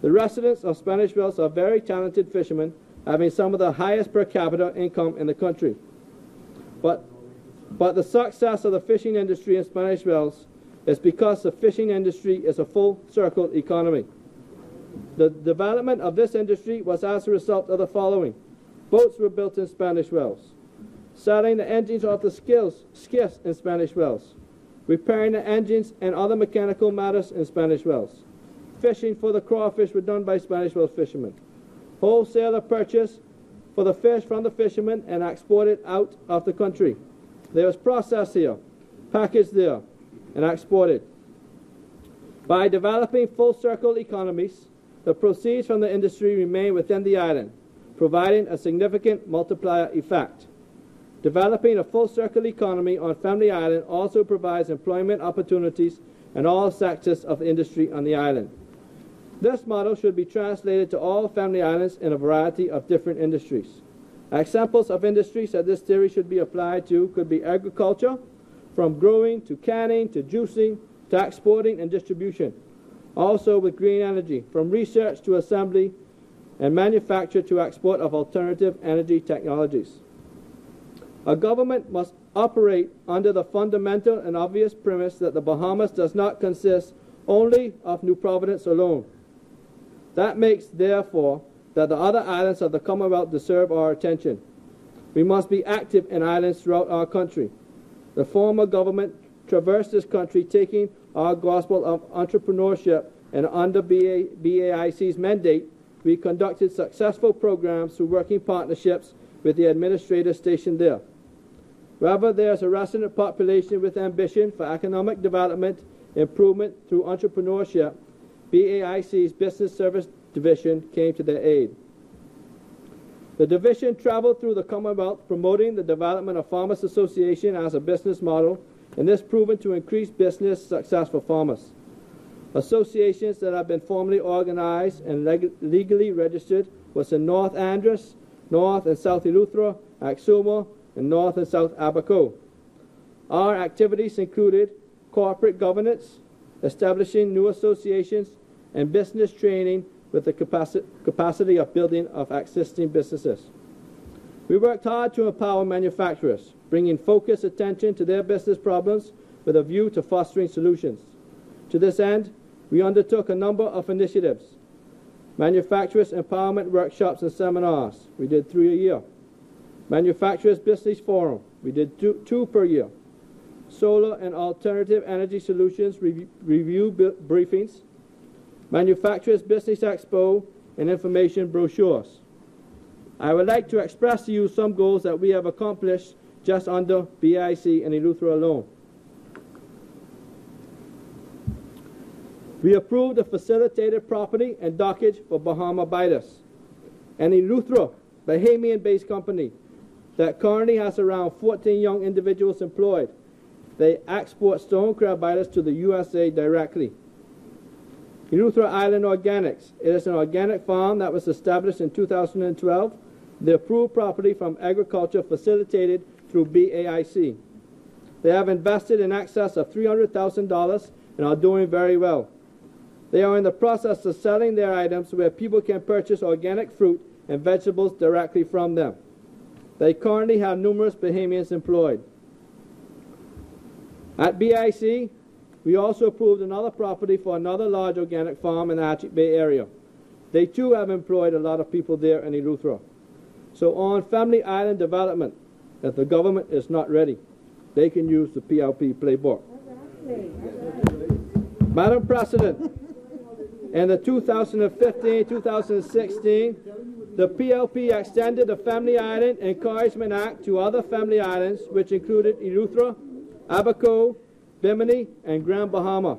The residents of Spanish Wells are very talented fishermen, having some of the highest per capita income in the country. But the success of the fishing industry in Spanish Wells is because the fishing industry is a full-circle economy. The development of this industry was as a result of the following. Boats were built in Spanish Wells. Selling the engines of the skiffs in Spanish Wells. Repairing the engines and other mechanical matters in Spanish Wells. Fishing for the crawfish were done by Spanish Wells fishermen. Wholesaler purchase for the fish from the fishermen and exported out of the country. They was processed here, packaged there, and exported. By developing full-circle economies, the proceeds from the industry remain within the island, providing a significant multiplier effect. Developing a full-circle economy on Family Island also provides employment opportunities in all sectors of industry on the island. This model should be translated to all Family Islands in a variety of different industries. Examples of industries that this theory should be applied to could be agriculture, from growing to canning to juicing to exporting and distribution. Also with green energy, from research to assembly and manufacture to export of alternative energy technologies. A government must operate under the fundamental and obvious premise that the Bahamas does not consist only of New Providence alone. That makes, therefore, that the other islands of the Commonwealth deserve our attention. We must be active in islands throughout our country. The former government traversed this country taking our gospel of entrepreneurship, and under BAIC's mandate, we conducted successful programs through working partnerships with the administrators stationed there. Wherever there is a resident population with ambition for economic development, improvement through entrepreneurship, BAIC's Business Service Division came to their aid. The division traveled through the Commonwealth promoting the development of Farmers Association as a business model, and this proven to increase business success for farmers. Associations that have been formally organized and legally registered was in North Andros, North and South Eleuthera, Axuma, and North and South Abaco. Our activities included corporate governance, establishing new associations, and business training with the capacity of building of existing businesses. We worked hard to empower manufacturers, bringing focused attention to their business problems with a view to fostering solutions. To this end, we undertook a number of initiatives. Manufacturers empowerment workshops and seminars. We did 3 a year. Manufacturers Business Forum. We did two per year. Solar and alternative energy solutions review briefings. Manufacturers Business Expo and information brochures. I would like to express to you some goals that we have accomplished just under BIC and Eleuthera alone. We approved a facilitated property and dockage for Bahama Bitus, an Eleuthera, Bahamian-based company that currently has around 14 young individuals employed. They export stone crab biters to the USA directly. Eleuthera Island Organics. It is an organic farm that was established in 2012. The approved property from agriculture facilitated through BAIC. They have invested in excess of $300,000 and are doing very well. They are in the process of selling their items where people can purchase organic fruit and vegetables directly from them. They currently have numerous Bahamians employed. At BIC, we also approved another property for another large organic farm in the Hatchet Bay area. They too have employed a lot of people there in Eleuthera. So on Family Island development, if the government is not ready, they can use the PLP playbook. Madam President, in the 2015-2016, the PLP extended the Family Island Encouragement Act to other Family Islands, which included Eleuthera, Abaco, Bimini, and Grand Bahama.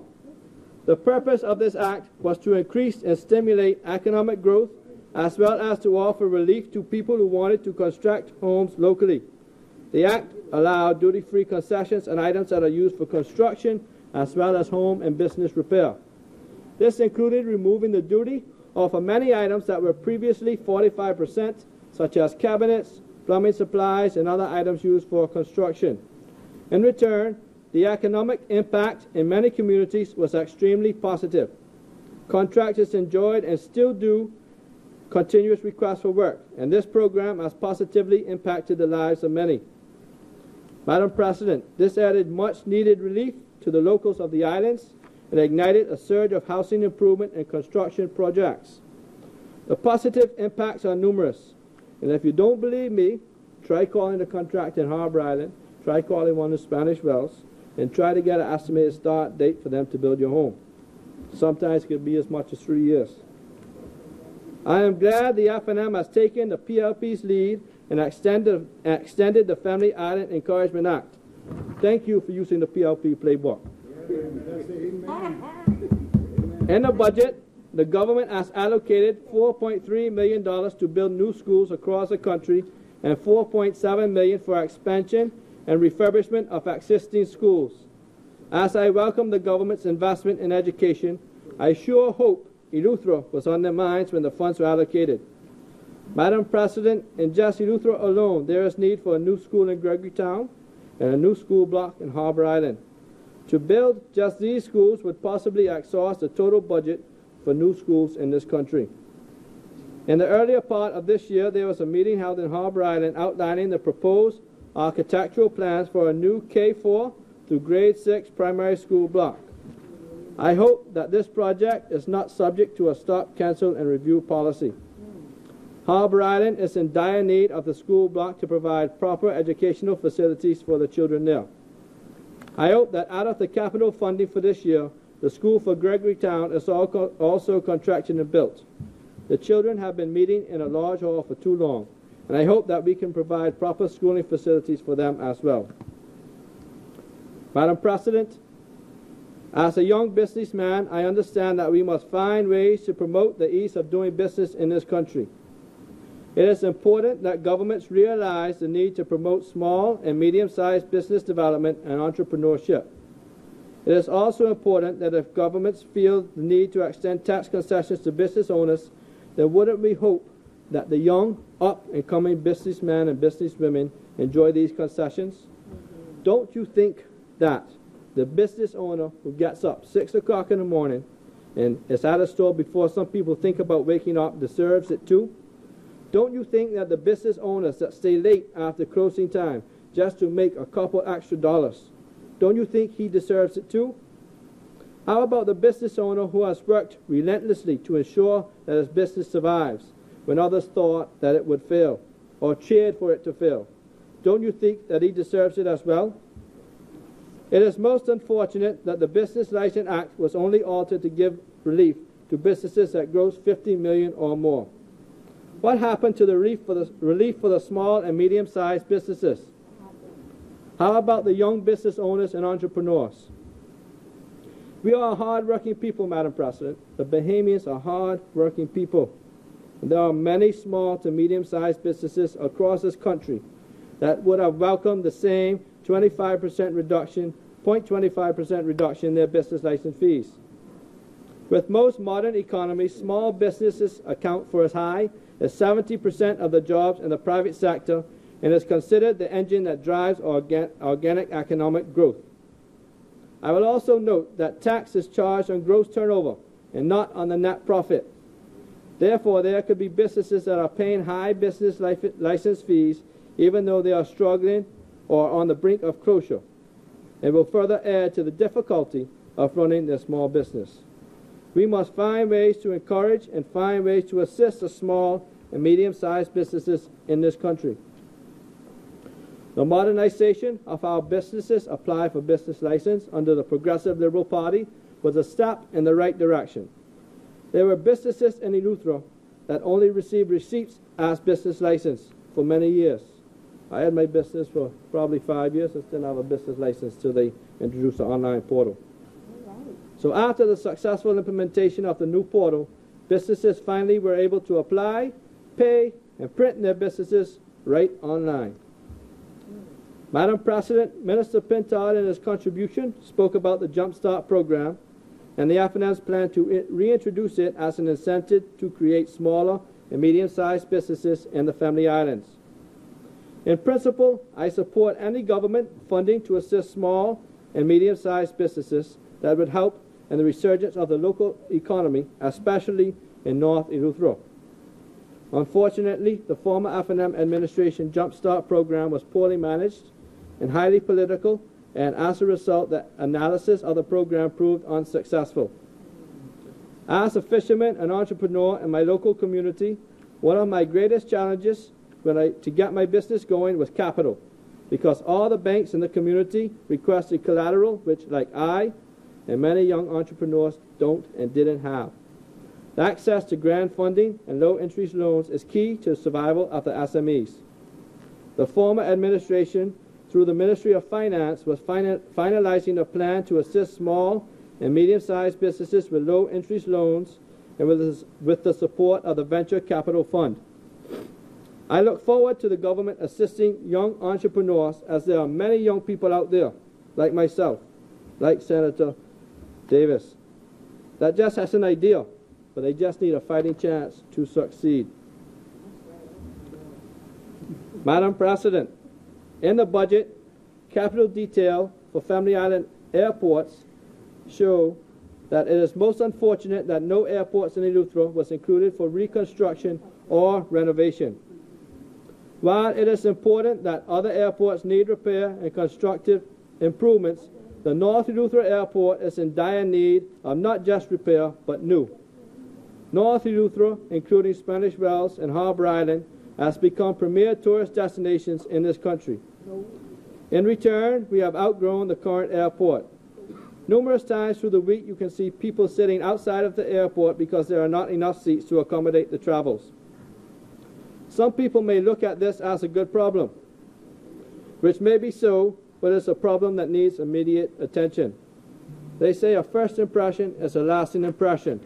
The purpose of this act was to increase and stimulate economic growth, as well as to offer relief to people who wanted to construct homes locally. The act allowed duty-free concessions and items that are used for construction, as well as home and business repair. This included removing the duty off of many items that were previously 45%, such as cabinets, plumbing supplies, and other items used for construction. In return, the economic impact in many communities was extremely positive. Contractors enjoyed and still do continuous requests for work, and this program has positively impacted the lives of many. Madam President, this added much-needed relief to the locals of the islands and ignited a surge of housing improvement and construction projects. The positive impacts are numerous, and if you don't believe me, try calling the contractor in Harbor Island, try calling one of the Spanish wells, and try to get an estimated start date for them to build your home. Sometimes it could be as much as 3 years. I am glad the FNM has taken the PLP's lead and extended the Family Island Encouragement Act. Thank you for using the PLP playbook. In the budget, the government has allocated $4.3 million to build new schools across the country and $4.7 million for expansion and refurbishment of existing schools. As I welcome the government's investment in education, I sure hope Eleuthera was on their minds when the funds were allocated. Madam President, in just Eleuthera alone, there is need for a new school in Gregorytown and a new school block in Harbor Island. To build just these schools would possibly exhaust the total budget for new schools in this country. In the earlier part of this year, there was a meeting held in Harbor Island outlining the proposed architectural plans for a new K-4 through grade 6 primary school block. I hope that this project is not subject to a stop, cancel, and review policy. Harbor Island is in dire need of the school block to provide proper educational facilities for the children there. I hope that out of the capital funding for this year, the school for Gregorytown is also contracted and built. The children have been meeting in a large hall for too long, and I hope that we can provide proper schooling facilities for them as well. Madam President, as a young businessman, I understand that we must find ways to promote the ease of doing business in this country. It is important that governments realize the need to promote small and medium-sized business development and entrepreneurship. It is also important that if governments feel the need to extend tax concessions to business owners, then wouldn't we hope that the young, up-and-coming businessmen and businesswomen enjoy these concessions? Don't you think that the business owner who gets up 6 o'clock in the morning and is at a store before some people think about waking up deserves it too? Don't you think that the business owners that stay late after closing time just to make a couple extra dollars, don't you think he deserves it too? How about the business owner who has worked relentlessly to ensure that his business survives when others thought that it would fail or cheered for it to fail? Don't you think that he deserves it as well? It is most unfortunate that the Business License Act was only altered to give relief to businesses that gross $50 million or more. What happened to the relief for the small and medium-sized businesses? How about the young business owners and entrepreneurs? We are hard-working people, Madam President. The Bahamians are hard-working people. And there are many small to medium-sized businesses across this country that would have welcomed the same 0.25% reduction in their business license fees. With most modern economies, small businesses account for as high as 70% of the jobs in the private sector and is considered the engine that drives organic economic growth. I will also note that tax is charged on gross turnover and not on the net profit. Therefore, there could be businesses that are paying high business license fees even though they are struggling or on the brink of closure. It will further add to the difficulty of running their small business. We must find ways to encourage and find ways to assist the small and medium-sized businesses in this country. The modernization of our businesses apply for business license under the Progressive Liberal Party was a step in the right direction. There were businesses in Eleuthera that only received receipts as business license for many years. I had my business for probably 5 years. I still have a business license till they introduced the online portal. So after the successful implementation of the new portal, businesses finally were able to apply, pay, and print their businesses right online. Madam President, Minister Pintard in his contribution spoke about the Jump Start program and the FNM's plan to reintroduce it as an incentive to create smaller and medium-sized businesses in the Family Islands. In principle, I support any government funding to assist small and medium-sized businesses that would help in the resurgence of the local economy, especially in North Eleuthero. Unfortunately, the former FNM administration Jump Start program was poorly managed and highly political, and as a result, the analysis of the program proved unsuccessful. As a fisherman and entrepreneur in my local community, one of my greatest challenges to get my business going was capital, because all the banks in the community requested collateral, which, like I and many young entrepreneurs, don't and didn't have. The access to grant funding and low-interest loans is key to the survival of the SMEs. The former administration, through the Ministry of Finance, was finalizing a plan to assist small and medium-sized businesses with low-interest loans and with the support of the Venture Capital Fund. I look forward to the government assisting young entrepreneurs, as there are many young people out there, like myself, like Senator Davis, that just has an idea, but they just need a fighting chance to succeed. Madam President, in the budget, capital detail for Family Island airports show that it is most unfortunate that no airports in Eleuthero was included for reconstruction or renovation. While it is important that other airports need repair and constructive improvements, the North Eleuthero Airport is in dire need of not just repair, but new. North Eleuthero, including Spanish Wells and Harbour Island, has become premier tourist destinations in this country. In return, we have outgrown the current airport. Numerous times through the week, you can see people sitting outside of the airport because there are not enough seats to accommodate the travels. Some people may look at this as a good problem, which may be so, but it's a problem that needs immediate attention. They say a first impression is a lasting impression,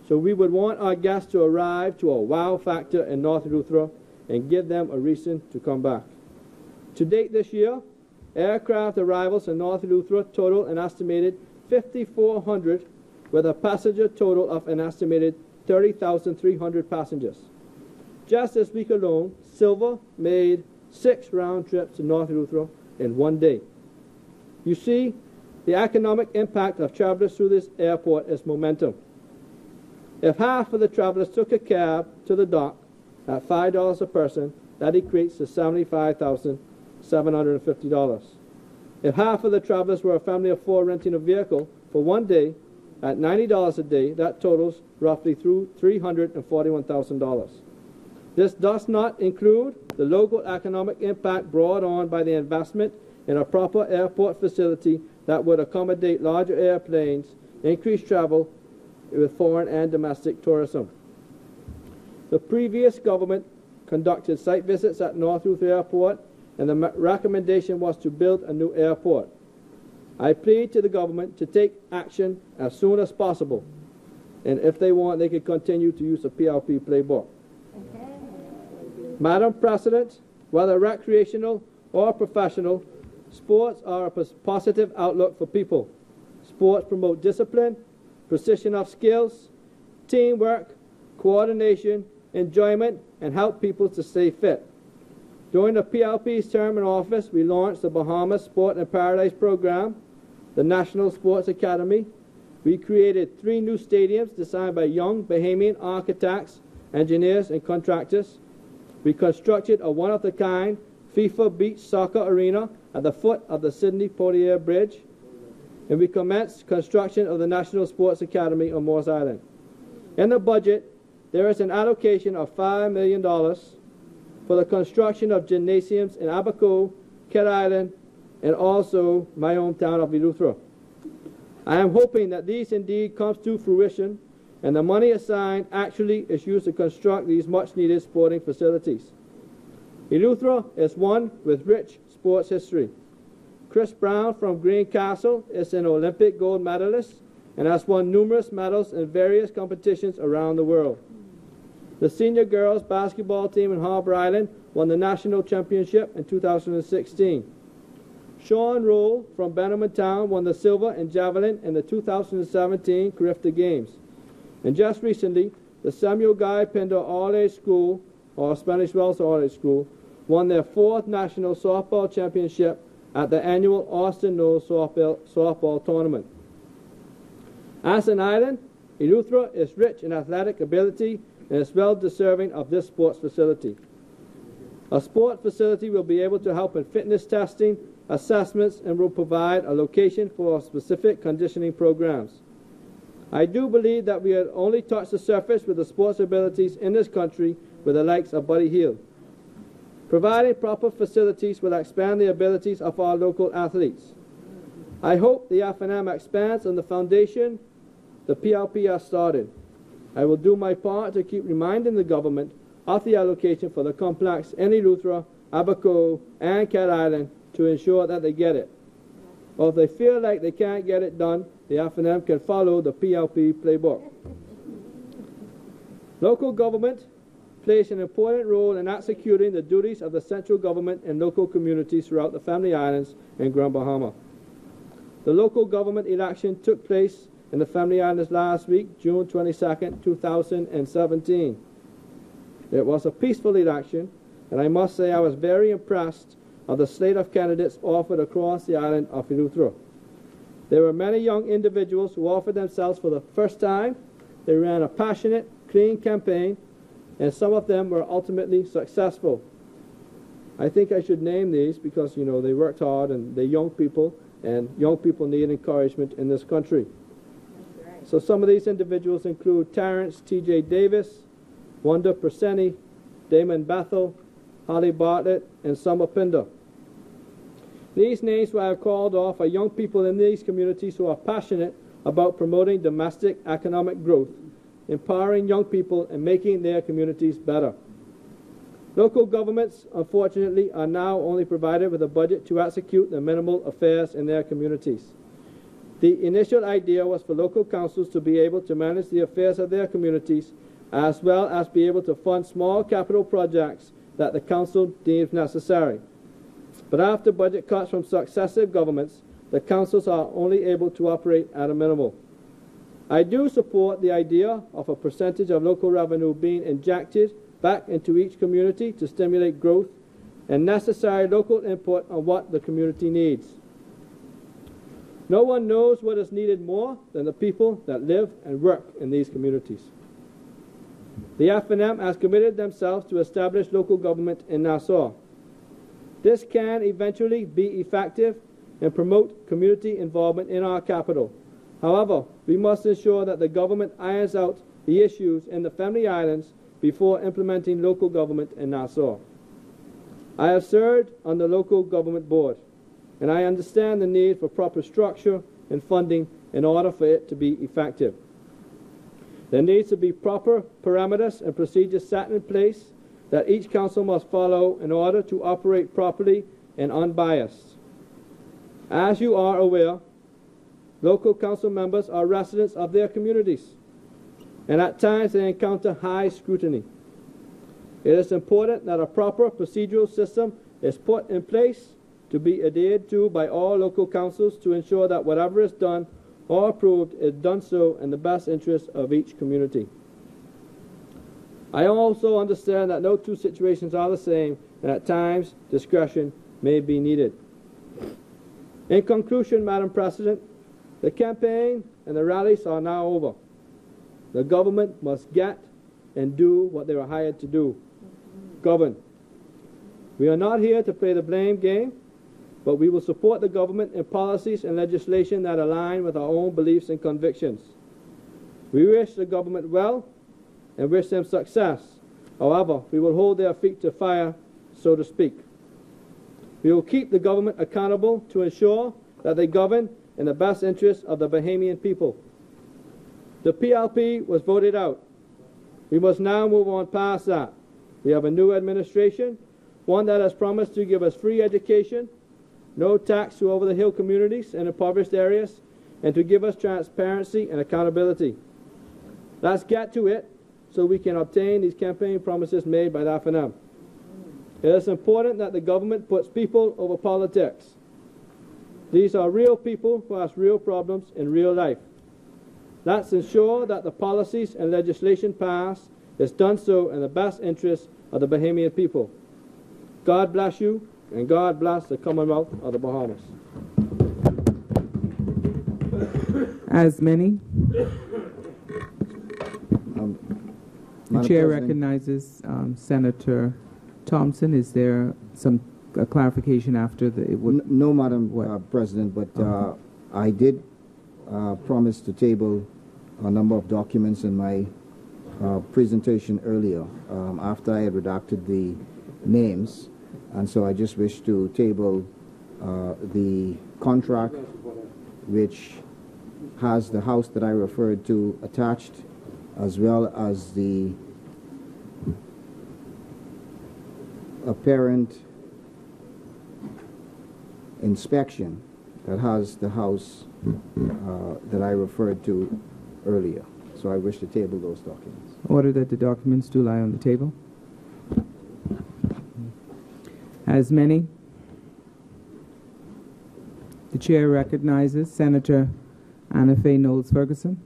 so we would want our guests to arrive to a wow factor in North Eleuthero and give them a reason to come back. To date this year, aircraft arrivals in North Eleuthero total an estimated 5,400, with a passenger total of an estimated 30,300 passengers. Just this week alone, Silver made 6 round trips to North Eleuthero in one day. You see, the economic impact of travelers through this airport is momentum. If half of the travelers took a cab to the dock at $5 a person, that equates to $75,750. If half of the travelers were a family of 4 renting a vehicle for one day at $90 a day, that totals roughly through $341,000. This does not include the local economic impact brought on by the investment in a proper airport facility that would accommodate larger airplanes, increase travel with foreign and domestic tourism. The previous government conducted site visits at North Eleuthero Airport, and the recommendation was to build a new airport. I plead to the government to take action as soon as possible, and if they want, they could continue to use the PLP playbook. Madam President, whether recreational or professional, sports are a positive outlook for people. Sports promote discipline, precision of skills, teamwork, coordination, enjoyment, and help people to stay fit. During the PLP's term in office, we launched the Bahamas Sport and Paradise program, the National Sports Academy. We created 3 new stadiums designed by young Bahamian architects, engineers, and contractors. We constructed a one-of-a-kind FIFA beach soccer arena at the foot of the Sydney Portier Bridge, and we commenced construction of the National Sports Academy on Moores Island. In the budget, there is an allocation of $5 million for the construction of gymnasiums in Abaco, Kidd Island, and also my hometown of Eleuthero. I am hoping that these indeed comes to fruition, and the money assigned actually is used to construct these much-needed sporting facilities. Eleuthera is one with rich sports history. Chris Brown from Greencastle is an Olympic gold medalist and has won numerous medals in various competitions around the world. The senior girls basketball team in Harbour Island won the national championship in 2016. Sean Roll from Benjamin Town won the silver in javelin in the 2017 Carifta Games. And just recently, the Samuel Guy Pinder All-Age School, or Spanish Wells All-Age School, won their 4th national softball championship at the annual Austin Knowles softball tournament. As an island, Eleuthera is rich in athletic ability and is well deserving of this sports facility. A sport facility will be able to help in fitness testing, assessments, and will provide a location for specific conditioning programs. I do believe that we have only touched the surface with the sports abilities in this country with the likes of Buddy Hield. Providing proper facilities will expand the abilities of our local athletes. I hope the F&M expands on the foundation the PLP has started. I will do my part to keep reminding the government of the allocation for the complex in Eleuthera, Abaco, and Cat Island to ensure that they get it. Or if they feel like they can't get it done, the F&M can follow the PLP playbook. Local government plays an important role in executing the duties of the central government and local communities throughout the Family Islands and Grand Bahama. The local government election took place in the Family Islands last week, June 22nd, 2017. It was a peaceful election, and I must say I was very impressed of the slate of candidates offered across the island of Eleuthera. There were many young individuals who offered themselves for the first time. They ran a passionate, clean campaign, and some of them were ultimately successful. I think I should name these because, you know, they worked hard and they're young people, and young people need encouragement in this country. Right. So some of these individuals include Terrence T.J. Davis, Wanda Perseni, Damon Bethel, Holly Bartlett, and Summer Pinder. These names who I have called off are young people in these communities who are passionate about promoting domestic economic growth, empowering young people, and making their communities better. Local governments, unfortunately, are now only provided with a budget to execute the minimal affairs in their communities. The initial idea was for local councils to be able to manage the affairs of their communities, as well as be able to fund small capital projects that the council deems necessary. But after budget cuts from successive governments, the councils are only able to operate at a minimal. I do support the idea of a percentage of local revenue being injected back into each community to stimulate growth and necessary local input on what the community needs. No one knows what is needed more than the people that live and work in these communities. The F&M has committed themselves to establish local government in Nassau. This can eventually be effective and promote community involvement in our capital. However, we must ensure that the government irons out the issues in the Family Islands before implementing local government in Nassau. I have served on the local government board, and I understand the need for proper structure and funding in order for it to be effective. There needs to be proper parameters and procedures set in place that each council must follow in order to operate properly and unbiased. As you are aware, local council members are residents of their communities, and at times they encounter high scrutiny. It is important that a proper procedural system is put in place to be adhered to by all local councils to ensure that whatever is done or approved is done so in the best interest of each community. I also understand that no two situations are the same, and at times discretion may be needed. In conclusion, Madam President, the campaign and the rallies are now over. The government must get and do what they were hired to do: govern. We are not here to play the blame game, but we will support the government in policies and legislation that align with our own beliefs and convictions. We wish the government well and wish them success. However, we will hold their feet to fire, so to speak. We will keep the government accountable to ensure that they govern in the best interest of the Bahamian people. The PLP was voted out. We must now move on past that. We have a new administration one that has promised to give us free education, no tax to over-the-hill communities and impoverished areas, and to give us transparency and accountability. Let's get to it so we can obtain these campaign promises made by the F&M. It is important that the government puts people over politics. These are real people who have real problems in real life. Let's ensure that the policies and legislation passed is done so in the best interest of the Bahamian people. God bless you, and God bless the Commonwealth of the Bahamas. As many. The chair President, recognizes Senator Thompson. Is there some clarification after the... No, Madam President, but I did promise to table a number of documents in my presentation earlier after I had redacted the names, and so I just wish to table the contract which has the house that I referred to attached, as well as the apparent inspection that has the house that I referred to earlier. So I wish to table those documents. Order that the documents do lie on the table. As many. The chair recognizes Senator Anna Faye Knowles Ferguson.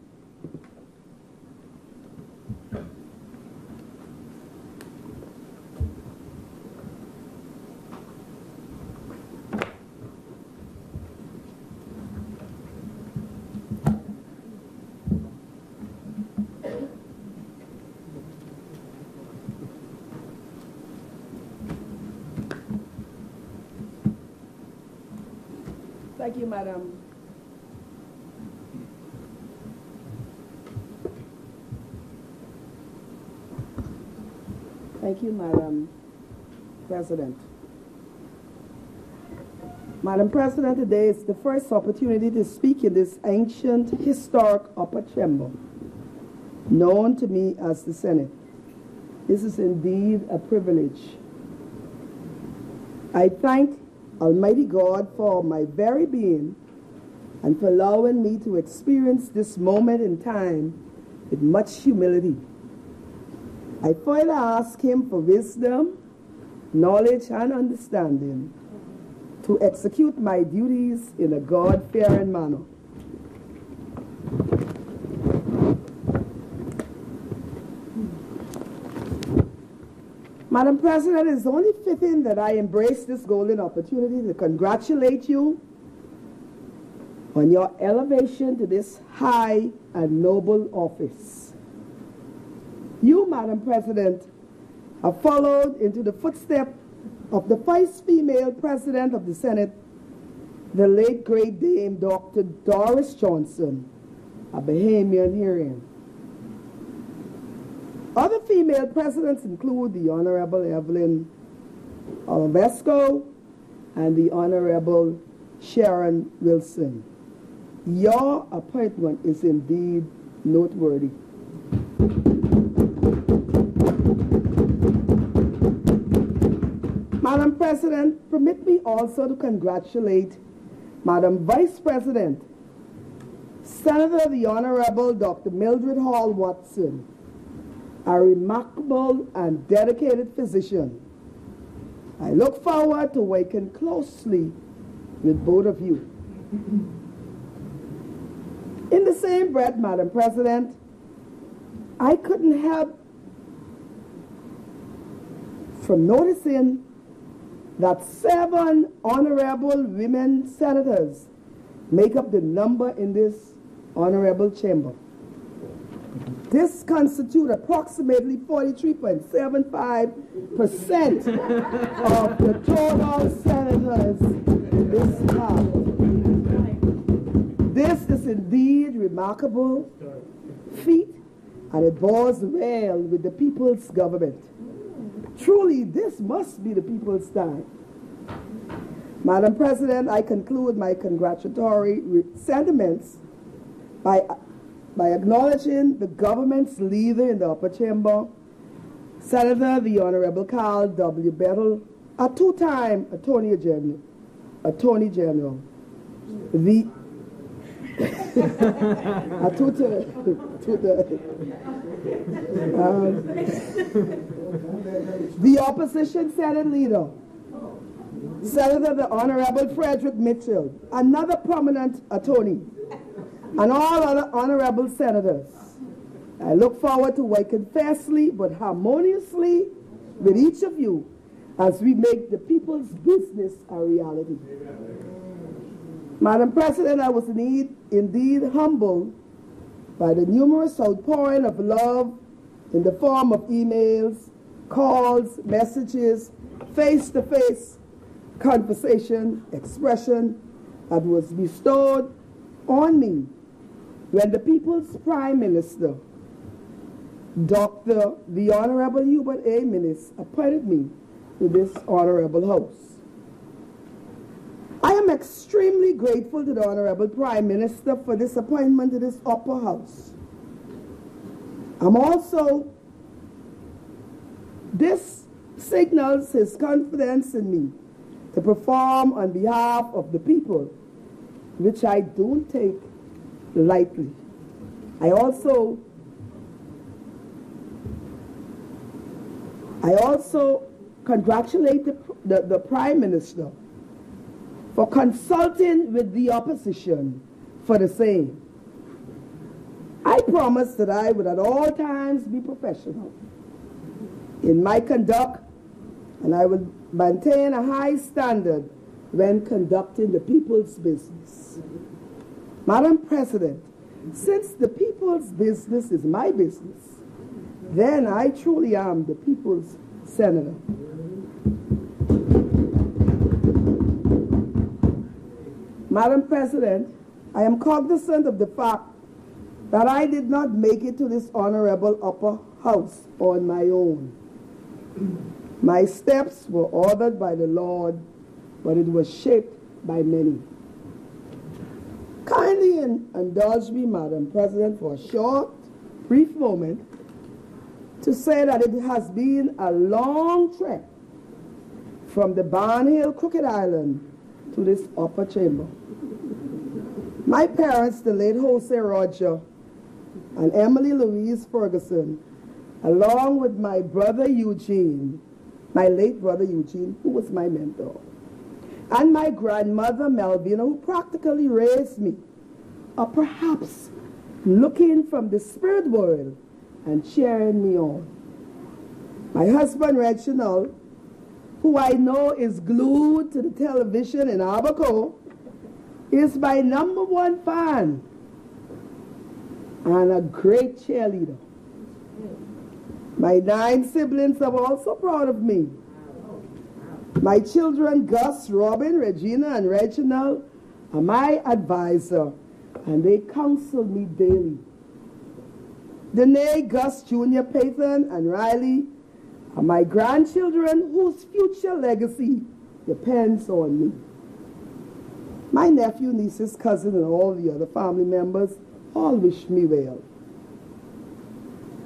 Thank you, Madam. Thank you, Madam President. Madam President, today is the first opportunity to speak in this ancient, historic upper chamber, known to me as the Senate. This is indeed a privilege. I thank Almighty God for my very being and for allowing me to experience this moment in time with much humility. I further ask Him for wisdom, knowledge, and understanding to execute my duties in a God-fearing manner. Madam President, it is only fitting that I embrace this golden opportunity to congratulate you on your elevation to this high and noble office. You, Madam President, have followed into the footsteps of the first female President of the Senate, the late great Dame Dr. Doris Johnson, a Bahamian herein. Other female presidents include the Honorable Evelyn Olivesco and the Honorable Sharon Wilson. Your appointment is indeed noteworthy. Madam President, permit me also to congratulate Madam Vice President, Senator the Honorable Dr. Mildred Hall Watson, a remarkable and dedicated physician. I look forward to working closely with both of you. In the same breath, Madam President, I couldn't help from noticing that 7 honorable women senators make up the number in this honorable chamber. This constitutes approximately 43.75% of the total senators in this house. This is indeed remarkable feat, and it bodes well with the people's government. Truly, this must be the people's time. Madam President, I conclude my congratulatory sentiments by acknowledging the government's leader in the upper chamber, Senator the Honorable Carl W. Bettle, a two-time Attorney General, the a the opposition Senate leader, Senator the Honorable Frederick Mitchell, another prominent attorney, and all other honorable senators. I look forward to working fiercely but harmoniously with each of you as we make the people's business a reality. Madam President, I was indeed humbled by the numerous outpouring of love in the form of emails, calls, messages, face-to-face conversation, expression that was bestowed on me when the People's Prime Minister, Dr. the Honorable Hubert A. Minnis, appointed me to this honorable house. I am extremely grateful to the Honorable Prime Minister for this appointment to this upper house. This signals his confidence in me to perform on behalf of the people, which I don't take lightly. I also congratulate the Prime Minister for consulting with the opposition for the same. I promise that I would at all times be professional in my conduct, and I will maintain a high standard when conducting the people's business. Madam President, since the people's business is my business, then I truly am the people's senator. Madam President, I am cognizant of the fact that I did not make it to this honorable upper house on my own. My steps were ordered by the Lord, but it was shaped by many. Kindly indulge me, Madam President, for a short, brief moment to say that it has been a long trek from the Barnhill, Crooked Island, to this upper chamber. My parents, the late Jose Roger and Emily Louise Ferguson, along with my brother Eugene, my late brother Eugene, who was my mentor, and my grandmother Melvina, who practically raised me, are perhaps looking from the spirit world and cheering me on. My husband Reginald, who I know is glued to the television in Abaco, is my #1 fan and a great cheerleader. My 9 siblings are also proud of me. My children, Gus, Robin, Regina, and Reginald, are my advisor, and they counsel me daily. Danae, Gus, Jr., Pathan, and Riley are my grandchildren whose future legacy depends on me. My nephew, nieces, cousin, and all the other family members all wish me well.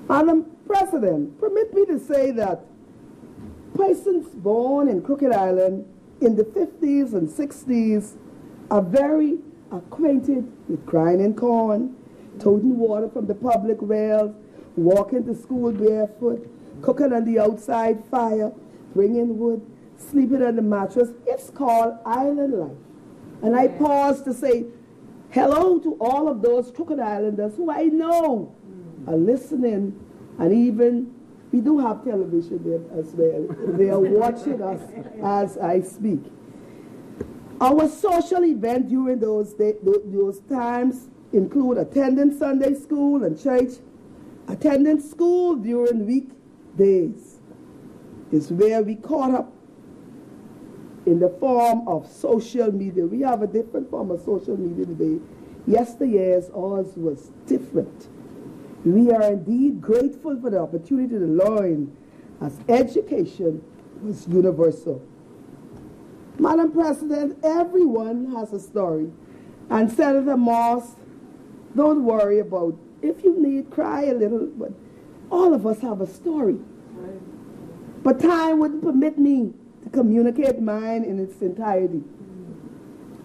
Madam President, permit me to say that persons born in Crooked Island in the 50s and 60s are very acquainted with grinding corn, toting water from the public wells, walking to school barefoot, cooking on the outside fire, bringing wood, sleeping on the mattress. It's called island life. And I pause to say hello to all of those Crooked Islanders who I know are listening, and even we do have television there as well. They are watching us as I speak. Our social event during those times include attending Sunday school and church, attending school during weekdays. Is where we caught up in the form of social media. We have a different form of social media today. Yesteryear's ours was different. We are indeed grateful for the opportunity to learn, as education was universal. Madam President, everyone has a story. And Senator Moss, don't worry about, if you need, cry a little, but all of us have a story. But time wouldn't permit me to communicate mine in its entirety.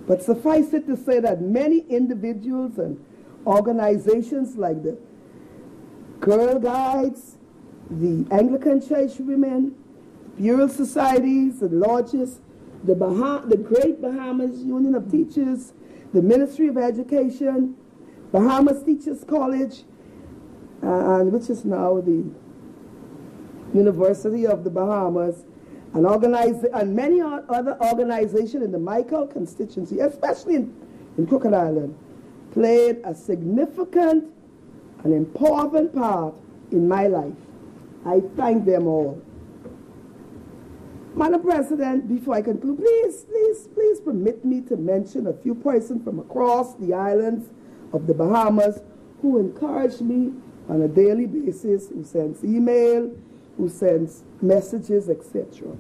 But suffice it to say that many individuals and organizations like the Girl Guides, the Anglican Church Women, Bureau Societies and Lodges, the Great Bahamas Union of Teachers, the Ministry of Education, Bahamas Teachers College, and which is now the University of the Bahamas, and many other organizations in the Michael constituency, especially in Crooked Island, played a significant and important part in my life. I thank them all. Madam President, before I conclude, please permit me to mention a few persons from across the islands of the Bahamas who encourage me on a daily basis, who sends email, who sends messages, etc.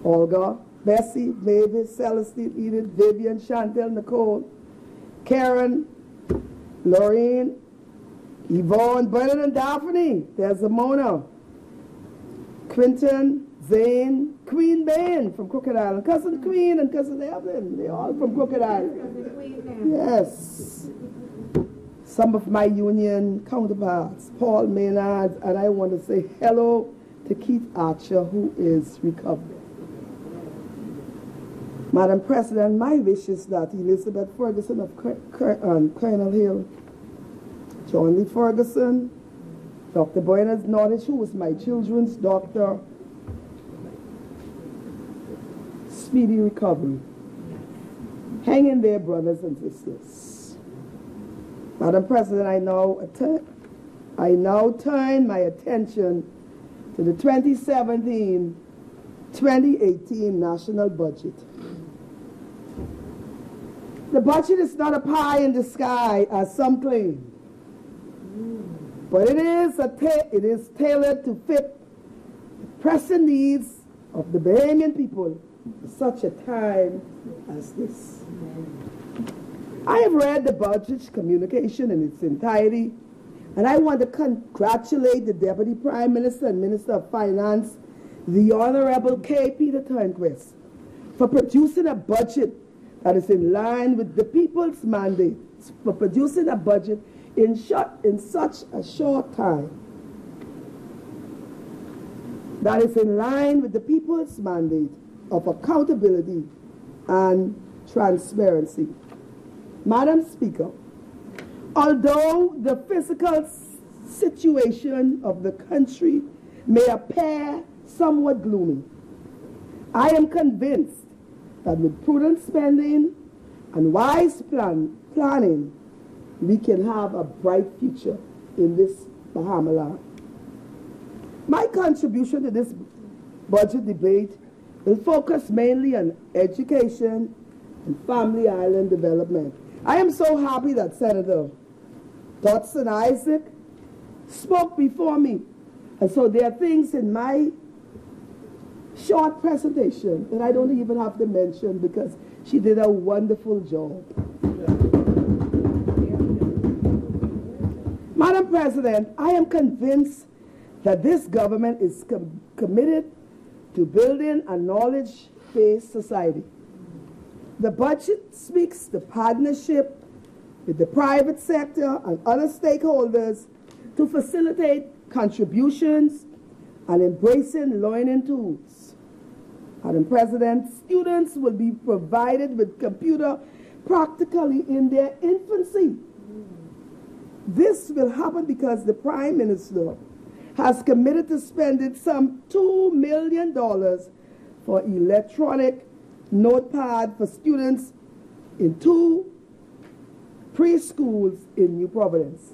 Olga, Bessie, Mavis, Celestine, Edith, Vivian, Chantel, Nicole, Karen, Lorraine, Yvonne, Bernard and Daphne, there's Mona, Quinton, Zane, Queen Bain from Crooked Island, Cousin Queen and Cousin Evelyn, they're all from Crooked Island. Yes. Some of my union counterparts, Paul Maynard, and I want to say hello to Keith Archer, who is recovering. Madam President, my wish is that Elizabeth Ferguson of Colonel Hill, John Lee Ferguson, Dr. Buenas Norwich, who was my children's doctor, speedy recovery. Hang in there, brothers and sisters. Madam President, I now turn my attention to the 2017-2018 national budget. The budget is not a pie in the sky, as some claim, but it is tailored to fit the pressing needs of the Bahamian people for such a time as this. I have read the budget communication in its entirety, and I want to congratulate the Deputy Prime Minister and Minister of Finance, the Honorable K. Peter Turnquist, for producing a budget that is in line with the people's mandate, for producing a budget in such a short time that is in line with the people's mandate of accountability and transparency. Madam Speaker, although the physical situation of the country may appear somewhat gloomy, I am convinced that with prudent spending and wise planning, we can have a bright future in this Bahama land. My contribution to this budget debate will focus mainly on education and family island development. I am so happy that Senator Dotson Isaac spoke before me. And so there are things in my short presentation that I don't even have to mention because she did a wonderful job. Madam President, I am convinced that this government is committed to building a knowledge-based society. The budget speaks to partnership with the private sector and other stakeholders to facilitate contributions and embracing learning tools. Madam President, students will be provided with computer practically in their infancy. This will happen because the Prime Minister has committed to spending some $2 million for electronic notepad for students in 2 preschools in New Providence.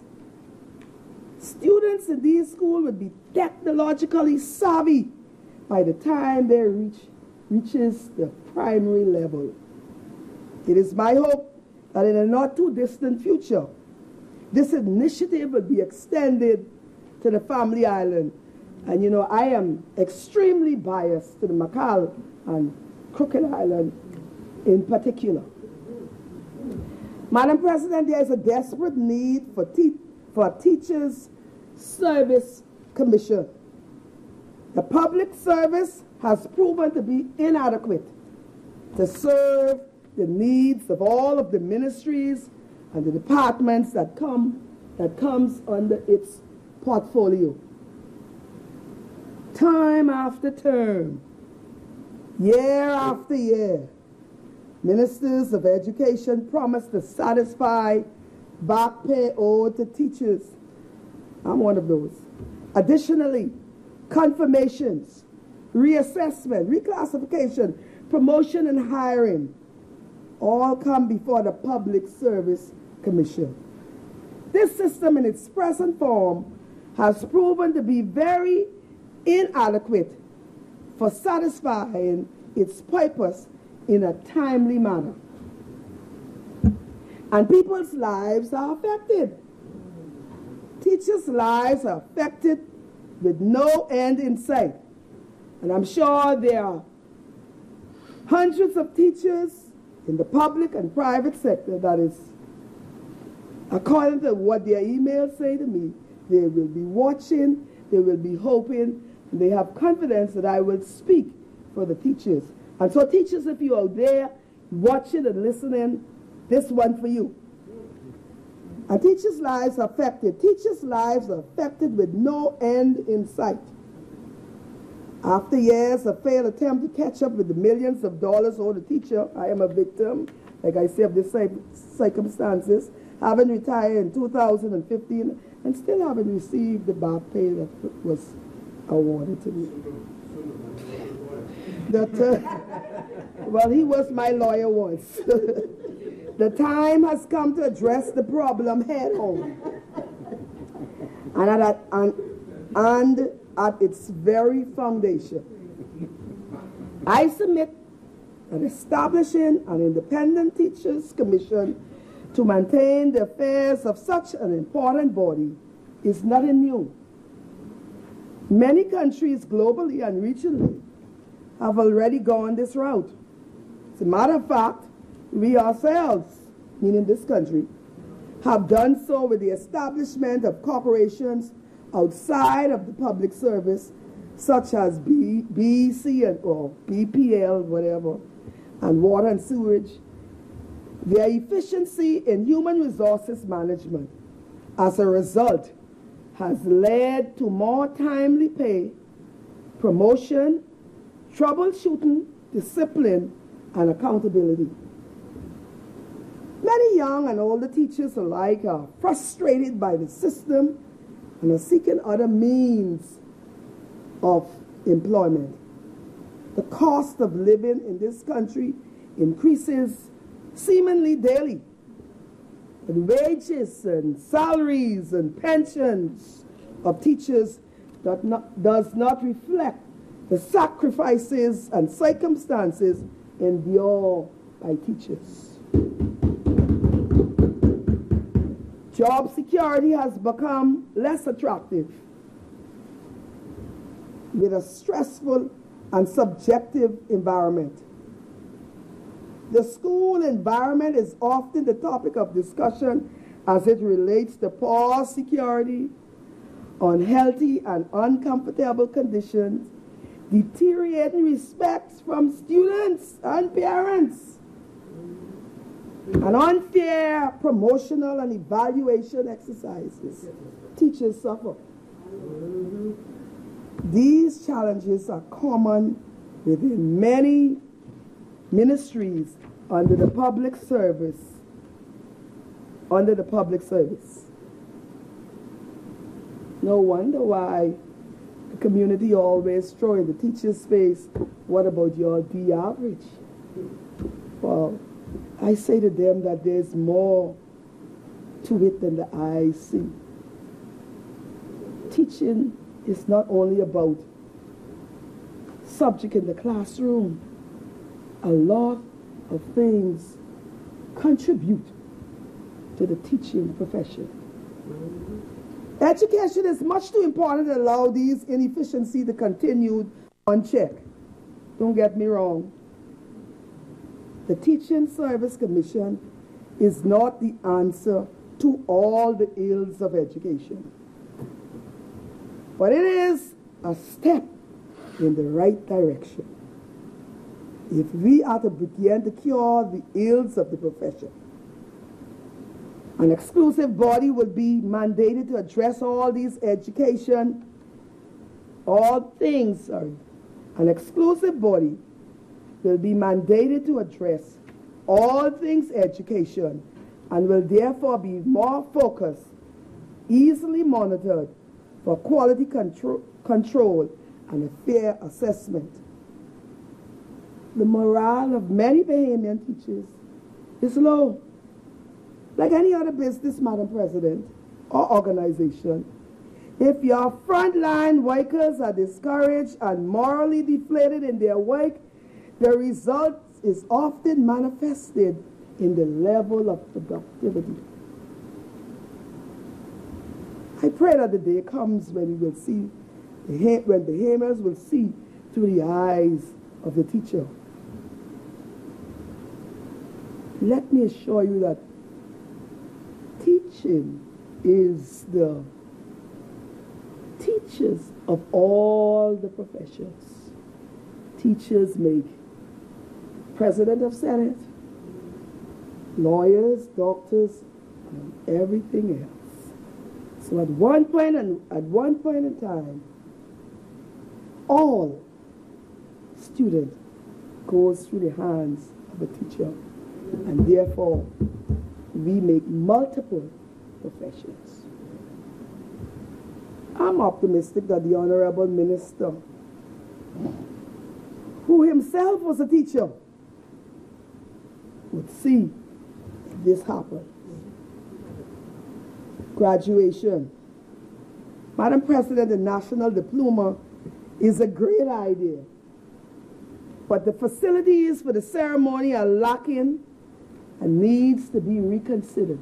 Students in these schools will be technologically savvy by the time they reaches the primary level. It is my hope that in a not too distant future, this initiative will be extended to the family island. And you know, I am extremely biased to the Macau and Crooked Island in particular. Madam President, there is a desperate need for a Teachers Service Commission. The public service has proven to be inadequate to serve the needs of all of the ministries and the departments that comes under its portfolio. Time after term, year after year, ministers of education promise to satisfy back pay owed to teachers. I'm one of those. Additionally, confirmations, reassessment, reclassification, promotion and hiring all come before the Public Service Commission. This system in its present form has proven to be very inadequate for satisfying its purpose in a timely manner. And people's lives are affected. Teachers' lives are affected with no end in sight. And I'm sure there are hundreds of teachers in the public and private sector that is, according to what their emails say to me, they will be watching, they will be hoping, and they have confidence that I will speak for the teachers. And so teachers, if you're out there watching and listening, this one for you. And teachers' lives are affected. Teachers' lives are affected with no end in sight. After years of failed attempt to catch up with the millions of dollars owed the teacher, I am a victim, like I say, of these circumstances, having retired in 2015 and still haven't received the back pay that was awarded to me. Well, he was my lawyer once. The time has come to address the problem head on. And at its very foundation, I submit that establishing an independent teachers commission to maintain the affairs of such an important body is nothing new. Many countries globally and regionally have already gone this route. As a matter of fact, we ourselves, meaning this country, have done so with the establishment of corporations outside of the public service, such as BEC or BPL, whatever, and water and sewage. Their efficiency in human resources management, as a result, has led to more timely pay, promotion, troubleshooting, discipline, and accountability. Many young and older teachers alike are frustrated by the system and are seeking other means of employment. The cost of living in this country increases seemingly daily. And wages and salaries and pensions of teachers does not reflect the sacrifices and circumstances endured by teachers. Job security has become less attractive with a stressful and subjective environment. The school environment is often the topic of discussion as it relates to poor security, unhealthy and uncomfortable conditions, deteriorating respect from students and parents, and unfair promotional and evaluation exercises. Teachers suffer. These challenges are common within many ministries under the public service. No wonder why the community always throw in the teacher's face, what about your D average? Well, I say to them that there's more to it than the eye see. Teaching is not only about subject in the classroom. A lot of things contribute to the teaching profession. Education is much too important to allow these inefficiencies to continue unchecked. Don't get me wrong. The Teaching Service Commission is not the answer to all the ills of education. But it is a step in the right direction if we are to begin to cure the ills of the profession. An exclusive body will be mandated to address all these an exclusive body will be mandated to address all things education and will therefore be more focused, easily monitored for quality control and a fair assessment. The morale of many Bahamian teachers is low. Like any other business, Madam President, or organization, if your frontline workers are discouraged and morally deflated in their work, the result is often manifested in the level of productivity. I pray that the day comes when we will see, when the Bahamas will see through the eyes of the teacher. Let me assure you that teaching is the teachers of all the professions. Teachers make president of Senate, lawyers, doctors, and everything else. So at one point in time, all student goes through the hands of a teacher, and therefore we make multiple professions. I'm optimistic that the Honorable Minister, who himself was a teacher, would see this happen. Graduation. Madam President, the national diploma is a great idea, but the facilities for the ceremony are lacking and needs to be reconsidered.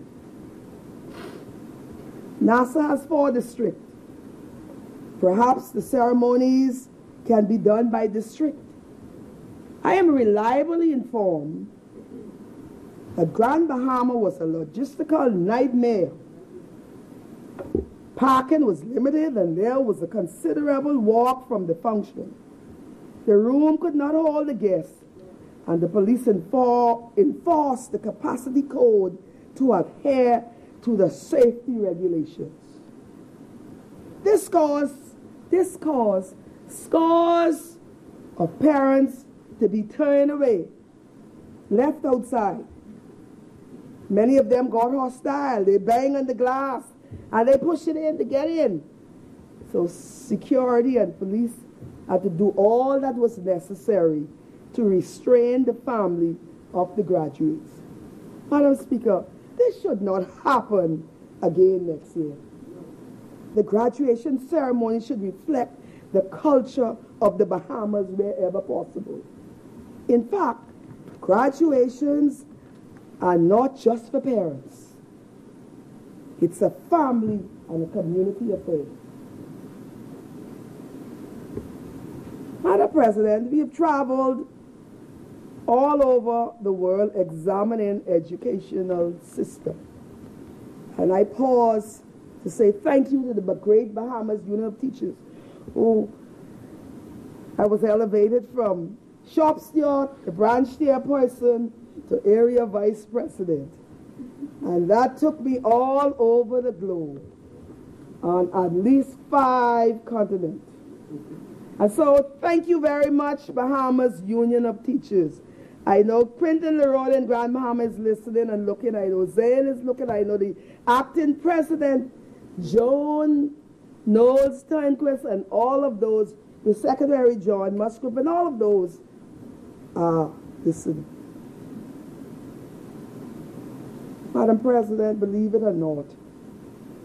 NASA has 4 districts. Perhaps the ceremonies can be done by district. I am reliably informed that Grand Bahama was a logistical nightmare. Parking was limited and there was a considerable walk from the function. The room could not hold the guests, and the police enforced the capacity code to adhere to the safety regulations. This caused scores of parents to be turned away, left outside. Many of them got hostile. They bang on the glass and they push it in to get in. So security and police had to do all that was necessary to restrain the family of the graduates. Madam Speaker, this should not happen again next year. The graduation ceremony should reflect the culture of the Bahamas wherever possible. In fact, graduations are not just for parents. It's a family and a community affair. Madam President, we have traveled all over the world examining educational system. And I pause to say thank you to the great Bahamas Union of Teachers, who I was elevated from shop steward, the branch chairperson, to area vice president. And that took me all over the globe on at least 5 continents. And so thank you very much, Bahamas Union of Teachers. I know Quentin Leroy in Grand Bahama is listening and looking. I know Zane is looking. I know the acting president, Joan Knowles Turnquist, and all of those, the secretary, John Musgrove, and all of those are listening. Madam President, believe it or not,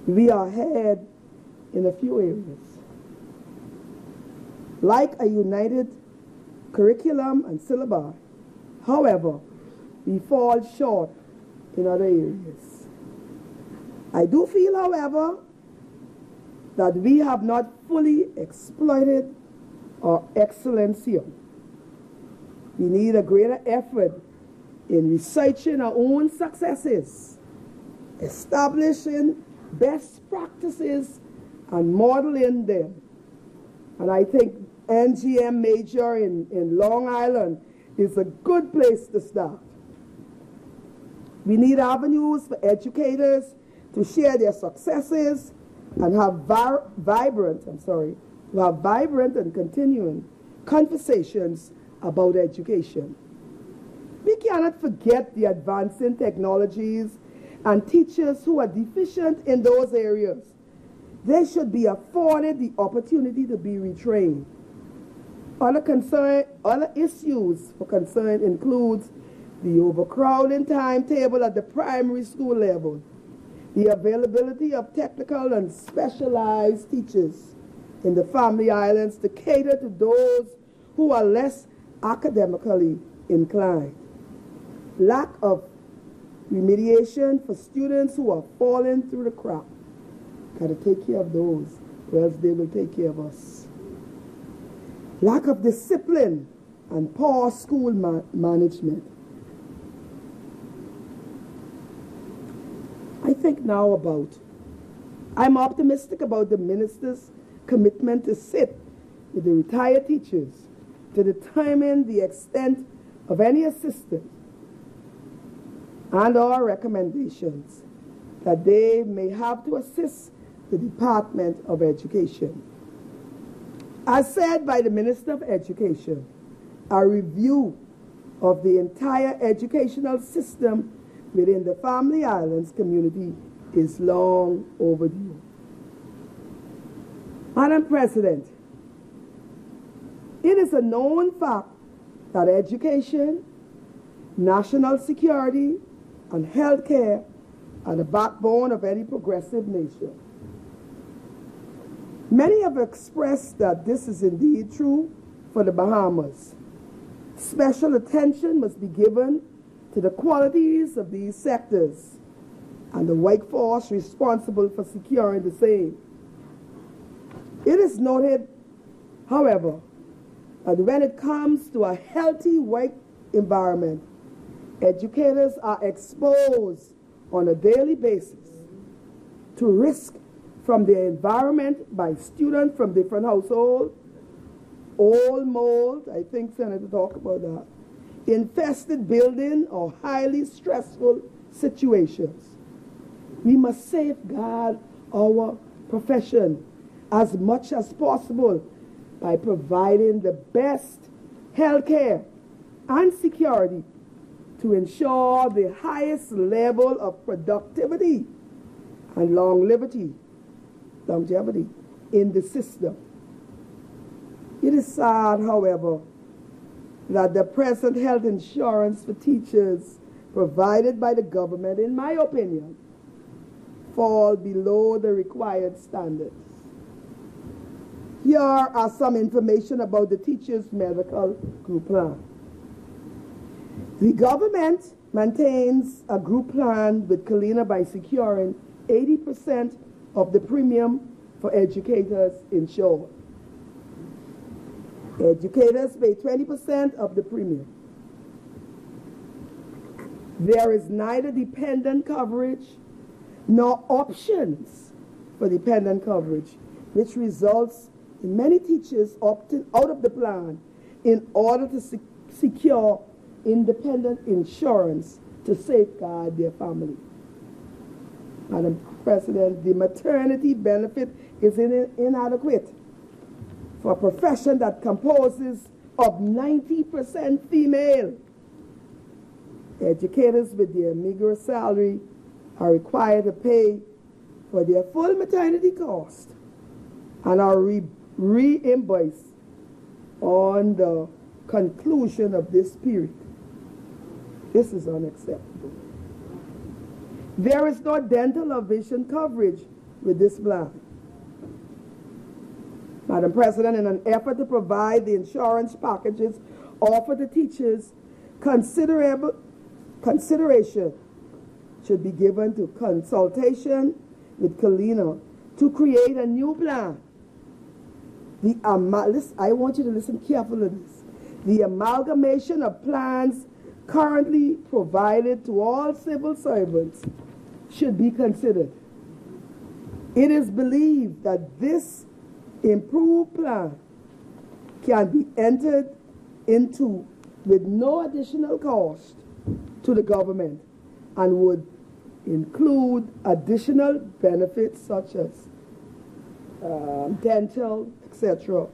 we are ahead in a few areas. Like a united curriculum and syllabi, however, we fall short in other areas. I do feel, however, that we have not fully exploited our excellence here. We need a greater effort in researching our own successes, establishing best practices and modeling them. And I think NGM major in Long Island is a good place to start. We need avenues for educators to share their successes and have vibrant and continuing conversations about education. We cannot forget the advancing technologies and teachers who are deficient in those areas. They should be afforded the opportunity to be retrained. Other issues for concern includes the overcrowding timetable at the primary school level, the availability of technical and specialized teachers in the Family Islands to cater to those who are less academically inclined, lack of remediation for students who are falling through the cracks. Got to take care of those, or else they will take care of us. Lack of discipline and poor school management. I think now I'm optimistic about the minister's commitment to sit with the retired teachers to determine the extent of any assistance and/or recommendations that they may have to assist the Department of Education. As said by the Minister of Education, a review of the entire educational system within the Family Islands community is long overdue. Madam President, it is a known fact that education, national security, and health care are the backbone of any progressive nation. Many have expressed that this is indeed true for the Bahamas. Special attention must be given to the qualities of these sectors and the workforce responsible for securing the same. It is noted, however, that when it comes to a healthy work environment, educators are exposed on a daily basis to risk from their environment by students from different households, old mold, I think Senator talked about that, infested building or highly stressful situations. We must safeguard our profession as much as possible by providing the best health care and security to ensure the highest level of productivity and longevity in the system. It is sad, however, that the present health insurance for teachers provided by the government, in my opinion, fall below the required standards. Here are some information about the teachers' medical group plan. The government maintains a group plan with Kalina by securing 80% of the premium for educators insured. Educators pay 20% of the premium. There is neither dependent coverage nor options for dependent coverage, which results in many teachers opting out of the plan in order to secure independent insurance to safeguard their family. Madam President, the maternity benefit is inadequate for a profession that composes of 90% female. Educators with their meager salary are required to pay for their full maternity cost and are reimbursed on the conclusion of this period. This is unacceptable. There is no dental or vision coverage with this plan. Madam President, in an effort to provide the insurance packages offered to teachers, consideration should be given to consultation with Kalina to create a new plan. I want you to listen carefully to this. The amalgamation of plans currently provided to all civil servants should be considered. It is believed that this improved plan can be entered into with no additional cost to the government and would include additional benefits such as dental, etc.,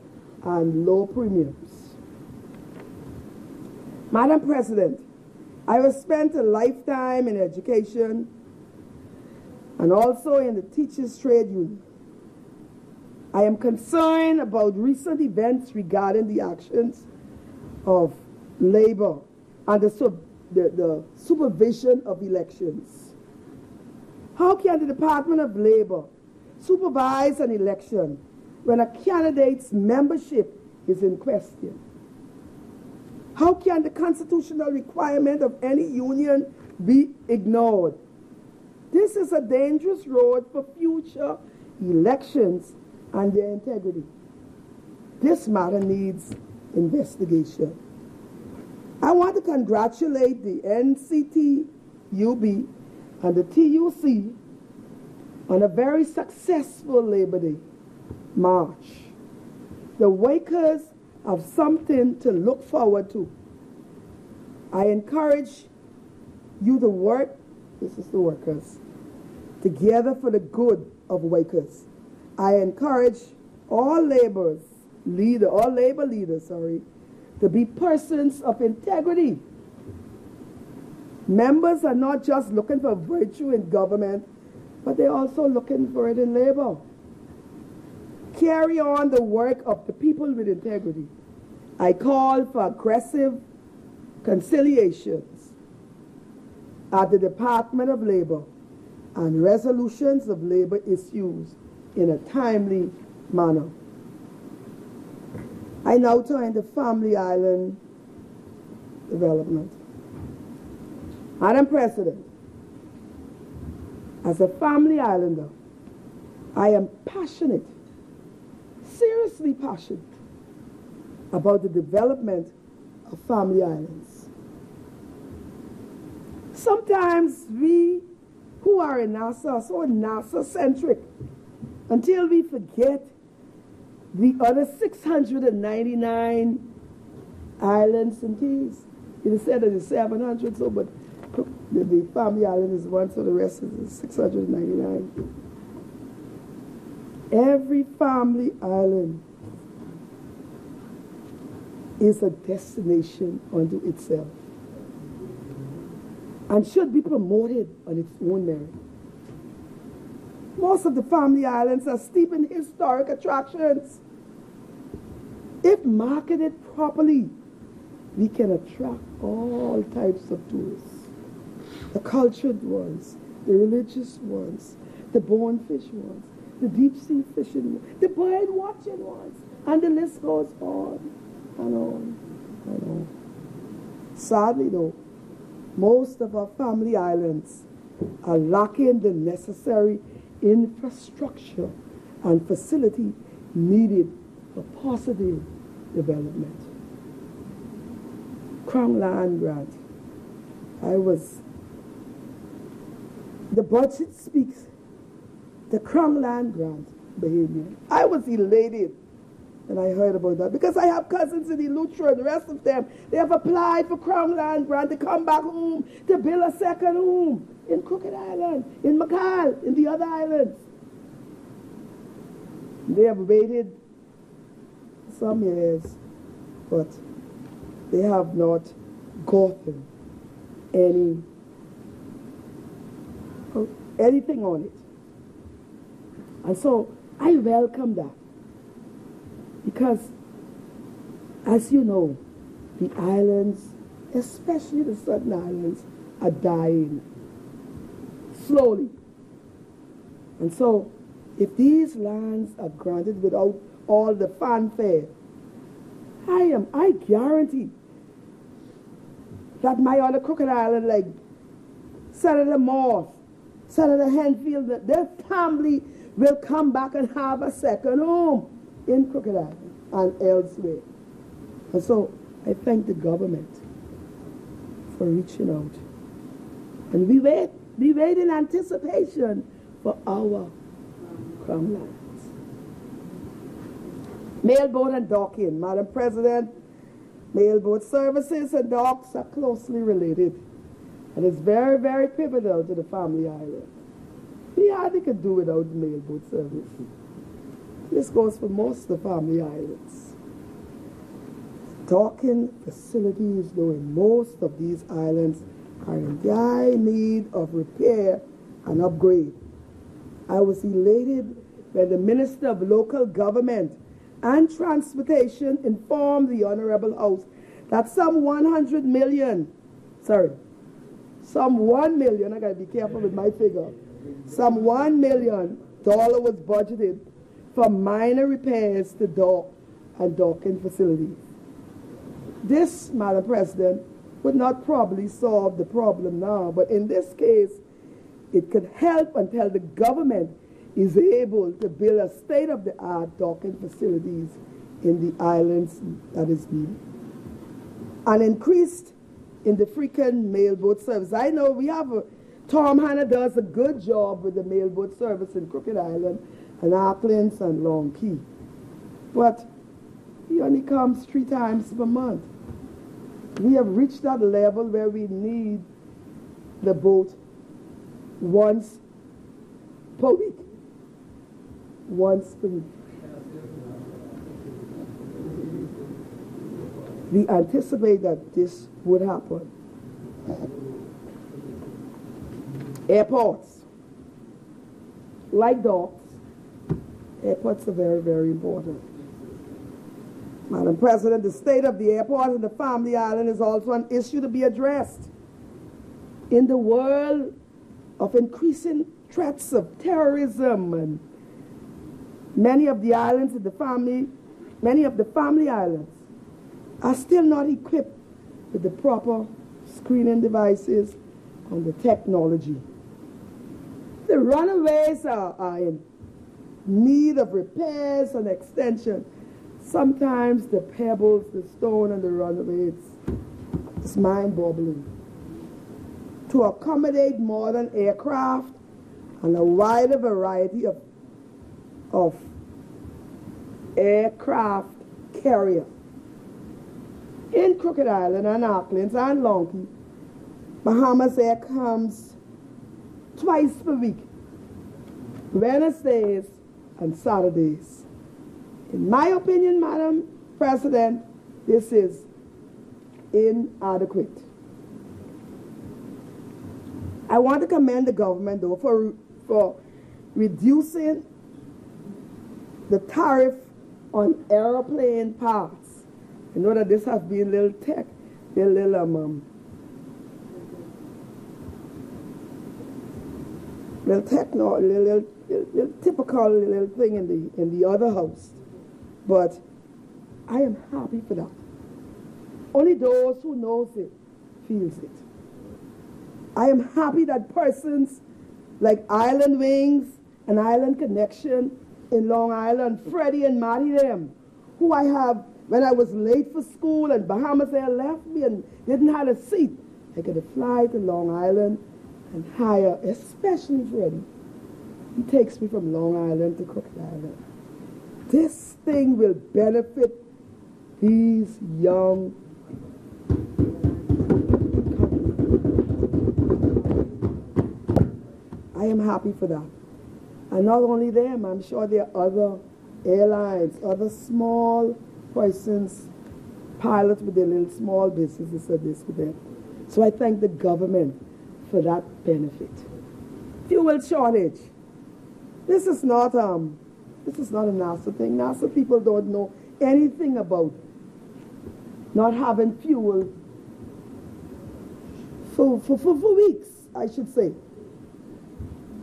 and low premiums. Madam President, I have spent a lifetime in education and also in the teachers' trade union. I am concerned about recent events regarding the actions of labor and the supervision of elections. How can the Department of Labor supervise an election when a candidate's membership is in question? How can the constitutional requirement of any union be ignored? This is a dangerous road for future elections and their integrity. This matter needs investigation. I want to congratulate the NCTUB and the TUC on a very successful Labor Day march. The workers have something to look forward to. I encourage you to work, this is the workers, together for the good of workers. I encourage all labor leaders, to be persons of integrity. Members are not just looking for virtue in government, but they're also looking for it in labor. Carry on the work of the people with integrity. I call for aggressive conciliations at the Department of Labor and resolutions of labor issues in a timely manner. I now turn to Family Island development. Madam President, as a Family Islander, I am passionate, seriously passionate, about the development of Family Islands. Sometimes we who are in NASA are so NASA-centric until we forget the other 699 islands and keys. It is said that it's 700, so, but the Family Island is one, so the rest is 699. Every Family Island is a destination unto itself and should be promoted on its own merit. Most of the Family Islands are steeped in historic attractions. If marketed properly, we can attract all types of tourists. The cultured ones, the religious ones, the bonefish ones, the deep-sea fishing ones, the bird-watching ones, and the list goes on and on and on. Sadly, though, most of our Family Islands are lacking the necessary infrastructure and facility needed for positive development. Crown Land Grant. The budget speaks. The Crown Land Grant behavior. I was elated when I heard about that because I have cousins in Eleuthera and the rest of them. They have applied for Crown Land Grant to come back home to build a second home in Crooked Island, in Macau, in the other islands. They have waited some years, but they have not gotten anything on it. And so I welcome that because, as you know, the islands, especially the southern islands, are dying slowly. And so if these lands are granted without all the fanfare, I guarantee that my other Crooked Island, like Senator Morse, Senator Henfield, their family will come back and have a second home in Crooked Island and elsewhere. And so I thank the government for reaching out. And we wait in anticipation for our Crown lands. Mailboat and docking. Madam President, mailboat services and docks are closely related. And it's very, very pivotal to the family island. We hardly could do without the mailboat service. This goes for most of the family islands. Docking facilities, though, in most of these islands are in dire need of repair and upgrade. I was elated when the Minister of Local Government and Transportation informed the Honorable House that some 1 million, I gotta be careful with my figure, some $1 million was budgeted for minor repairs to dock and docking facilities. This, Madam President, would not probably solve the problem now, but in this case, it could help until the government is able to build a state-of-the-art docking facilities in the islands that is needed. An increase in the frequent mailboat service. I know we have Tom Hanna does a good job with the mailboat service in Crooked Island and Auckland and Long Key. But he only comes 3 times per month. We have reached that level where we need the boat once per week. Once per week. We anticipate that this would happen. Airports, like docks, airports are very, very important. Madam President, the state of the airport and the family island is also an issue to be addressed. In the world of increasing threats of terrorism, and many of the family islands are still not equipped with the proper screening devices and the technology. The runaways are in need of repairs and extension. Sometimes the pebbles, the stone, and the runaways, it's mind-boggling. To accommodate modern aircraft and a wider variety of aircraft carrier. In Crooked Island and Auckland and Long Key, Bahamas Air comes twice per week, Wednesdays and Saturdays. In my opinion, Madam President, this is inadequate. I want to commend the government, though, for reducing the tariff on aeroplane parts. I know that this has been little typical little thing in the other house. But I am happy for that. Only those who knows it feels it. I am happy that persons like Island Wings and Island Connection in Long Island, Freddie and Matty them, who I have, when I was late for school and Bahamas Air left me and didn't have a seat, I could fly to Long Island and hire, especially Freddie. He takes me from Long Island to Crooked Island. This thing will benefit these young I am happy for that. And not only them, I'm sure there are other airlines, other small persons, pilots with their little small businesses or this with them. So I thank the government for that benefit. Fuel shortage. This is not a NASA thing. NASA people don't know anything about not having fuel for weeks, I should say.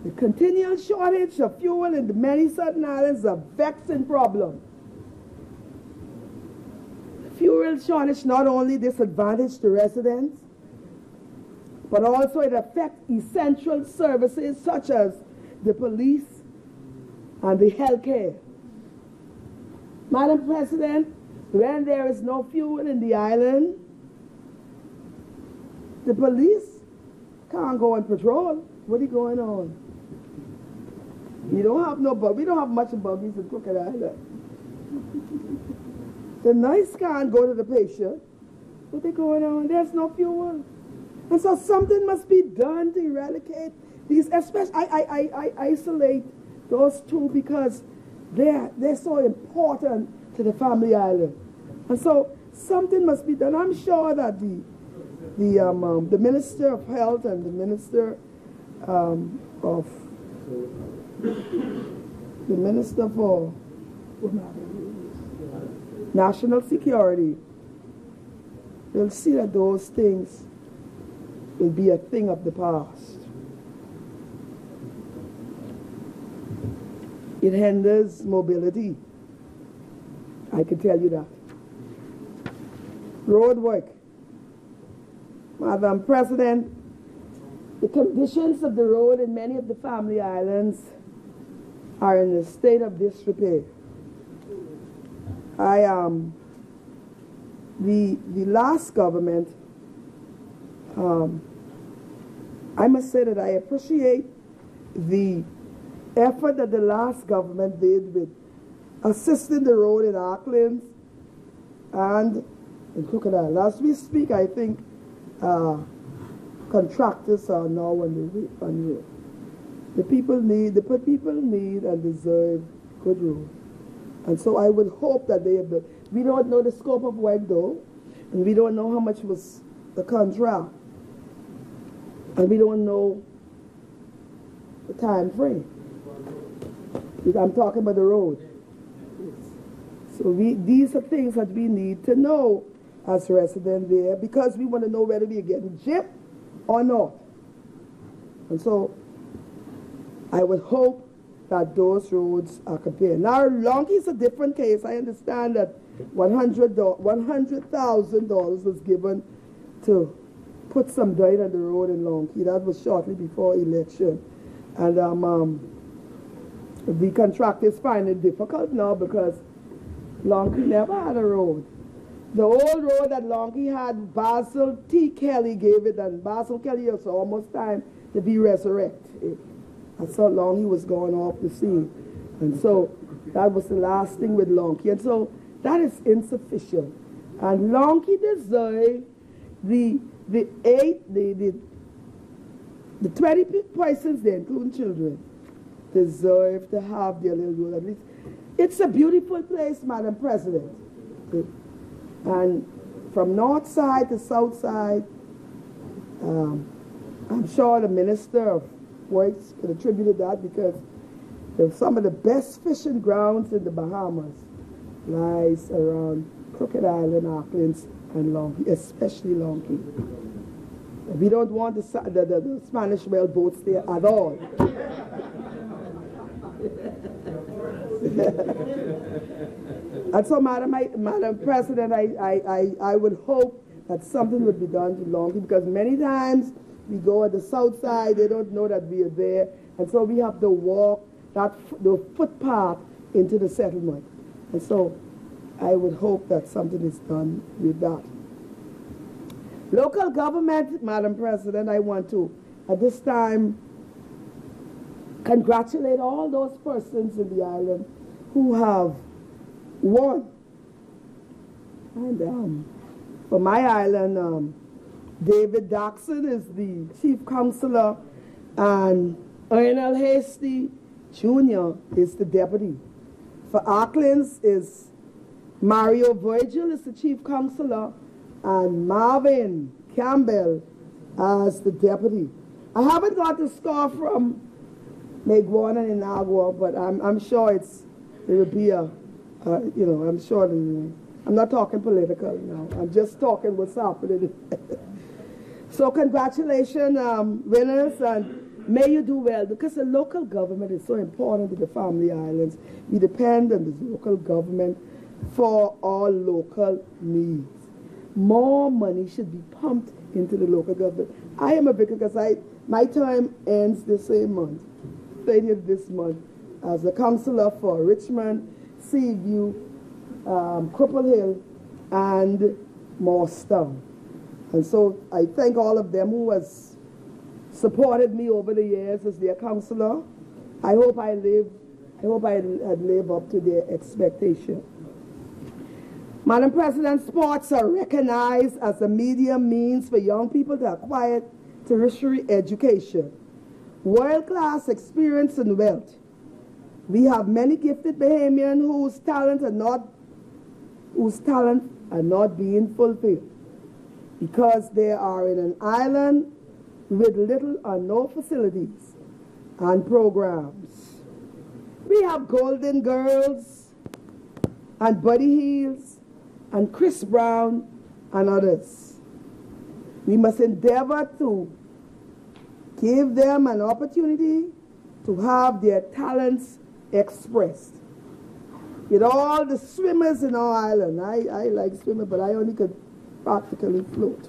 The continual shortage of fuel in the many certain islands is a vexing problem. Fuel shortage not only disadvantages the residents, but also it affects essential services such as the police and the healthcare. Madam President, when there is no fuel in the island, the police can't go on patrol. What is going on? We don't have much buggies in Crooked Island. The nurse can't go to the patient. What they going on? There's no fuel. And so something must be done to eradicate these, especially, I isolate those two because they're so important to the family island. And so something must be done. I'm sure that the Minister of Health and the Minister for National Security will see that those things will be a thing of the past. It hinders mobility. I can tell you that. Road work. Madam President, the conditions of the road in many of the family islands are in a state of disrepair. The last government, I must say that I appreciate the effort that the last government did with assisting the road in Auckland and in Crocodile. As we speak, I think contractors are now on the road. The people need and deserve good road. And so I would hope that they have the, we don't know the scope of work though, and we don't know how much was the contract, and we don't know the time frame. I'm talking about the road. So these are things that we need to know as residents there, because we want to know whether we are getting gypped or not. And so I would hope that those roads are compared. Now, Lonky is a different case. I understand that $100,000 was given to put some dirt on the road in Lonky. That was shortly before election. And the contractors find it difficult now because Lonky never had a road. The old road that Lonky had, Basil T. Kelly gave it, and Basil Kelly was almost time to be resurrected. That's how long he was going off the scene. And so that was the last thing with Lonky. And so that is insufficient. And Lonky deserved the 20 persons there, including children, deserve to have their little road at least. It's a beautiful place, Madam President. And from north side to south side, I'm sure the Minister of Works could attribute to that, because some of the best fishing grounds in the Bahamas lies around Crooked Island, Auckland, and Lonky, especially Lonky. We don't want the Spanish whale boats there at all. And so, Madam President, I would hope that something would be done to Lonky, because many times we go at the south side, they don't know that we are there, and so we have to walk the footpath into the settlement. And so I would hope that something is done with that. Local government, Madam President, I want to, at this time, congratulate all those persons in the island who have won. And for my island, David Daxon is the chief councillor, and Ernell Hasty Jr. is the deputy. For Auckland's is Mario Virgil is the chief councillor, and Marvin Campbell as the deputy. I haven't got the score from Megwan and Inagua, but I'm sure it will be I'm sure, I'm not talking political now. I'm just talking what's happening. So congratulations, winners, and may you do well, because the local government is so important to the family islands. We depend on the local government for all local needs. More money should be pumped into the local government. I am a victim because my term ends the same month, 30th this month, as a councillor for Richmond, Seaview, Cripple Hill, and Morstown. And so I thank all of them who has supported me over the years as their councillor. I hope I live up to their expectation. Madam President, sports are recognized as a medium means for young people to acquire tertiary education, world-class experience and wealth. We have many gifted Bahamians whose talent are not being fulfilled because they are in an island with little or no facilities and programs. We have Golden Girls and Buddy Heels and Chris Brown and others. We must endeavor to give them an opportunity to have their talents expressed. With all the swimmers in our island, I like swimming, but I only could practically float.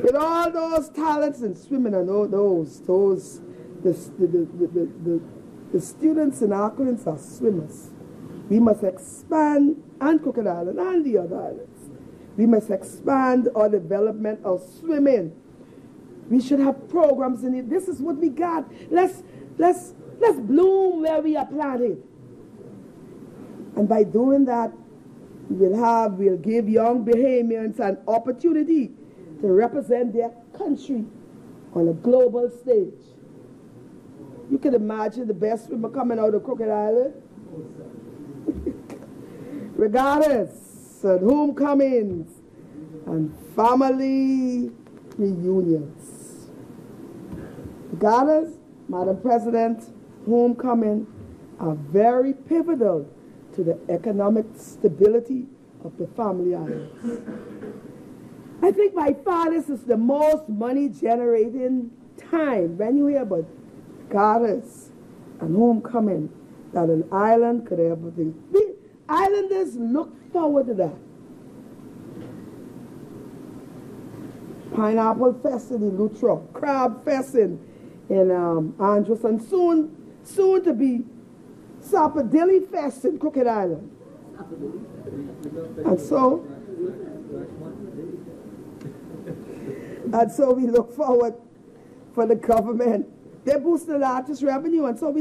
With all those talents in swimming and all the students in Auckland are swimmers. We must expand, and Crooked Island and the other islands, we must expand our development of swimming. We should have programs in it. This is what we got. Let's bloom where we are planted. And by doing that, we'll give young Bahamians an opportunity to represent their country on a global stage. You can imagine the best swimmer coming out of Crooked Island. Regardless of homecomings and family reunions. Regardless, Madam President, homecoming are very pivotal to the economic stability of the family islands. I think by far this is the most money generating time when you hear about galas and homecoming that an island could ever do. The islanders look forward to that. Pineapple Fest in Luttrell, Crab Fest in Andros, and soon to be Sappadilly Fest in Crooked Island. And so we look forward for the government. They boost the largest revenue, and so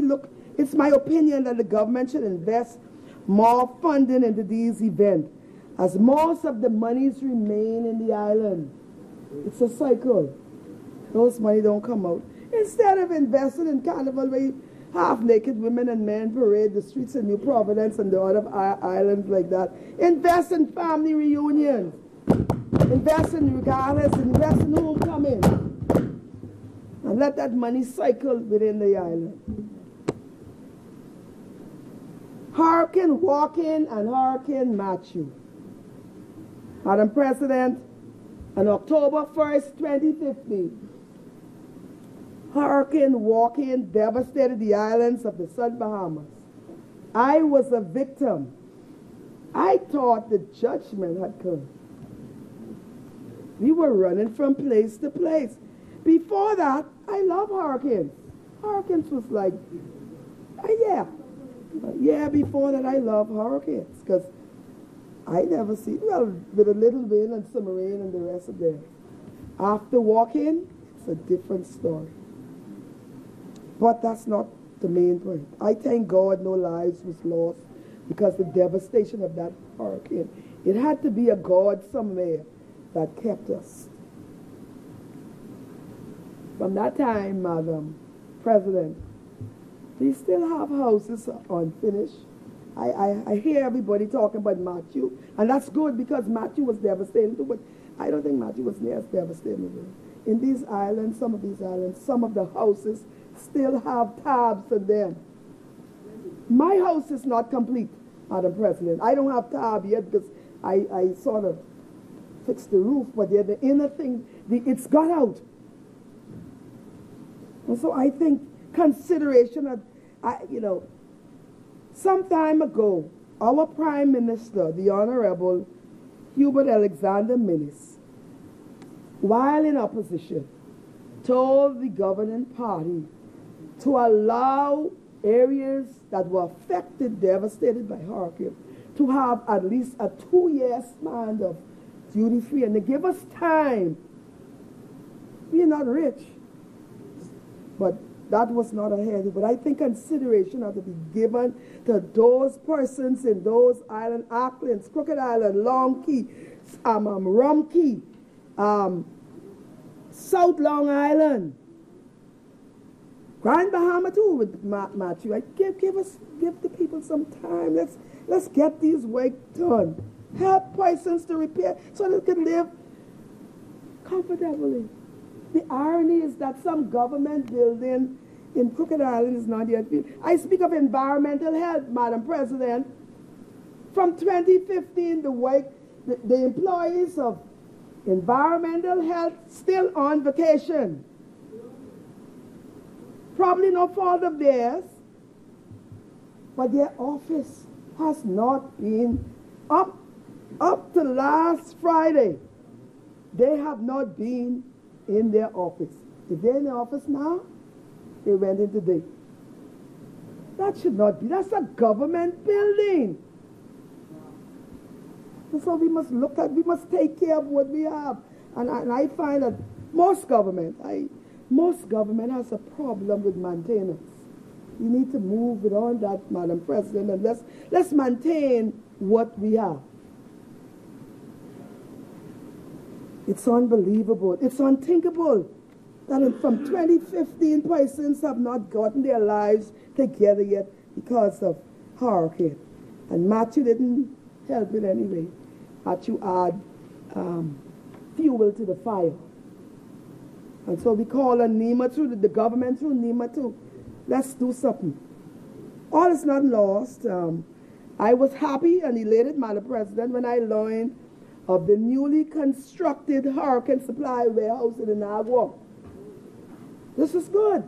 it's my opinion that the government should invest more funding into these events, as most of the monies remain in the island. It's a cycle. Those money don't come out. Instead of investing in carnival where half-naked women and men parade the streets of New Providence and the other islands like that, invest in family reunions. Invest in regatas, invest in homecoming. And let that money cycle within the island. Hurricane Joaquin and Hurricane Matthew. Madam President, on October 1st, 2015, Hurricane Joaquin devastated the islands of the South Bahamas. I was a victim. I thought the judgment had come. We were running from place to place. Before that, I love hurricanes. Hurricanes was like, yeah, before that I love hurricanes because I never see, well, with a little wind and some rain and the rest of them. After walking, it's a different story. But that's not the main point. I thank God no lives was lost because the devastation of that hurricane. It had to be a God somewhere that kept us. From that time, Madam President, we still have houses unfinished. I hear everybody talking about Matthew, and that's good because Matthew was devastating too, but I don't think Matthew was near as devastating. In these islands, some of the houses still have tabs in them. My house is not complete, Madam President. I don't have tab yet because I sort of fixed the roof, but the inner thing, it's got out. And so I think consideration of, some time ago, our Prime Minister, the Honorable Hubert Alexander Minnis, while in opposition, told the governing party to allow areas that were affected, devastated by hurricane, to have at least a 2-year span of duty-free, and to give us time. We are not rich, but that was not a hairdo, but I think consideration ought to be given to those persons in those islands, Auckland, Crooked Island, Long Key, Rum Key, South Long Island, Grand Bahama too with Matthew. I give the people some time. Let's get these work done. Help persons to repair so they can live comfortably. The irony is that some government building in Crooked Island is not yet built. I speak of environmental health, Madam President. From 2015, the employees of environmental health still on vacation. Probably no fault of theirs, but their office has not been up to last Friday. They have not been in their office. If they're in the office now, they went in today. That should not be. That's a government building. And so we must take care of what we have. And I find that most government has a problem with maintenance. We need to move beyond that, Madam President, and let's maintain what we have. It's unbelievable. It's unthinkable that from 2015 persons have not gotten their lives together yet because of hurricane. And Matthew didn't help it anyway. Matthew add fuel to the fire. And so we call on NEMA through the government, through NEMA too. Let's do something. All is not lost. I was happy and elated, Madam President, when I learned of the newly constructed hurricane supply warehouse in Inagua. This is good.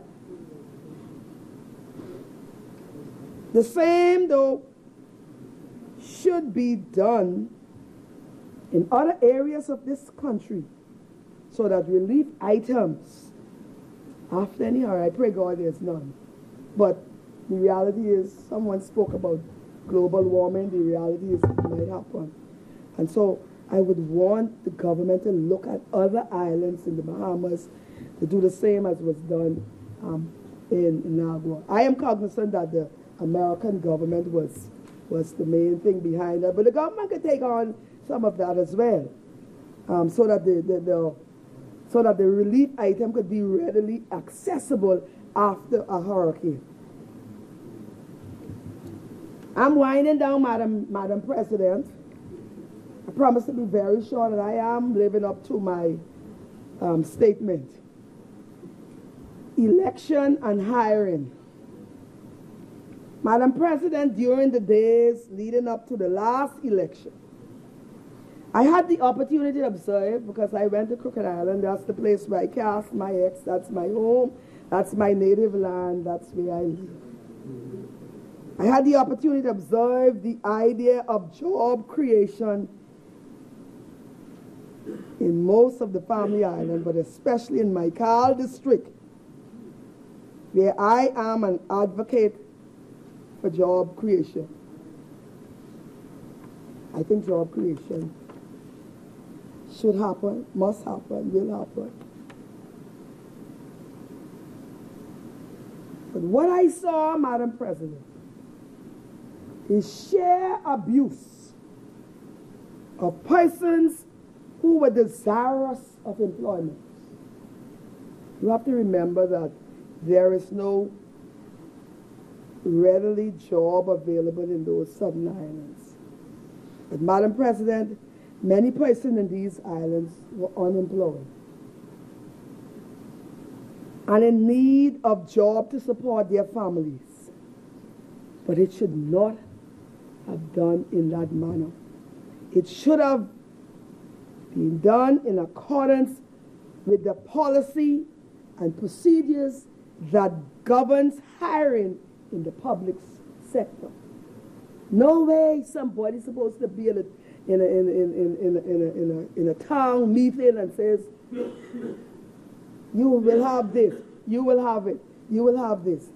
The same, though, should be done in other areas of this country so that relief items, after any hurricane, I pray God there's none. But the reality is, someone spoke about global warming. The reality is it might happen. And so I would want the government to look at other islands in the Bahamas to do the same as was done in Inagua. I am cognizant that the American government was the main thing behind that, but the government could take on some of that as well, so that the relief item could be readily accessible after a hurricane. I'm winding down, Madam President. I promise to be very short, and I am living up to my statement. Election and hiring. Madam President, during the days leading up to the last election, I had the opportunity to observe, because I went to Crooked Island. That's the place where I cast my ex. That's my home. That's my native land. That's where I live. I had the opportunity to observe the idea of job creation in most of the Family Island, but especially in my Cal district, where I am an advocate for job creation. I think job creation should happen, must happen, will happen. But what I saw, Madam President, is sheer abuse of persons who were desirous of employment. You have to remember that there is no readily job available in those southern islands. But Madam President, many persons in these islands were unemployed and in need of job to support their families. But it should not have done in that manner. It should have been done in accordance with the policy and procedures that governs hiring in the public sector. No way somebody's supposed to be in a town meeting and says, you will have this, you will have it, you will have this.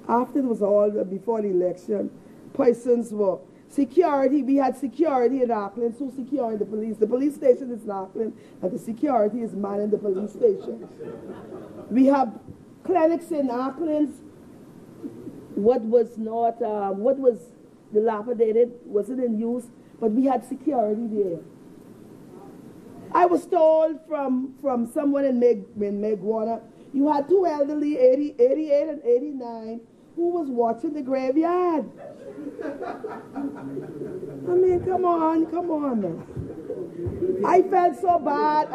After it was all, before the election, persons were security. We had security in Auckland, so securing the police. The police station is in Auckland, and the security is manning the police station. We have clinics in Auckland, what was dilapidated, wasn't in use, but we had security there. I was told from someone in Megwana, you had two elderly, 88 and 89, who was watching the graveyard. I mean, come on now. I felt so bad.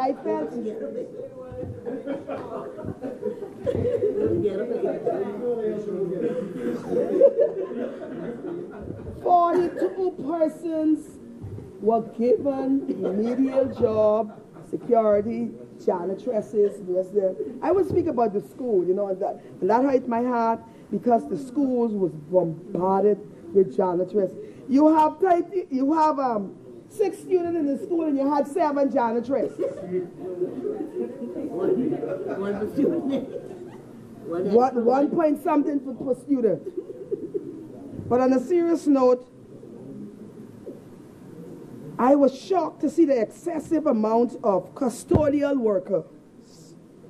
42 persons were given remedial job, security, janitresses. I will speak about the school, and that hurt my heart because the schools was bombarded with janitress. You have 6 students in the school and you had 7 janitresses. One point something per student. But on a serious note, I was shocked to see the excessive amount of custodial workers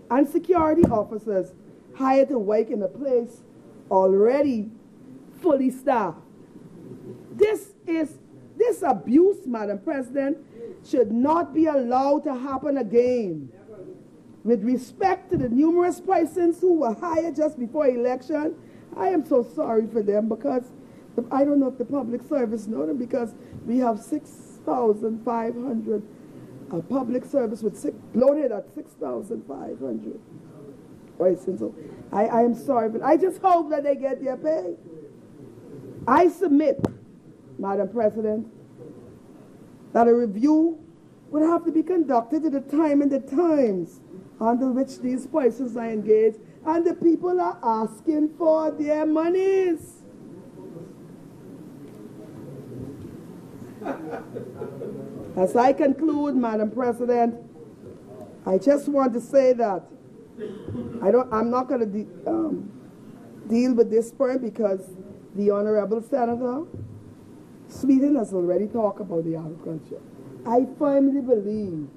and security officers hired to work in a place already fully staffed. This abuse, Madam President, should not be allowed to happen again. With respect to the numerous persons who were hired just before election, I am so sorry for them because I don't know if the public service know them because we have 6,500 public service bloated at 6,500. So I am sorry, but I just hope that they get their pay. I submit, Madam President, that a review would have to be conducted at the time and the times under which these persons are engaged, and the people are asking for their monies. As I conclude, Madam President, I just want to say that I'm not going to deal with this point because the Honorable Senator Sweden has already talked about the agriculture. I firmly believe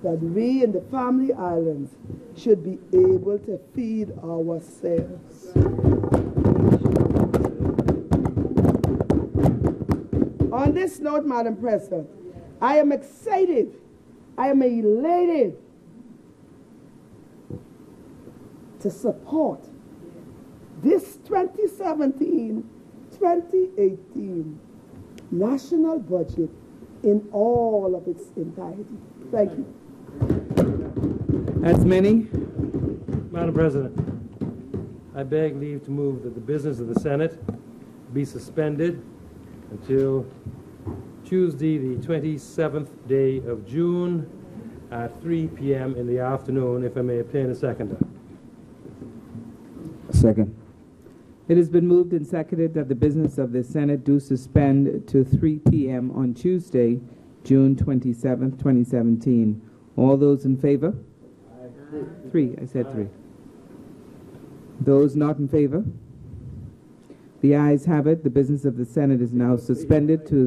that we in the Family Islands should be able to feed ourselves. On this note, Madam President, I am excited, I am elated to support this 2017-2018 national budget in all of its entirety. Thank you. That's many. Madam President, I beg leave to move that the business of the Senate be suspended until Tuesday, the 27th day of June at 3 p.m. in the afternoon, if I may obtain a seconder. Second. It has been moved and seconded that the business of the Senate do suspend to 3 p.m. on Tuesday, June 27th, 2017. All those in favor? Aye. 3. I said 3. Those not in favor? The ayes have it. The business of the Senate is now suspended to